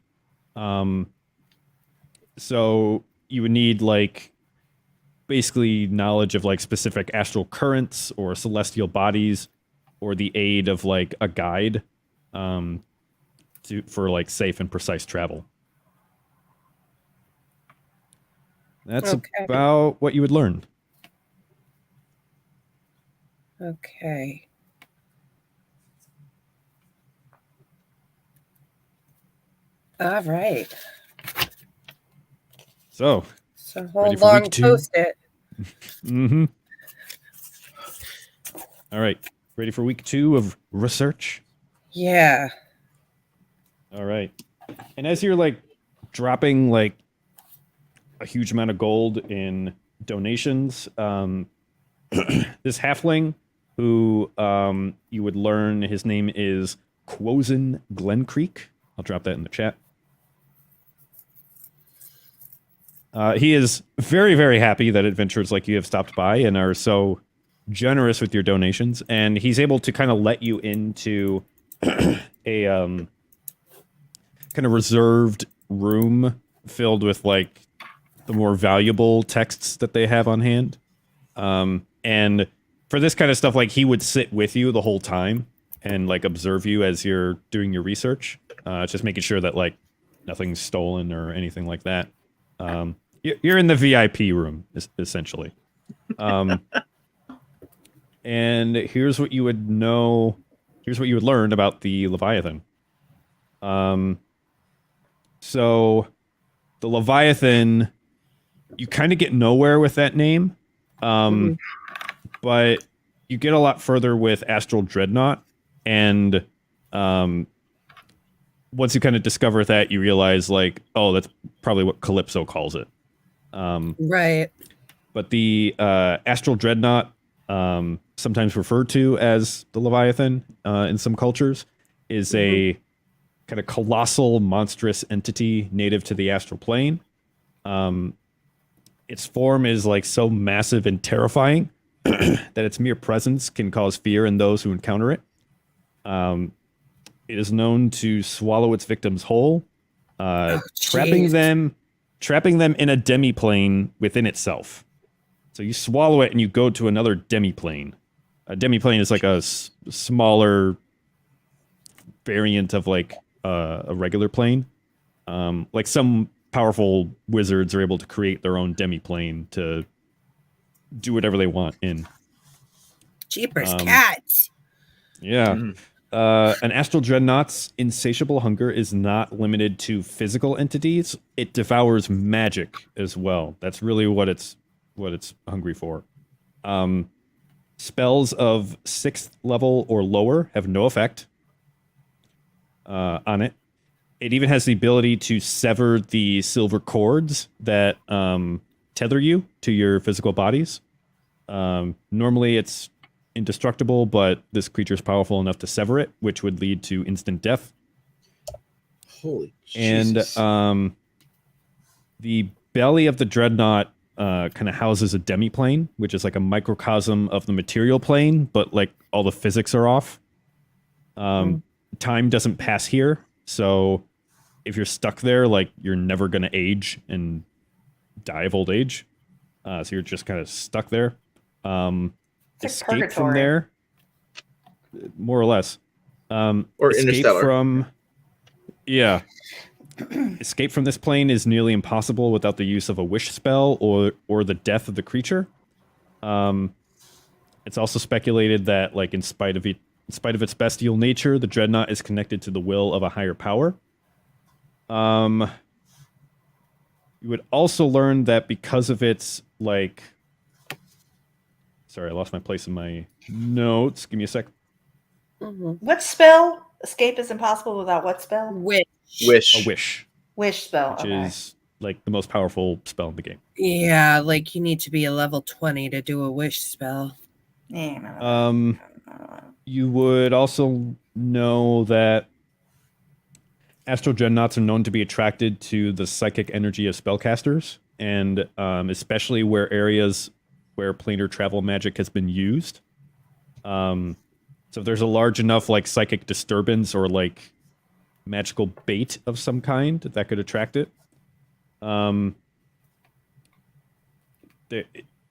So you would need like basically knowledge of like specific astral currents or celestial bodies, or the aid of like a guide for like safe and precise travel. That's about what you would learn. Okay. All right. So hold on, post it. Mm-hmm. All right. Ready for week 2 of research? Yeah. All right. And as you're like dropping like a huge amount of gold in donations, this halfling who you would learn his name is Quozen Glencreek. I'll drop that in the chat. He is very, very happy that adventurers like you have stopped by and are so generous with your donations, and he's able to kind of let you into a kind of reserved room filled with like the more valuable texts that they have on hand. And for this kind of stuff, like he would sit with you the whole time and like observe you as you're doing your research, just making sure that like nothing's stolen or anything like that. You're in the VIP room essentially. And here's what you would know. Here's what you would learn about the Leviathan. So the Leviathan, you kind of get nowhere with that name, but you get a lot further with Astral Dreadnought, and once you kind of discover that, you realize like, oh, that's probably what Calypso calls it. Right. But the Astral Dreadnought, sometimes referred to as the Leviathan in some cultures, is a kind of colossal, monstrous entity native to the astral plane. Its form is like so massive and terrifying that its mere presence can cause fear in those who encounter it. It is known to swallow its victims whole, trapping them in a demiplane within itself. So you swallow it and you go to another demiplane. A demiplane is like a smaller variant of like a regular plane. Like some powerful wizards are able to create their own demiplane to do whatever they want in. Jeepers cats. Yeah. An Astral Dreadnought's insatiable hunger is not limited to physical entities. It devours magic as well. That's really what it's hungry for. Spells of 6th level or lower have no effect on it. It even has the ability to sever the silver cords that tether you to your physical bodies. Normally it's indestructible, but this creature is powerful enough to sever it, which would lead to instant death. Holy Jesus. And the belly of the dreadnought kind of houses a demiplane, which is like a microcosm of the material plane, but like all the physics are off. Time doesn't pass here, so if you're stuck there, like you're never going to age and die of old age. So you're just kind of stuck there. Escape from there, more or less. Or escape Interstellar. Escape from this plane is nearly impossible without the use of a wish spell or the death of the creature. It's also speculated that, like, in spite of its bestial nature, the dreadnought is connected to the will of a higher power. You would also learn that because of its, like... Sorry, I lost my place in my notes. Give me a sec. What spell? Escape is impossible without what spell? Wish. A wish. Wish spell. Which is like the most powerful spell in the game. Yeah, like you need to be a level 20 to do a wish spell. You would also know that Astral Dreadnoughts are known to be attracted to the psychic energy of spellcasters, and especially where areas where planar travel magic has been used. So if there's a large enough like psychic disturbance or like magical bait of some kind that could attract it.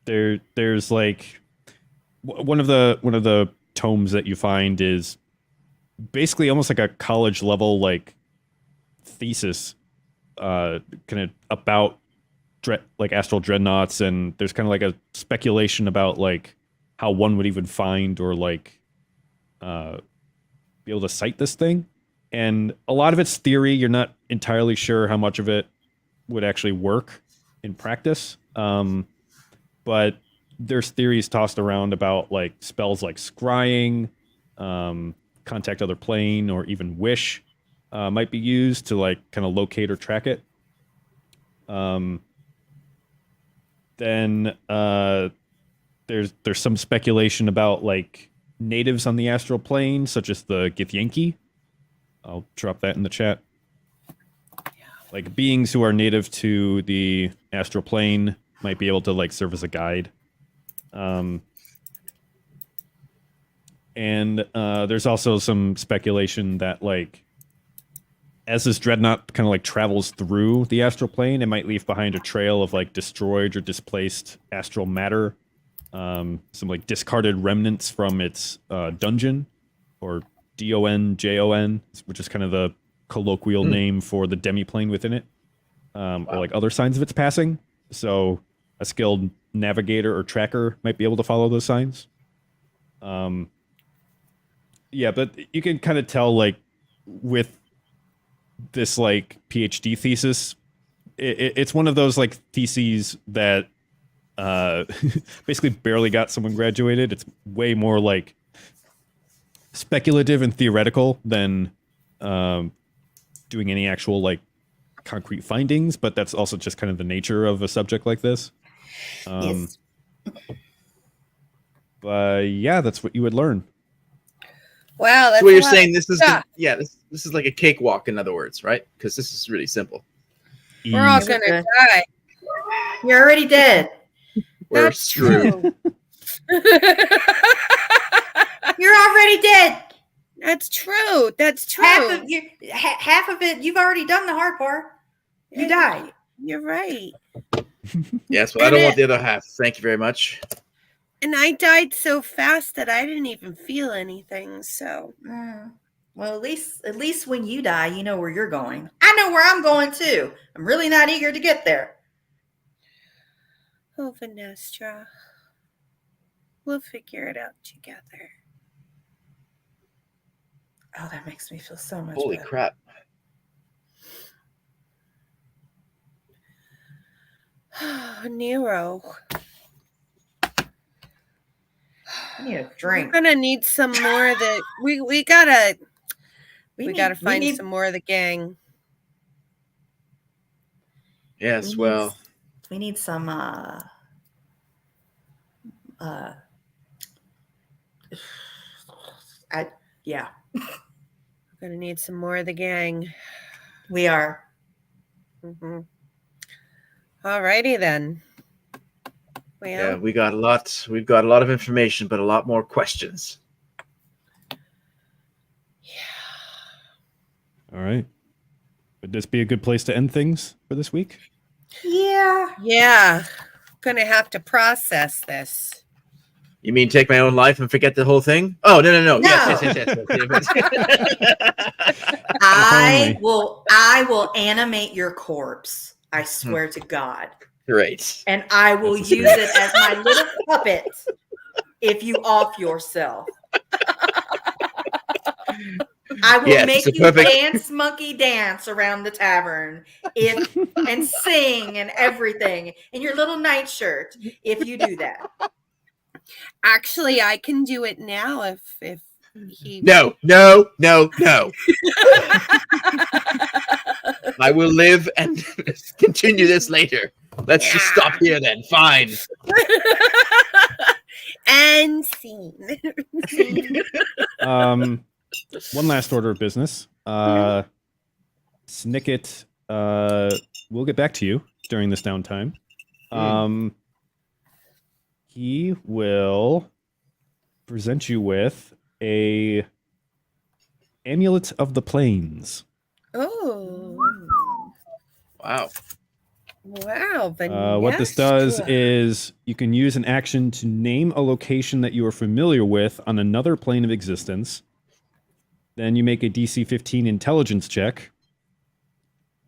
There's like one of the tomes that you find is basically almost like a college level like thesis kind of about like astral dreadnoughts, and there's kind of like a speculation about like how one would even find or like be able to cite this thing. And a lot of it's theory. You're not entirely sure how much of it would actually work in practice. But there's theories tossed around about like spells like scrying, contact other plane, or even wish might be used to like kind of locate or track it. Then there's some speculation about like natives on the astral plane, such as the Githyanki. I'll drop that in the chat. Like beings who are native to the astral plane might be able to like serve as a guide. And there's also some speculation that like as this dreadnought kind of like travels through the astral plane, it might leave behind a trail of like destroyed or displaced astral matter, some like discarded remnants from its dungeon, or DONJON, which is kind of the colloquial name for the demiplane within it, or like other signs of its passing. So a skilled navigator or tracker might be able to follow those signs. Yeah, but you can kind of tell, like, with this, like, PhD thesis, it's one of those, like, theses that basically barely got someone graduated. It's way more, like, speculative and theoretical than doing any actual, like, concrete findings, but that's also just kind of the nature of a subject like this. Yes. But yeah, that's what you would learn. Wow, that's So what you're a lot saying, of this is stuff. this is like a cakewalk, in other words, right? Because this is really simple. We're all Easy. gonna die. You're already dead. We're That's screwed. true. You're already dead. That's true. That's true. Half of it, you've already done the hard part. You died. You're right. Yes, well, I don't want the other half. Thank you very much. And I died so fast that I didn't even feel anything. So Well, at least when you die, you know where you're going. I know where I'm going too. I'm really not eager to get there. oh, Venestra, we'll figure it out together. Oh, that makes me feel so much Holy better. crap. Nero, I need a we're drink. gonna need some more of the. We gotta find need- some more of the gang. Yes, we well, need, we need some yeah, We're gonna need some more of the gang. we are. Mm-hmm. Alrighty then. Well, yeah, we've got a lot of information, but a lot more questions. All right. Would this be a good place to end things for this week? yeah, gonna have to process this. You mean take my own life and forget the whole thing? Oh, no. No. Yes. I will animate your corpse. I swear to God. Great. And I will That's a use it as my little puppet if you off yourself. I will Yes, make it's a you perfect- dance monkey dance around the tavern and sing and everything in your little nightshirt if you do that. Actually, I can do it now if he. No. I will live and continue this later. Let's just stop here then. Fine. And scene. One last order of business. Snicket, we'll get back to you during this downtime. He will present you with a amulet of the plains. Oh, Wow. wow. What this does Venestra. is you can use an action to name a location that you are familiar with on another plane of existence. Then you make a DC 15 intelligence check.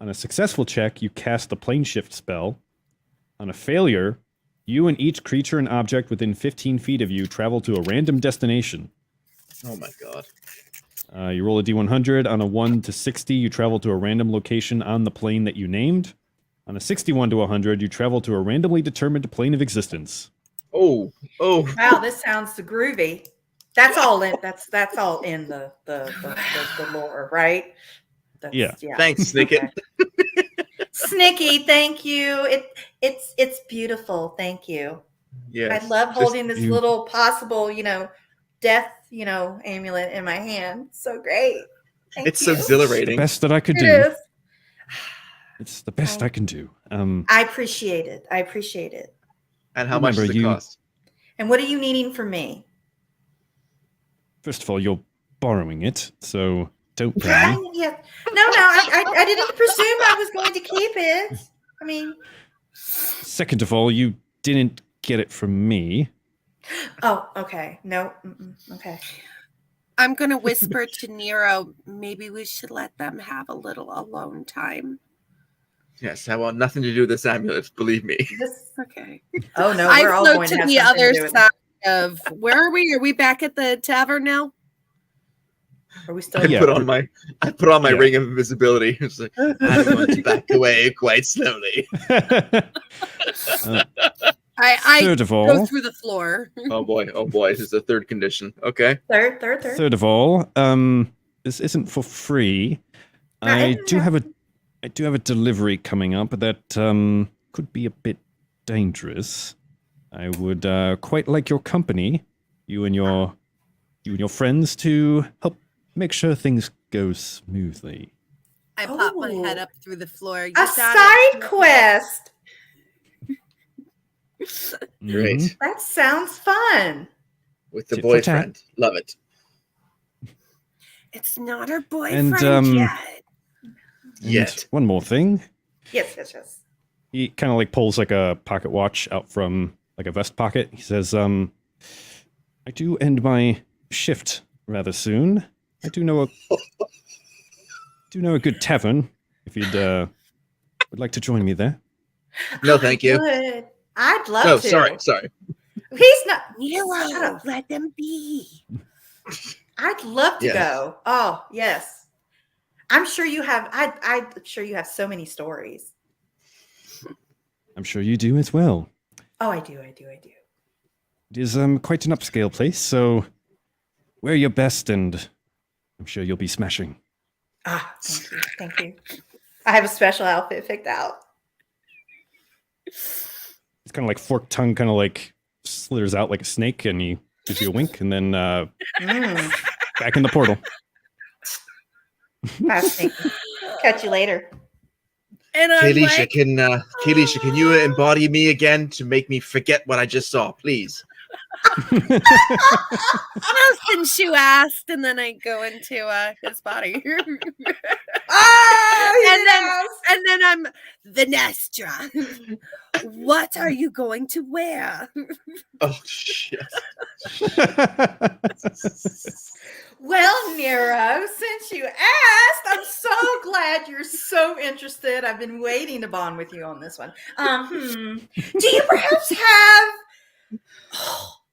On a successful check, you cast the plane shift spell. On a failure, you and each creature and object within 15 feet of you travel to a random destination. Oh my god. You roll a d100. On a 1 to 60, you travel to a random location on the plane that you named. On a 61 to 100, you travel to a randomly determined plane of existence. Oh. Wow, this sounds so groovy. That's all in. That's all in the lore, right? Yeah. Thanks, Snicket. Okay. Snicky, thank you. It's beautiful. Thank you. Yes. I love holding this you- little possible, death, amulet in my hand. So great. Thank It's so you. exhilarating. Best that I could It do. is. It's the best I can do. I appreciate it. And how much does Remember, it cost? And what are you needing from me? First of all, you're borrowing it, so don't pay Yeah. me. No. I didn't presume I was going to keep it. I mean, Second of all, you didn't get it from me. oh, okay. No. Okay. I'm gonna whisper to Nero. Maybe we should let them have a little alone time. Yes, I want nothing to do with this amulet, believe me. This, Okay. oh no, I we're all float going to to have the something other to do with side of where are we? Are we back at the tavern now? Are we still? I Yeah. put on my Yeah. ring of invisibility. It's like, I'm going to back away quite slowly. I Third of go all, through the floor. Oh boy, this is the third condition. Okay. Third. third of all, this isn't for free. I do have a delivery coming up that could be a bit dangerous. I would quite like your company, you and your friends, to help make sure things go smoothly. I pop my head up through the floor. A side quest. Great. Mhm. That sounds fun. With the Tit for tat. boyfriend. Love it. It's not her boyfriend yet. And one more thing. Yes. He kind of like pulls like a pocket watch out from like a vest pocket. He says, I do end my shift rather soon. I do know a good tavern if you'd would like to join me there. No, thank you. Good. I'd love Oh, to. sorry. He's not. Nero, let them be. I'd love to Yes. go. Oh, yes. I'm sure you have. I'm sure you have so many stories. I'm sure you do as well. Oh, I do. It is quite an upscale place, so wear your best and I'm sure you'll be smashing. Ah, thank you. I have a special outfit picked out. It's kind of like forked tongue kind of like slithers out like a snake and he gives you a wink and then back in the portal. Fascinating. Catch you later. And I'm Kayleesha, like, can you embody me again to make me forget what I just saw, please? well, since you asked, and then I go into his body. And then I'm Venestra. What are you going to wear? Oh shit. Well, Nero, since you asked, I'm so glad you're so interested. I've been waiting to bond with you on this one. Do you perhaps have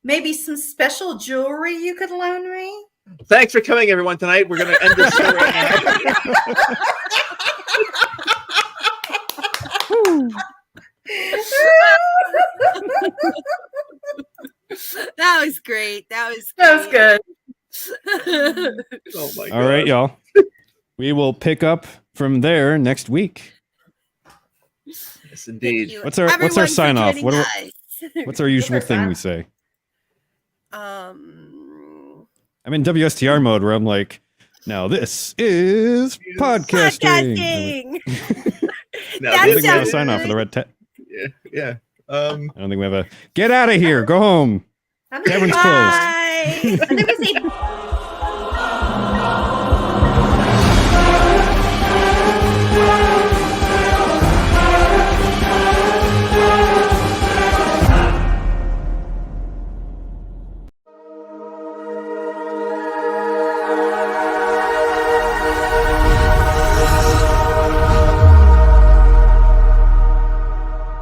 maybe some special jewelry you could loan me? Thanks for coming, everyone, tonight. We're going to end this show right That was great. That was good. Oh my god. All right, y'all. We will pick up from there next week. Yes, indeed. What's our sign off? What's our usual What's our thing sign? we say? Um, I'm in WSTR mode where I'm like, now this is podcasting. No, I don't think we have a sounds sign off for good. the red tab. yeah. I don't think we have a get out of here, go home. Tavern's closed. Bye. And there was a